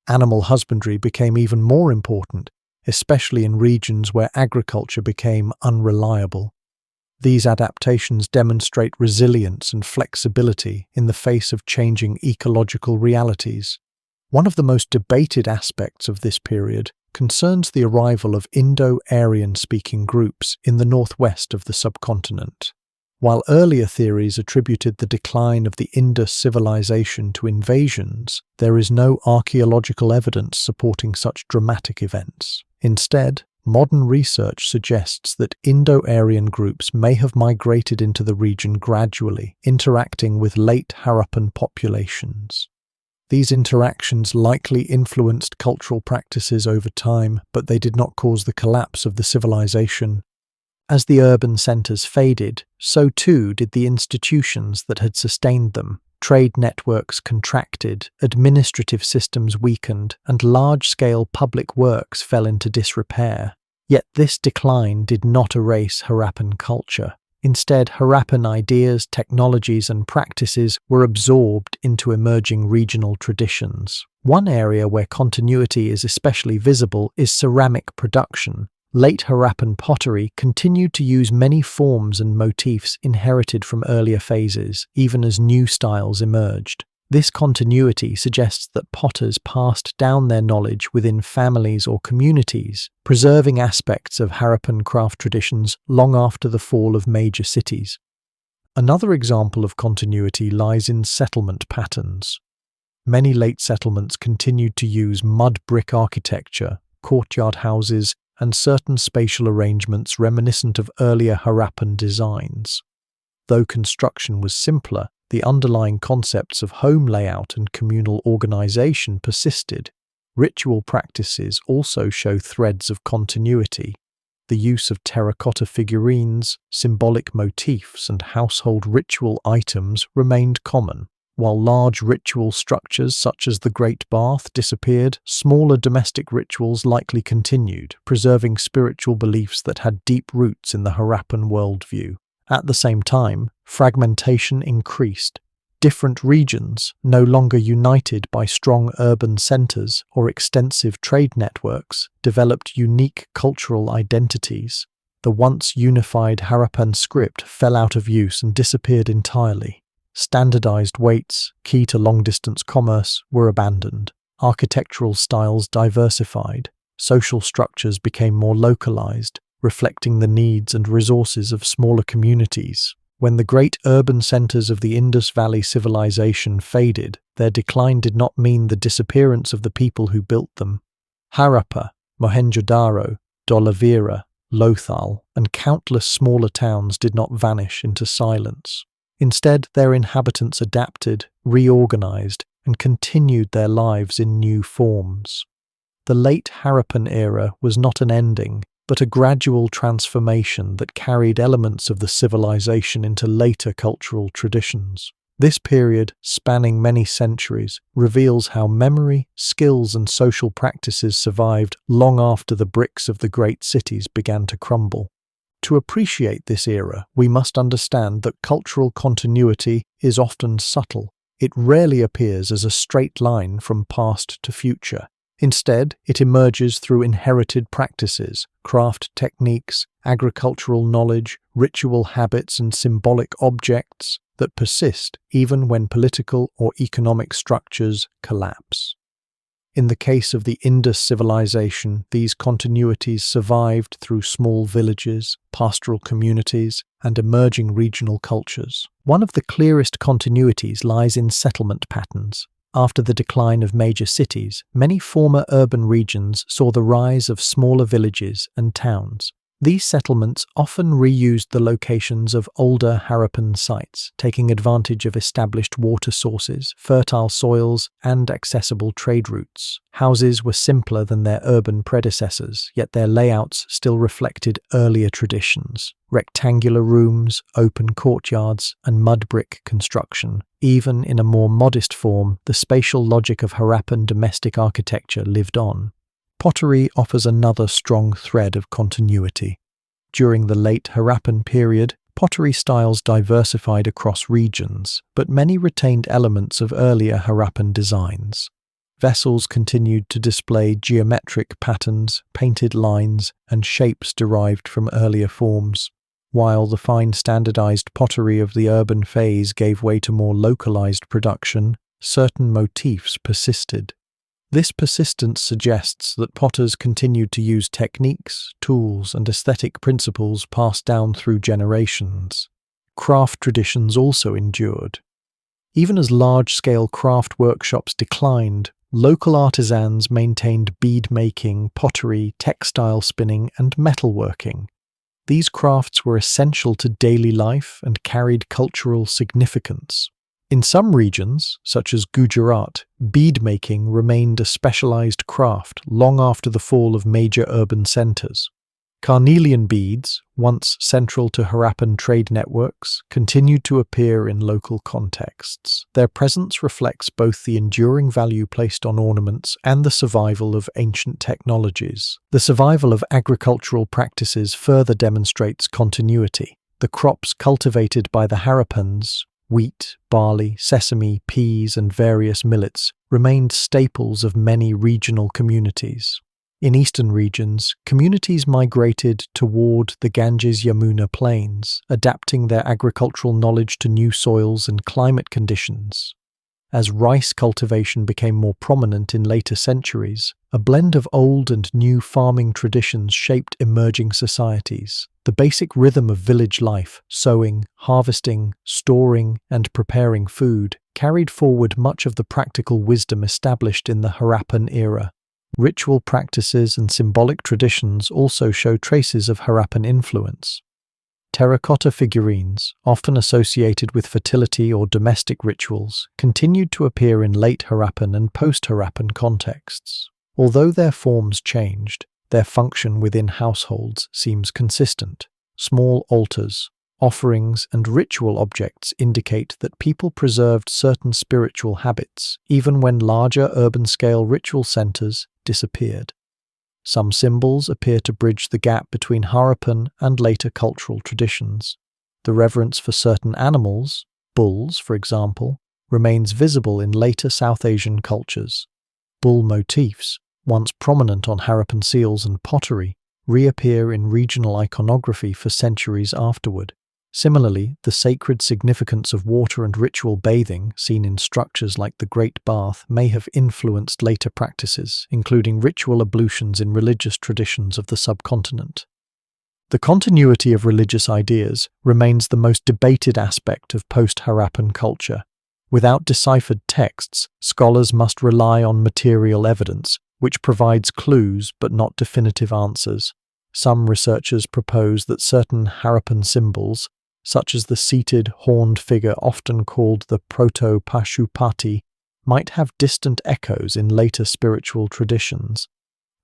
Animal husbandry became even more important, especially in regions where agriculture became unreliable. These adaptations demonstrate resilience and flexibility in the face of changing ecological realities. One of the most debated aspects of this period concerns the arrival of Indo-Aryan-speaking groups in the northwest of the subcontinent. While earlier theories attributed the decline of the Indus civilization to invasions, there is no archaeological evidence supporting such dramatic events. Instead, modern research suggests that Indo-Aryan groups may have migrated into the region gradually, interacting with late Harappan populations. These interactions likely influenced cultural practices over time, but they did not cause the collapse of the civilization. As the urban centers faded, so too did the institutions that had sustained them. Trade networks contracted, administrative systems weakened, and large-scale public works fell into disrepair. Yet this decline did not erase Harappan culture. Instead, Harappan ideas, technologies, and practices were absorbed into emerging regional traditions. One area where continuity is especially visible is ceramic production. Late Harappan pottery continued to use many forms and motifs inherited from earlier phases, even as new styles emerged. This continuity suggests that potters passed down their knowledge within families or communities, preserving aspects of Harappan craft traditions long after the fall of major cities. Another example of continuity lies in settlement patterns. Many late settlements continued to use mud brick architecture, courtyard houses, and certain spatial arrangements reminiscent of earlier Harappan designs. Though construction was simpler, the underlying concepts of home layout and communal organization persisted. Ritual practices also show threads of continuity. The use of terracotta figurines, symbolic motifs, and household ritual items remained common. While large ritual structures such as the Great Bath disappeared, smaller domestic rituals likely continued, preserving spiritual beliefs that had deep roots in the Harappan worldview. At the same time, fragmentation increased. Different regions, no longer united by strong urban centers or extensive trade networks, developed unique cultural identities. The once unified Harappan script fell out of use and disappeared entirely. Standardized weights, key to long-distance commerce, were abandoned. Architectural styles diversified. Social structures became more localized, reflecting the needs and resources of smaller communities. When the great urban centers of the Indus Valley Civilization faded, their decline did not mean the disappearance of the people who built them. Harappa, Mohenjo-daro, Dholavira, Lothal, and countless smaller towns did not vanish into silence. Instead, their inhabitants adapted, reorganized, and continued their lives in new forms. The late Harappan era was not an ending, but a gradual transformation that carried elements of the civilization into later cultural traditions. This period, spanning many centuries, reveals how memory, skills, and social practices survived long after the bricks of the great cities began to crumble. To appreciate this era, we must understand that cultural continuity is often subtle. It rarely appears as a straight line from past to future. Instead, it emerges through inherited practices, craft techniques, agricultural knowledge, ritual habits, and symbolic objects that persist even when political or economic structures collapse. In the case of the Indus civilization, these continuities survived through small villages, pastoral communities, and emerging regional cultures. One of the clearest continuities lies in settlement patterns. After the decline of major cities, many former urban regions saw the rise of smaller villages and towns. These settlements often reused the locations of older Harappan sites, taking advantage of established water sources, fertile soils, and accessible trade routes. Houses were simpler than their urban predecessors, yet their layouts still reflected earlier traditions. Rectangular rooms, open courtyards, and mud brick construction. Even in a more modest form, the spatial logic of Harappan domestic architecture lived on. Pottery offers another strong thread of continuity. During the late Harappan period, Pottery styles diversified across regions, but many retained elements of earlier Harappan designs. Vessels continued to display geometric patterns, painted lines, and shapes derived from earlier forms, while the fine standardized pottery of the urban phase gave way to more localized production. Certain motifs persisted. This persistence suggests that potters continued to use techniques, tools, and aesthetic principles passed down through generations. Craft traditions also endured. Even as large-scale craft workshops declined, local artisans maintained bead-making, pottery, textile spinning, and metalworking. These crafts were essential to daily life and carried cultural significance. In some regions, such as Gujarat, bead-making remained a specialized craft long after the fall of major urban centers. Carnelian beads, once central to Harappan trade networks, continued to appear in local contexts. Their presence reflects both the enduring value placed on ornaments and the survival of ancient technologies. The survival of agricultural practices further demonstrates continuity. The crops cultivated by the Harappans, wheat, barley, sesame, peas, and various millets, remained staples of many regional communities. In eastern regions, communities migrated toward the Ganges-Yamuna plains, adapting their agricultural knowledge to new soils and climate conditions. As rice cultivation became more prominent in later centuries, a blend of old and new farming traditions shaped emerging societies. The basic rhythm of village life, sowing, harvesting, storing, and preparing food, carried forward much of the practical wisdom established in the Harappan era. Ritual practices and symbolic traditions also show traces of Harappan influence. Terracotta figurines, often associated with fertility or domestic rituals, continued to appear in late Harappan and post-Harappan contexts. Although their forms changed, their function within households seems consistent. Small altars, offerings, and ritual objects indicate that people preserved certain spiritual habits, even when larger urban-scale ritual centers disappeared. Some symbols appear to bridge the gap between Harappan and later cultural traditions. The reverence for certain animals, bulls for example, remains visible in later South Asian cultures. Bull motifs, once prominent on Harappan seals and pottery, reappear in regional iconography for centuries afterward. Similarly, the sacred significance of water and ritual bathing, seen in structures like the Great Bath, may have influenced later practices, including ritual ablutions in religious traditions of the subcontinent. The continuity of religious ideas remains the most debated aspect of post-Harappan culture. Without deciphered texts, scholars must rely on material evidence, which provides clues but not definitive answers. Some researchers propose that certain Harappan symbols, such as the seated, horned figure often called the Proto-Pashupati, might have distant echoes in later spiritual traditions.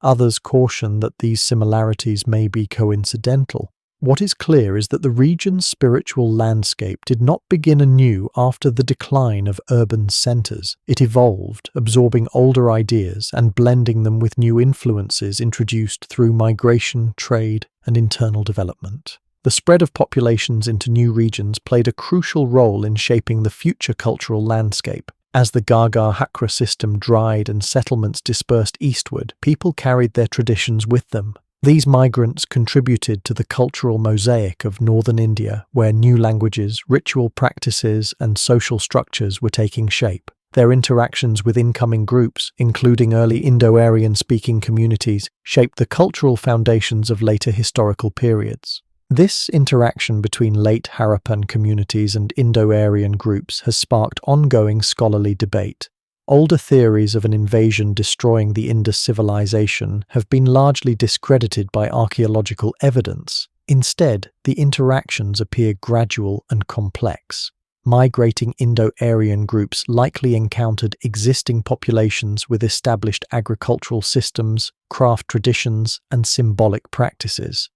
Others caution that these similarities may be coincidental. What is clear is that the region's spiritual landscape did not begin anew after the decline of urban centers. It evolved, absorbing older ideas and blending them with new influences introduced through migration, trade, and internal development. The spread of populations into new regions played a crucial role in shaping the future cultural landscape. As the Gagar-Hakra system dried and settlements dispersed eastward, people carried their traditions with them. These migrants contributed to the cultural mosaic of northern India, where new languages, ritual practices, and social structures were taking shape. Their interactions with incoming groups, including early Indo-Aryan-speaking communities, shaped the cultural foundations of later historical periods. This interaction between late Harappan communities and Indo-Aryan groups has sparked ongoing scholarly debate. Older theories of an invasion destroying the Indus civilization have been largely discredited by archaeological evidence. Instead, the interactions appear gradual and complex. Migrating Indo-Aryan groups likely encountered existing populations with established agricultural systems, craft traditions, and symbolic practices.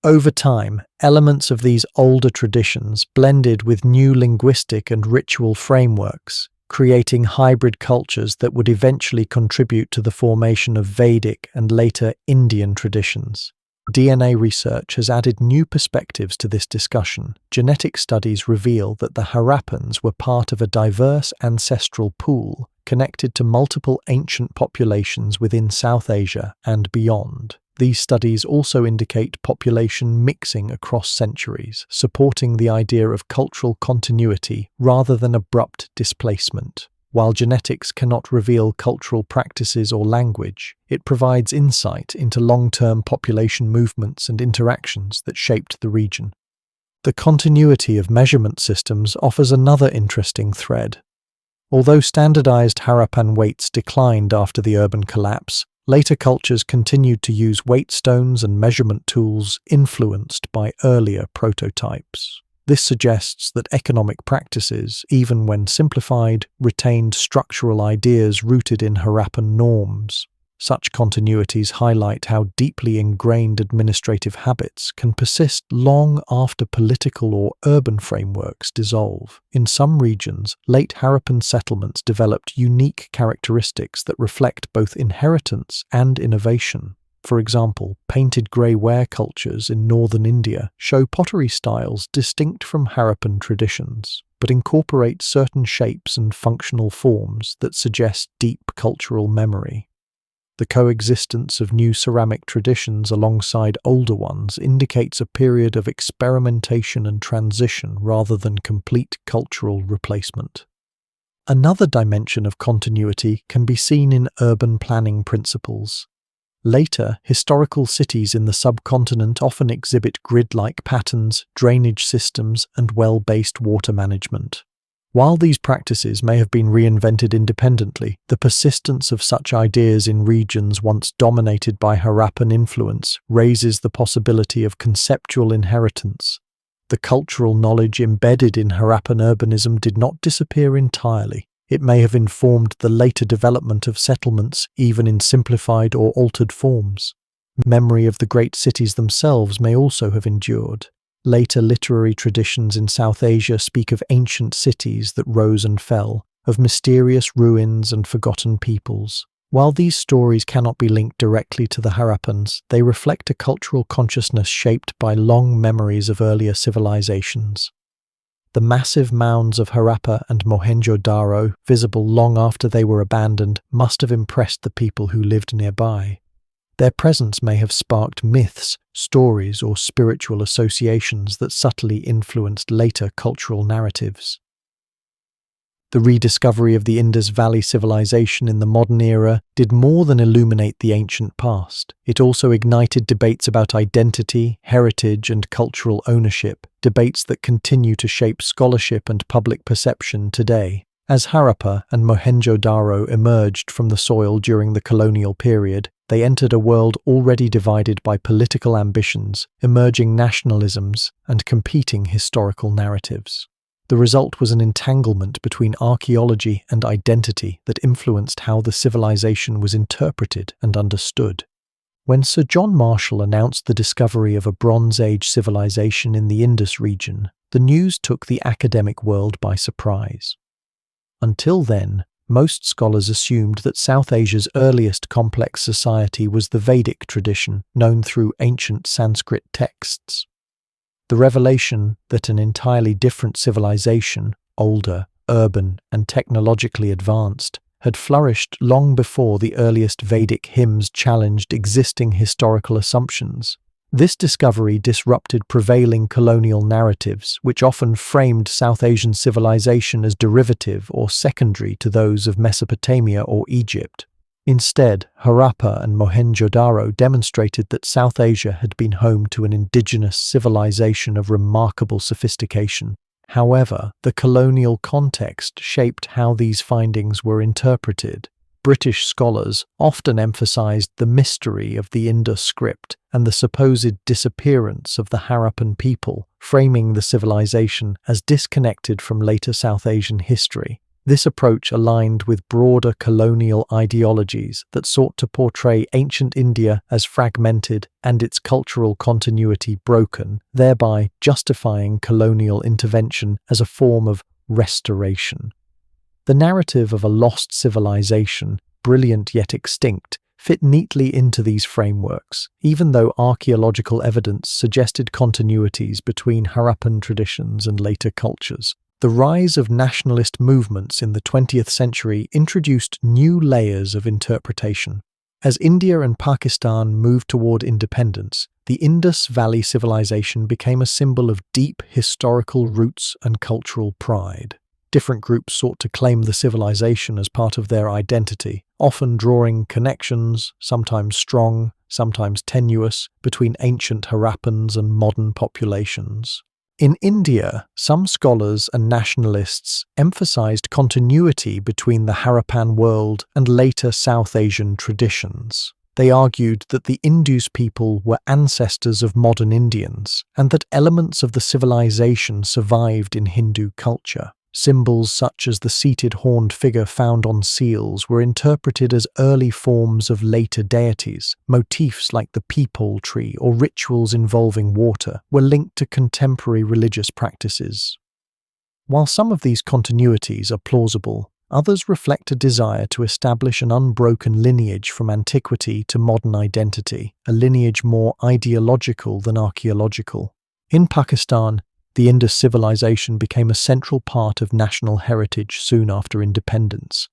Over time, elements of these older traditions blended with new linguistic and ritual frameworks, creating hybrid cultures that would eventually contribute to the formation of Vedic and later Indian traditions. DNA research has added new perspectives to this discussion. Genetic studies reveal that the Harappans were part of a diverse ancestral pool connected to multiple ancient populations within South Asia and beyond. These studies also indicate population mixing across centuries, supporting the idea of cultural continuity rather than abrupt displacement. While genetics cannot reveal cultural practices or language, it provides insight into long-term population movements and interactions that shaped the region. The continuity of measurement systems offers another interesting thread. Although standardized Harappan weights declined after the urban collapse, later cultures continued to use weight stones and measurement tools influenced by earlier prototypes. This suggests that economic practices, even when simplified, retained structural ideas rooted in Harappan norms. Such continuities highlight how deeply ingrained administrative habits can persist long after political or urban frameworks dissolve. In some regions, late Harappan settlements developed unique characteristics that reflect both inheritance and innovation. For example, painted grey ware cultures in northern India show pottery styles distinct from Harappan traditions, but incorporate certain shapes and functional forms that suggest deep cultural memory. The coexistence of new ceramic traditions alongside older ones indicates a period of experimentation and transition rather than complete cultural replacement. Another dimension of continuity can be seen in urban planning principles. Later, historical cities in the subcontinent often exhibit grid-like patterns, drainage systems, and well-based water management. While these practices may have been reinvented independently, the persistence of such ideas in regions once dominated by Harappan influence raises the possibility of conceptual inheritance. The cultural knowledge embedded in Harappan urbanism did not disappear entirely. It may have informed the later development of settlements, even in simplified or altered forms. Memory of the great cities themselves may also have endured. Later literary traditions in South Asia speak of ancient cities that rose and fell, of mysterious ruins and forgotten peoples. While these stories cannot be linked directly to the Harappans, they reflect a cultural consciousness shaped by long memories of earlier civilizations. The massive mounds of Harappa and Mohenjo-daro, visible long after they were abandoned, must have impressed the people who lived nearby. Their presence may have sparked myths, stories, or spiritual associations that subtly influenced later cultural narratives. The rediscovery of the Indus Valley Civilization in the modern era did more than illuminate the ancient past. It also ignited debates about identity, heritage, and cultural ownership, debates that continue to shape scholarship and public perception today. As Harappa and Mohenjo-daro emerged from the soil during the colonial period, they entered a world already divided by political ambitions, emerging nationalisms, and competing historical narratives. The result was an entanglement between archaeology and identity that influenced how the civilization was interpreted and understood. When Sir John Marshall announced the discovery of a Bronze Age civilization in the Indus region, the news took the academic world by surprise. Until then, most scholars assumed that South Asia's earliest complex society was the Vedic tradition, known through ancient Sanskrit texts. The revelation that an entirely different civilization, older, urban, and technologically advanced, had flourished long before the earliest Vedic hymns challenged existing historical assumptions. This discovery disrupted prevailing colonial narratives, which often framed South Asian civilization as derivative or secondary to those of Mesopotamia or Egypt. Instead, Harappa and Mohenjo-daro demonstrated that South Asia had been home to an indigenous civilization of remarkable sophistication. However, the colonial context shaped how these findings were interpreted. British scholars often emphasized the mystery of the Indus script and the supposed disappearance of the Harappan people, framing the civilization as disconnected from later South Asian history. This approach aligned with broader colonial ideologies that sought to portray ancient India as fragmented and its cultural continuity broken, thereby justifying colonial intervention as a form of restoration. The narrative of a lost civilization, brilliant yet extinct, fit neatly into these frameworks, even though archaeological evidence suggested continuities between Harappan traditions and later cultures. The rise of nationalist movements in the 20th century introduced new layers of interpretation. As India and Pakistan moved toward independence, the Indus Valley Civilization became a symbol of deep historical roots and cultural pride. Different groups sought to claim the civilization as part of their identity, often drawing connections, sometimes strong, sometimes tenuous, between ancient Harappans and modern populations. In India, some scholars and nationalists emphasized continuity between the Harappan world and later South Asian traditions. They argued that the Indus people were ancestors of modern Indians and that elements of the civilization survived in Hindu culture. Symbols such as the seated horned figure found on seals were interpreted as early forms of later deities. Motifs like the peepal tree or rituals involving water were linked to contemporary religious practices. While some of these continuities are plausible, others reflect a desire to establish an unbroken lineage from antiquity to modern identity, a lineage more ideological than archaeological. In Pakistan, the Indus Civilization became a central part of national heritage soon after independence.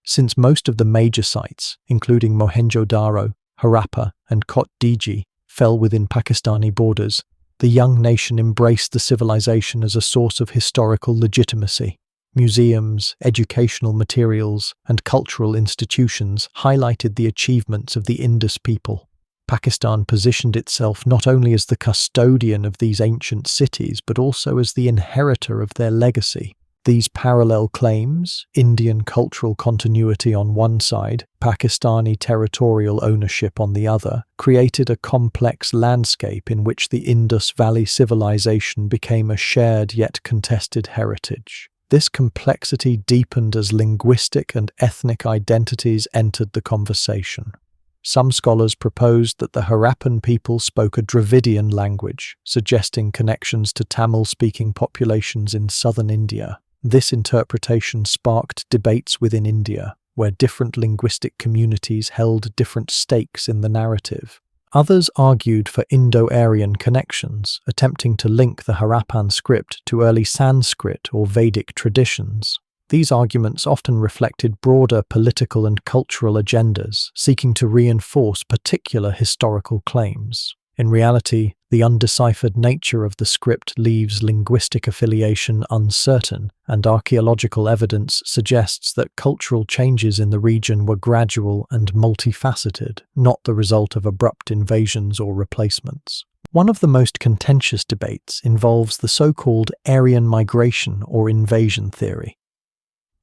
Since most of the major sites, including Mohenjo-daro, Harappa, and Kot Diji, fell within Pakistani borders, the young nation embraced the civilization as a source of historical legitimacy. Museums, educational materials, and cultural institutions highlighted the achievements of the Indus people. Pakistan positioned itself not only as the custodian of these ancient cities, but also as the inheritor of their legacy. These parallel claims, Indian cultural continuity on one side, Pakistani territorial ownership on the other, created a complex landscape in which the Indus Valley Civilization became a shared yet contested heritage. This complexity deepened as linguistic and ethnic identities entered the conversation. Some scholars proposed that the Harappan people spoke a Dravidian language, suggesting connections to Tamil-speaking populations in southern India. This interpretation sparked debates within India, where different linguistic communities held different stakes in the narrative. Others argued for Indo-Aryan connections, attempting to link the Harappan script to early Sanskrit or Vedic traditions. These arguments often reflected broader political and cultural agendas, seeking to reinforce particular historical claims. In reality, the undeciphered nature of the script leaves linguistic affiliation uncertain, and archaeological evidence suggests that cultural changes in the region were gradual and multifaceted, not the result of abrupt invasions or replacements. One of the most contentious debates involves the so-called Aryan migration or invasion theory.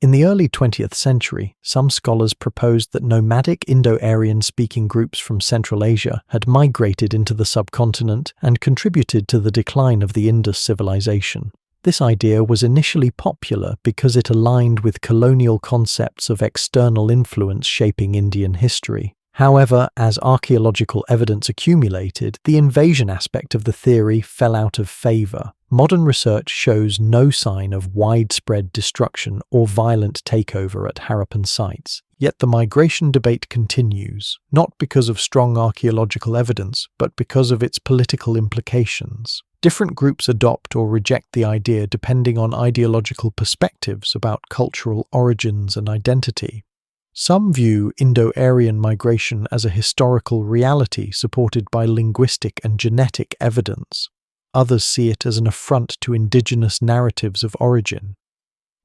In the early 20th century, some scholars proposed that nomadic Indo-Aryan-speaking groups from Central Asia had migrated into the subcontinent and contributed to the decline of the Indus civilization. This idea was initially popular because it aligned with colonial concepts of external influence shaping Indian history. However, as archaeological evidence accumulated, the invasion aspect of the theory fell out of favor. Modern research shows no sign of widespread destruction or violent takeover at Harappan sites. Yet the migration debate continues, not because of strong archaeological evidence, but because of its political implications. Different groups adopt or reject the idea depending on ideological perspectives about cultural origins and identity. Some view Indo-Aryan migration as a historical reality supported by linguistic and genetic evidence. Others see it as an affront to indigenous narratives of origin.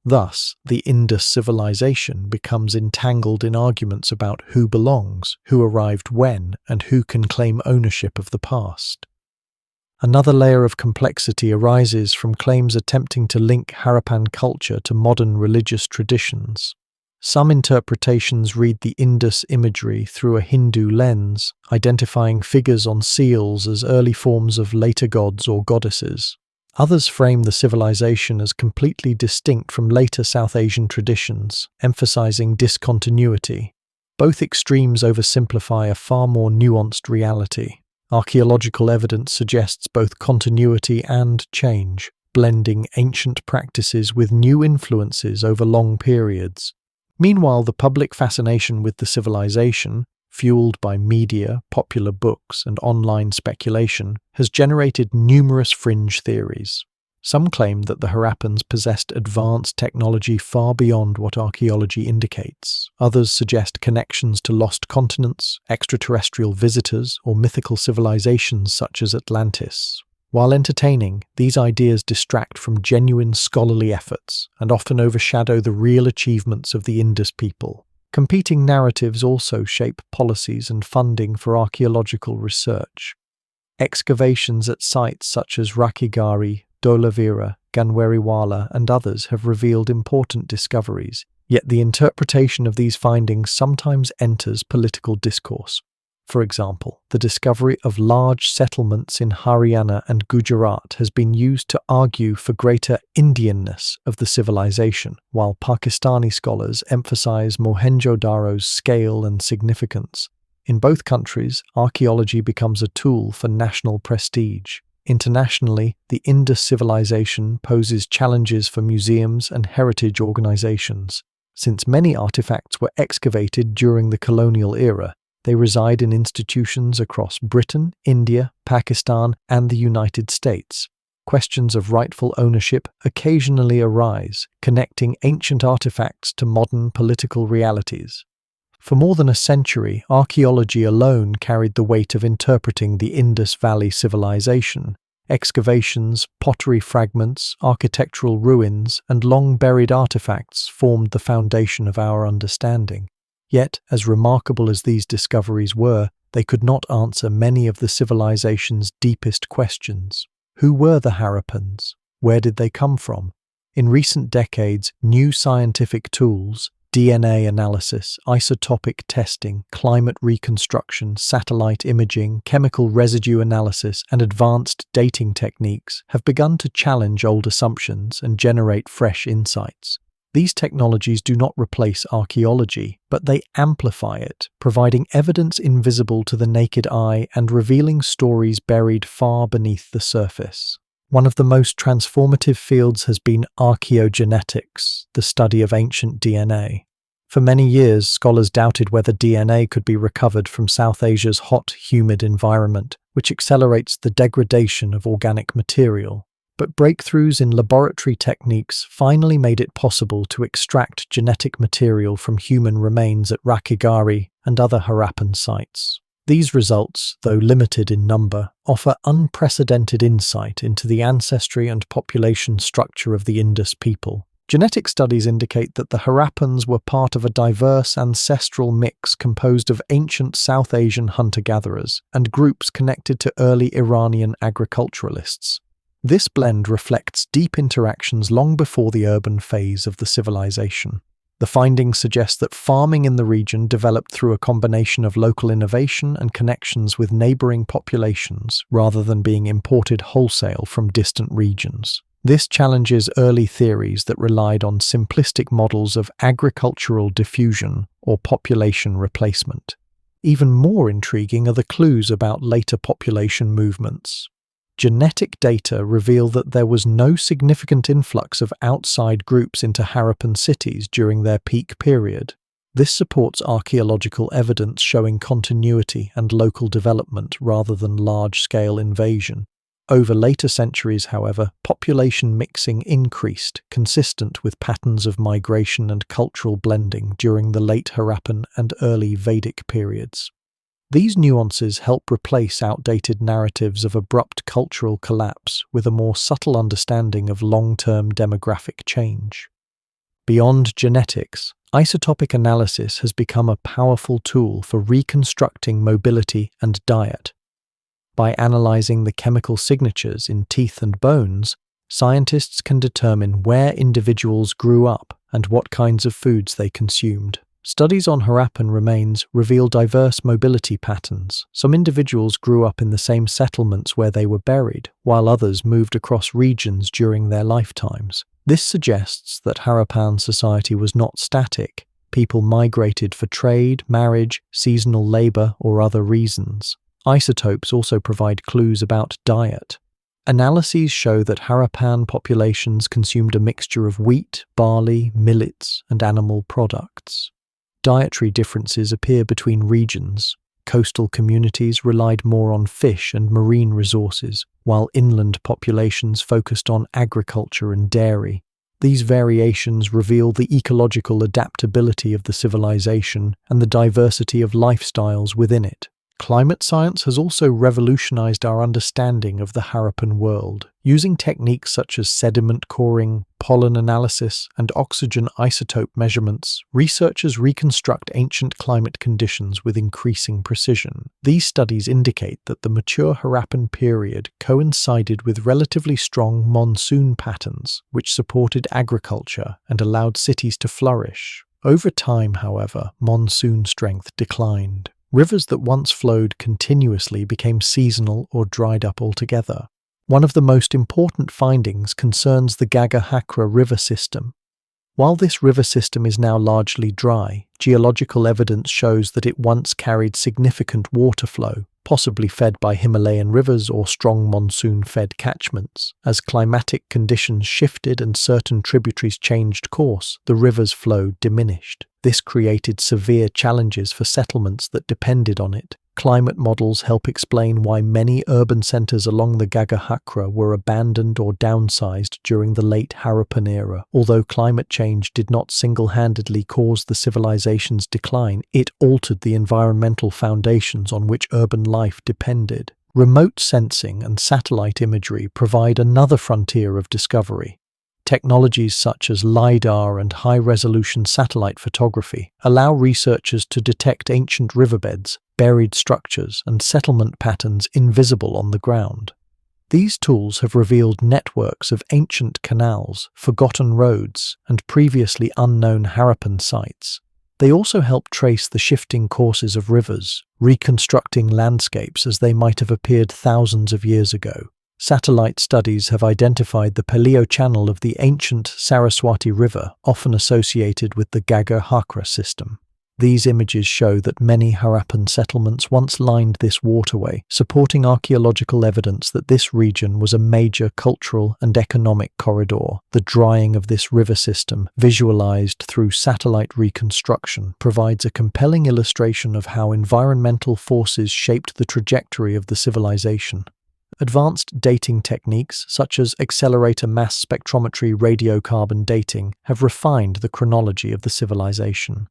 Thus, the Indus civilization becomes entangled in arguments about who belongs, who arrived when, and who can claim ownership of the past. Another layer of complexity arises from claims attempting to link Harappan culture to modern religious traditions. Some interpretations read the Indus imagery through a Hindu lens, identifying figures on seals as early forms of later gods or goddesses. Others frame the civilization as completely distinct from later South Asian traditions, emphasizing discontinuity. Both extremes oversimplify a far more nuanced reality. Archaeological evidence suggests both continuity and change, blending ancient practices with new influences over long periods. Meanwhile, the public fascination with the civilization, fueled by media, popular books, and online speculation, has generated numerous fringe theories. Some claim that the Harappans possessed advanced technology far beyond what archaeology indicates. Others suggest connections to lost continents, extraterrestrial visitors, or mythical civilizations such as Atlantis. While entertaining, these ideas distract from genuine scholarly efforts and often overshadow the real achievements of the Indus people. Competing narratives also shape policies and funding for archaeological research. Excavations at sites such as Rakhigarhi, Dholavira, Ganweriwala, and others have revealed important discoveries, yet the interpretation of these findings sometimes enters political discourse. For example, the discovery of large settlements in Haryana and Gujarat has been used to argue for greater Indianness of the civilization, while Pakistani scholars emphasize Mohenjo-daro's scale and significance. In both countries, archaeology becomes a tool for national prestige. Internationally, the Indus Civilization poses challenges for museums and heritage organizations. Since many artifacts were excavated during the colonial era, they reside in institutions across Britain, India, Pakistan, and the United States. Questions of rightful ownership occasionally arise, connecting ancient artifacts to modern political realities. For more than a century, archaeology alone carried the weight of interpreting the Indus Valley Civilization. Excavations, pottery fragments, architectural ruins, and long-buried artifacts formed the foundation of our understanding. Yet, as remarkable as these discoveries were, they could not answer many of the civilization's deepest questions. Who were the Harappans? Where did they come from? In recent decades, new scientific tools, DNA analysis, isotopic testing, climate reconstruction, satellite imaging, chemical residue analysis, and advanced dating techniques have begun to challenge old assumptions and generate fresh insights. These technologies do not replace archaeology, but they amplify it, providing evidence invisible to the naked eye and revealing stories buried far beneath the surface. One of the most transformative fields has been archaeogenetics, the study of ancient DNA. For many years, scholars doubted whether DNA could be recovered from South Asia's hot, humid environment, which accelerates the degradation of organic material. But breakthroughs in laboratory techniques finally made it possible to extract genetic material from human remains at Rakhigarhi and other Harappan sites. These results, though limited in number, offer unprecedented insight into the ancestry and population structure of the Indus people. Genetic studies indicate that the Harappans were part of a diverse ancestral mix composed of ancient South Asian hunter-gatherers and groups connected to early Iranian agriculturalists. This blend reflects deep interactions long before the urban phase of the civilization. The findings suggest that farming in the region developed through a combination of local innovation and connections with neighboring populations, rather than being imported wholesale from distant regions. This challenges early theories that relied on simplistic models of agricultural diffusion or population replacement. Even more intriguing are the clues about later population movements. Genetic data reveal that there was no significant influx of outside groups into Harappan cities during their peak period. This supports archaeological evidence showing continuity and local development rather than large-scale invasion. Over later centuries, however, population mixing increased, consistent with patterns of migration and cultural blending during the late Harappan and early Vedic periods. These nuances help replace outdated narratives of abrupt cultural collapse with a more subtle understanding of long-term demographic change. Beyond genetics, isotopic analysis has become a powerful tool for reconstructing mobility and diet. By analyzing the chemical signatures in teeth and bones, scientists can determine where individuals grew up and what kinds of foods they consumed. Studies on Harappan remains reveal diverse mobility patterns. Some individuals grew up in the same settlements where they were buried, while others moved across regions during their lifetimes. This suggests that Harappan society was not static. People migrated for trade, marriage, seasonal labor, or other reasons. Isotopes also provide clues about diet. Analyses show that Harappan populations consumed a mixture of wheat, barley, millets, and animal products. Dietary differences appear between regions. Coastal communities relied more on fish and marine resources, while inland populations focused on agriculture and dairy. These variations reveal the ecological adaptability of the civilization and the diversity of lifestyles within it. Climate science has also revolutionized our understanding of the Harappan world. Using techniques such as sediment coring, pollen analysis, and oxygen isotope measurements, researchers reconstruct ancient climate conditions with increasing precision. These studies indicate that the mature Harappan period coincided with relatively strong monsoon patterns, which supported agriculture and allowed cities to flourish. Over time, however, monsoon strength declined. Rivers that once flowed continuously became seasonal or dried up altogether. One of the most important findings concerns the Gagga-Hakra river system. While this river system is now largely dry, geological evidence shows that it once carried significant water flow, possibly fed by Himalayan rivers or strong monsoon-fed catchments. As climatic conditions shifted and certain tributaries changed course, the river's flow diminished. This created severe challenges for settlements that depended on it. Climate models help explain why many urban centers along the Gagga-Hakra were abandoned or downsized during the late Harappan era. Although climate change did not single-handedly cause the civilization's decline, it altered the environmental foundations on which urban life depended. Remote sensing and satellite imagery provide another frontier of discovery. Technologies such as LiDAR and high-resolution satellite photography allow researchers to detect ancient riverbeds, buried structures, and settlement patterns invisible on the ground. These tools have revealed networks of ancient canals, forgotten roads, and previously unknown Harappan sites. They also help trace the shifting courses of rivers, reconstructing landscapes as they might have appeared thousands of years ago. Satellite studies have identified the paleo-channel of the ancient Saraswati River, often associated with the Gagga-Hakra system. These images show that many Harappan settlements once lined this waterway, supporting archaeological evidence that this region was a major cultural and economic corridor. The drying of this river system, visualized through satellite reconstruction, provides a compelling illustration of how environmental forces shaped the trajectory of the civilization. Advanced dating techniques, such as accelerator mass spectrometry radiocarbon dating, have refined the chronology of the civilization.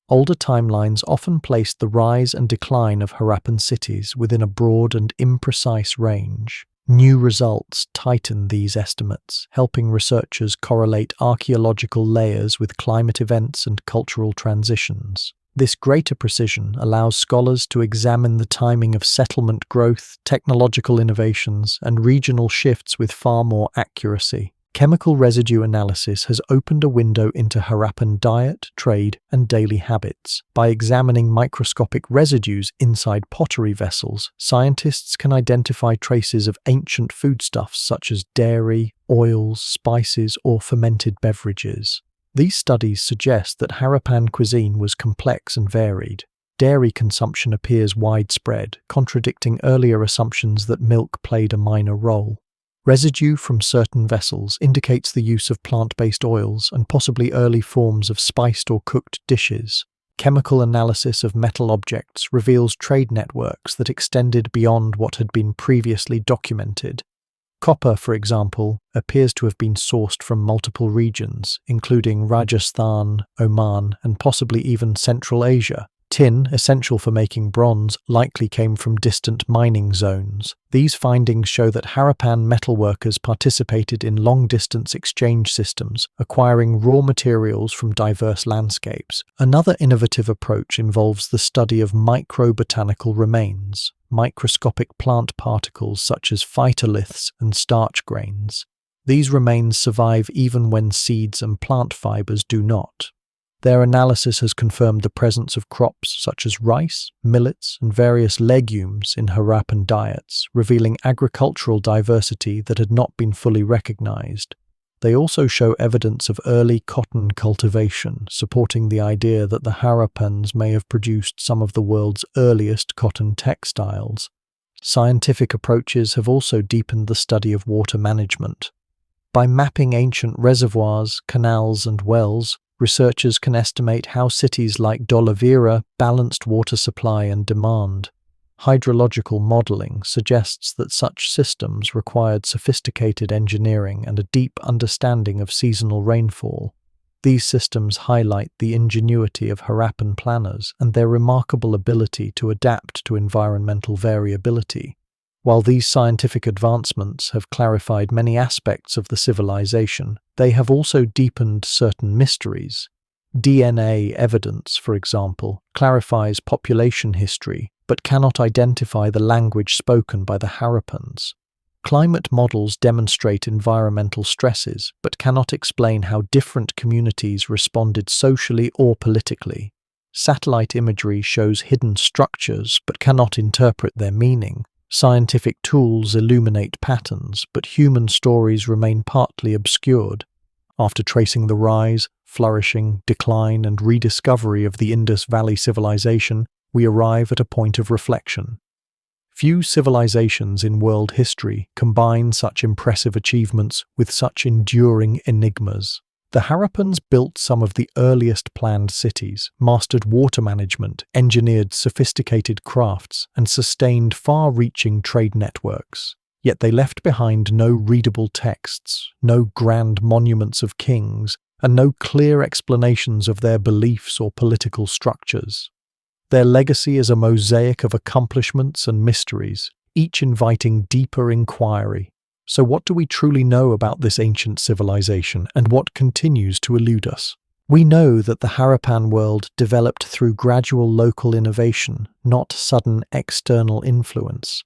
Older timelines often placed the rise and decline of Harappan cities within a broad and imprecise range. New results tighten these estimates, helping researchers correlate archaeological layers with climate events and cultural transitions. This greater precision allows scholars to examine the timing of settlement growth, technological innovations, and regional shifts with far more accuracy. Chemical residue analysis has opened a window into Harappan diet, trade, and daily habits. By examining microscopic residues inside pottery vessels, scientists can identify traces of ancient foodstuffs such as dairy, oils, spices, or fermented beverages. These studies suggest that Harappan cuisine was complex and varied. Dairy consumption appears widespread, contradicting earlier assumptions that milk played a minor role. Residue from certain vessels indicates the use of plant-based oils and possibly early forms of spiced or cooked dishes. Chemical analysis of metal objects reveals trade networks that extended beyond what had been previously documented. Copper, for example, appears to have been sourced from multiple regions, including Rajasthan, Oman, and possibly even Central Asia. Tin, essential for making bronze, likely came from distant mining zones. These findings show that Harappan metalworkers participated in long-distance exchange systems, acquiring raw materials from diverse landscapes. Another innovative approach involves the study of microbotanical remains, microscopic plant particles such as phytoliths and starch grains. These remains survive even when seeds and plant fibers do not. Their analysis has confirmed the presence of crops such as rice, millets, and various legumes in Harappan diets, revealing agricultural diversity that had not been fully recognized. They also show evidence of early cotton cultivation, supporting the idea that the Harappans may have produced some of the world's earliest cotton textiles. Scientific approaches have also deepened the study of water management. By mapping ancient reservoirs, canals, and wells, Researchers can estimate how cities like Dholavira balanced water supply and demand. Hydrological modeling suggests that such systems required sophisticated engineering and a deep understanding of seasonal rainfall. These systems highlight the ingenuity of Harappan planners and their remarkable ability to adapt to environmental variability. While these scientific advancements have clarified many aspects of the civilization, they have also deepened certain mysteries. DNA evidence, for example, clarifies population history, but cannot identify the language spoken by the Harappans. Climate models demonstrate environmental stresses, but cannot explain how different communities responded socially or politically. Satellite imagery shows hidden structures, but cannot interpret their meaning. Scientific tools illuminate patterns, but human stories remain partly obscured. After tracing the rise, flourishing, decline, and rediscovery of the Indus Valley Civilization, we arrive at a point of reflection. Few civilizations in world history combine such impressive achievements with such enduring enigmas. The Harappans built some of the earliest planned cities, mastered water management, engineered sophisticated crafts, and sustained far-reaching trade networks. Yet they left behind no readable texts, no grand monuments of kings, and no clear explanations of their beliefs or political structures. Their legacy is a mosaic of accomplishments and mysteries, each inviting deeper inquiry. So what do we truly know about this ancient civilization, and what continues to elude us? We know that the Harappan world developed through gradual local innovation, not sudden external influence.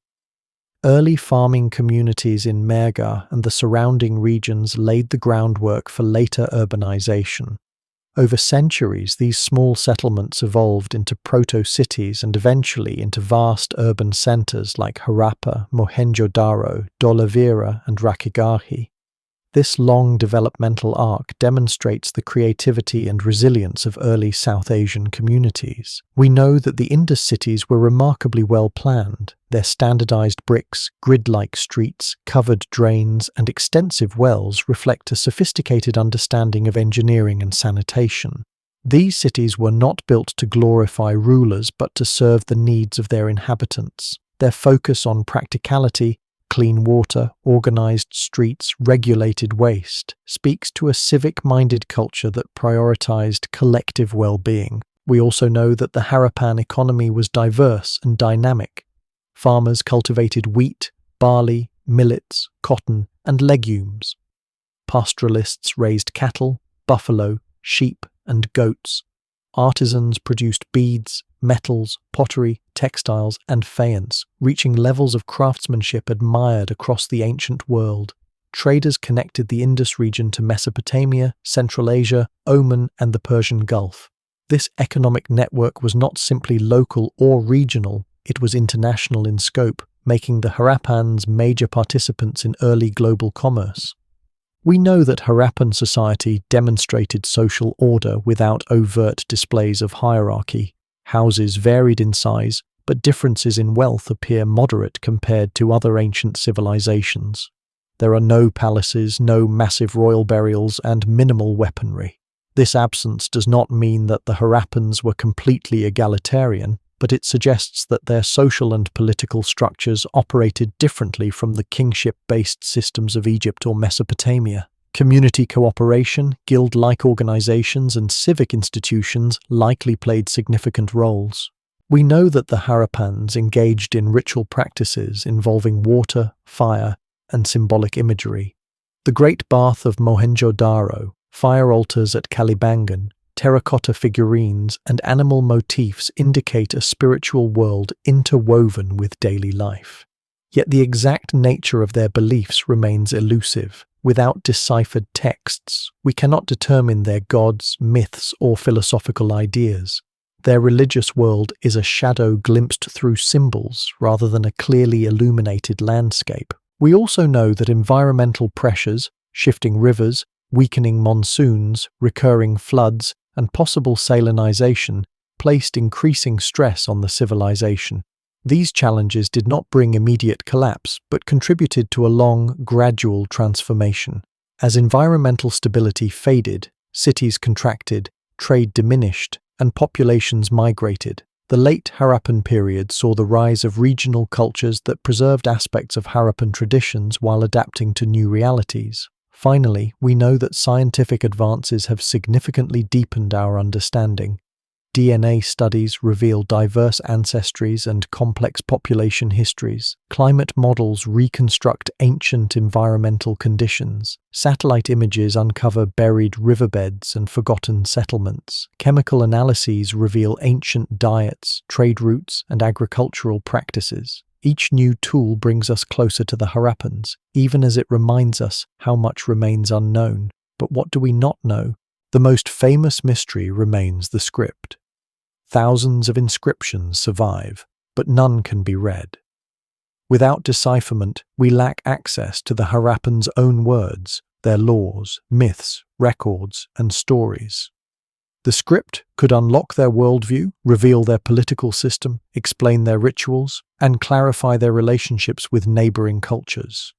Early farming communities in Mehrgarh and the surrounding regions laid the groundwork for later urbanization. Over centuries, these small settlements evolved into proto-cities and eventually into vast urban centers like Harappa, Mohenjo-daro, Dholavira, and Rakhigarhi. This long developmental arc demonstrates the creativity and resilience of early South Asian communities. We know that the Indus cities were remarkably well planned. Their standardized bricks, grid-like streets, covered drains, and extensive wells reflect a sophisticated understanding of engineering and sanitation. These cities were not built to glorify rulers but to serve the needs of their inhabitants. Their focus on practicality, clean water, organized streets, regulated waste, speaks to a civic-minded culture that prioritized collective well-being. We also know that the Harappan economy was diverse and dynamic. Farmers cultivated wheat, barley, millets, cotton, and legumes. Pastoralists raised cattle, buffalo, sheep, and goats. Artisans produced beads, metals, pottery, textiles, and faience, reaching levels of craftsmanship admired across the ancient world. Traders connected the Indus region to Mesopotamia, Central Asia, Oman, and the Persian Gulf. This economic network was not simply local or regional, it was international in scope, making the Harappans major participants in early global commerce. We know that Harappan society demonstrated social order without overt displays of hierarchy. Houses varied in size, but differences in wealth appear moderate compared to other ancient civilizations. There are no palaces, no massive royal burials, and minimal weaponry. This absence does not mean that the Harappans were completely egalitarian, but it suggests that their social and political structures operated differently from the kingship-based systems of Egypt or Mesopotamia. Community cooperation, guild-like organizations, and civic institutions likely played significant roles. We know that the Harappans engaged in ritual practices involving water, fire, and symbolic imagery. The Great Bath of Mohenjo-daro, fire altars at Kalibangan, terracotta figurines, and animal motifs indicate a spiritual world interwoven with daily life. Yet the exact nature of their beliefs remains elusive. Without deciphered texts, we cannot determine their gods, myths, or philosophical ideas. Their religious world is a shadow glimpsed through symbols rather than a clearly illuminated landscape. We also know that environmental pressures, shifting rivers, weakening monsoons, recurring floods, and possible salinization placed increasing stress on the civilization. These challenges did not bring immediate collapse, but contributed to a long, gradual transformation. As environmental stability faded, Cities contracted, trade diminished, and populations migrated. The late Harappan period saw the rise of regional cultures that preserved aspects of Harappan traditions while adapting to new realities. Finally, we know that scientific advances have significantly deepened our understanding. DNA studies reveal diverse ancestries and complex population histories. Climate models reconstruct ancient environmental conditions. Satellite images uncover buried riverbeds and forgotten settlements. Chemical analyses reveal ancient diets, trade routes, and agricultural practices. Each new tool brings us closer to the Harappans, even as it reminds us how much remains unknown. But what do we not know? The most famous mystery remains the script. Thousands of inscriptions survive, but none can be read. Without decipherment, we lack access to the Harappans' own words, their laws, myths, records, and stories. The script could unlock their worldview, reveal their political system, explain their rituals, and clarify their relationships with neighboring cultures.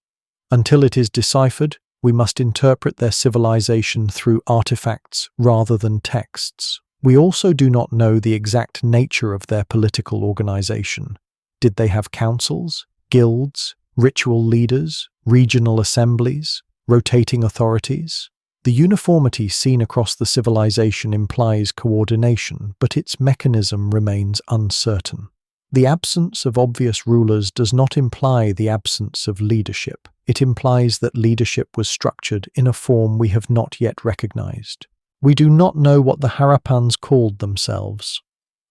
Until it is deciphered, we must interpret their civilization through artifacts rather than texts. We also do not know the exact nature of their political organization. Did they have councils, guilds, ritual leaders, regional assemblies, rotating authorities? The uniformity seen across the civilization implies coordination, but its mechanism remains uncertain. The absence of obvious rulers does not imply the absence of leadership. It implies that leadership was structured in a form we have not yet recognized. We do not know what the Harappans called themselves.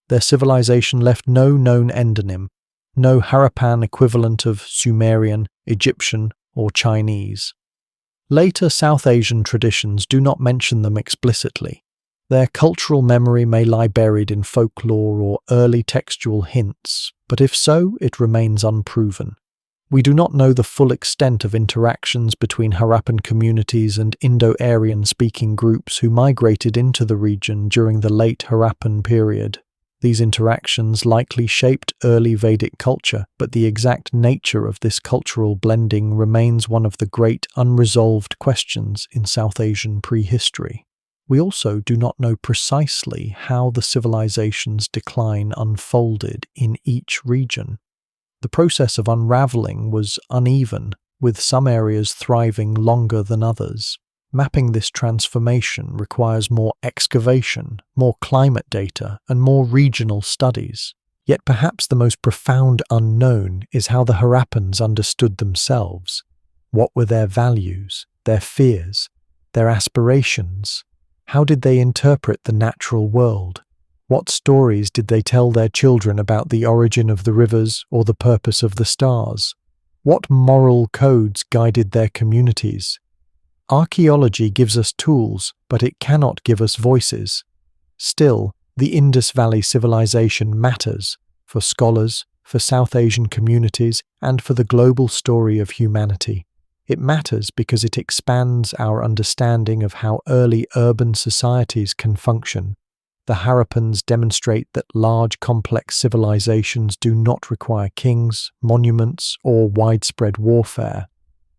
Their civilization left no known endonym, no Harappan equivalent of Sumerian, Egyptian, or Chinese. Later South Asian traditions do not mention them explicitly. Their cultural memory may lie buried in folklore or early textual hints, but if so, it remains unproven. We do not know the full extent of interactions between Harappan communities and Indo-Aryan-speaking groups who migrated into the region during the late Harappan period. These interactions likely shaped early Vedic culture, but the exact nature of this cultural blending remains one of the great unresolved questions in South Asian prehistory. We also do not know precisely how the civilization's decline unfolded in each region. The process of unraveling was uneven, with some areas thriving longer than others. Mapping this transformation requires more excavation, more climate data, and more regional studies. Yet perhaps the most profound unknown is how the Harappans understood themselves. What were their values, their fears, their aspirations? How did they interpret the natural world? What stories did they tell their children about the origin of the rivers or the purpose of the stars? What moral codes guided their communities? Archaeology gives us tools, but it cannot give us voices. Still, the Indus Valley Civilization matters for scholars, for South Asian communities, and for the global story of humanity. It matters because it expands our understanding of how early urban societies can function. The Harappans demonstrate that large, complex civilizations do not require kings, monuments, or widespread warfare.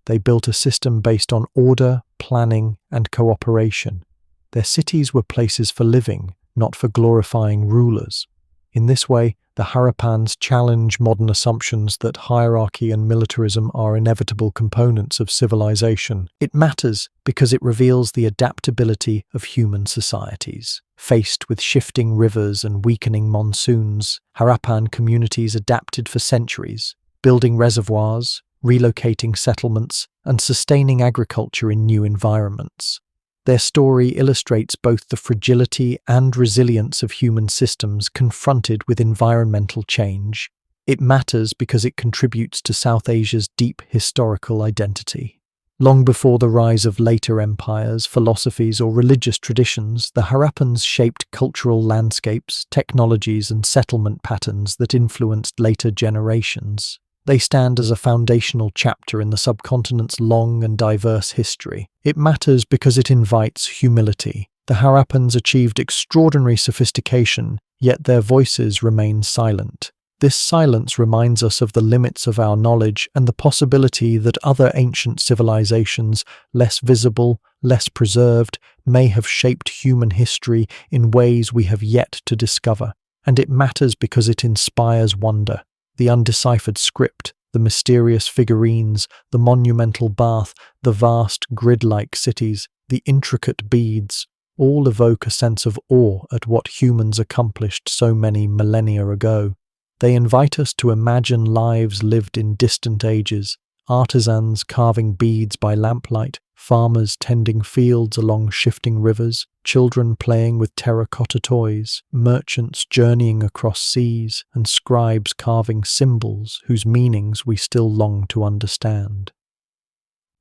They built a system based on order, planning, and cooperation. Their cities were places for living, not for glorifying rulers. In this way, the Harappans challenge modern assumptions that hierarchy and militarism are inevitable components of civilization. It matters because it reveals the adaptability of human societies. Faced with shifting rivers and weakening monsoons, Harappan communities adapted for centuries, building reservoirs, relocating settlements, and sustaining agriculture in new environments. Their story illustrates both the fragility and resilience of human systems confronted with environmental change. It matters because it contributes to South Asia's deep historical identity. Long before the rise of later empires, philosophies, or religious traditions, the Harappans shaped cultural landscapes, technologies, and settlement patterns that influenced later generations. They stand as a foundational chapter in the subcontinent's long and diverse history. It matters because it invites humility. The Harappans achieved extraordinary sophistication, yet their voices remain silent. This silence reminds us of the limits of our knowledge and the possibility that other ancient civilizations, less visible, less preserved, may have shaped human history in ways we have yet to discover. And it matters because it inspires wonder. The undeciphered script, the mysterious figurines, the monumental bath, the vast grid-like cities, the intricate beads, all evoke a sense of awe at what humans accomplished so many millennia ago. They invite us to imagine lives lived in distant ages, artisans carving beads by lamplight, farmers tending fields along shifting rivers, children playing with terracotta toys, merchants journeying across seas, and scribes carving symbols whose meanings we still long to understand.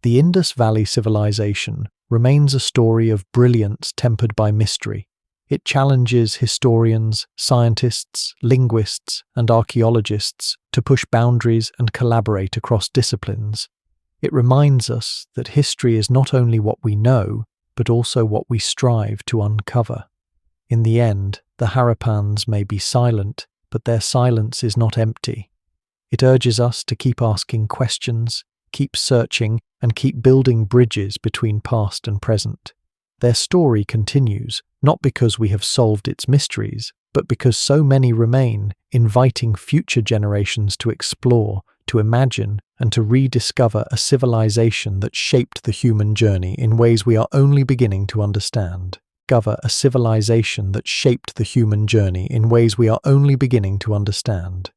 The Indus Valley Civilization remains a story of brilliance tempered by mystery. It challenges historians, scientists, linguists, and archaeologists to push boundaries and collaborate across disciplines. It reminds us that history is not only what we know, but also what we strive to uncover. In the end, the Harappans may be silent, but their silence is not empty. It urges us to keep asking questions, keep searching, and keep building bridges between past and present. Their story continues, not because we have solved its mysteries, but because so many remain, inviting future generations to explore, to imagine, and to rediscover a civilization that shaped the human journey in ways we are only beginning to understand. A civilization that shaped the human journey in ways we are only beginning to understand.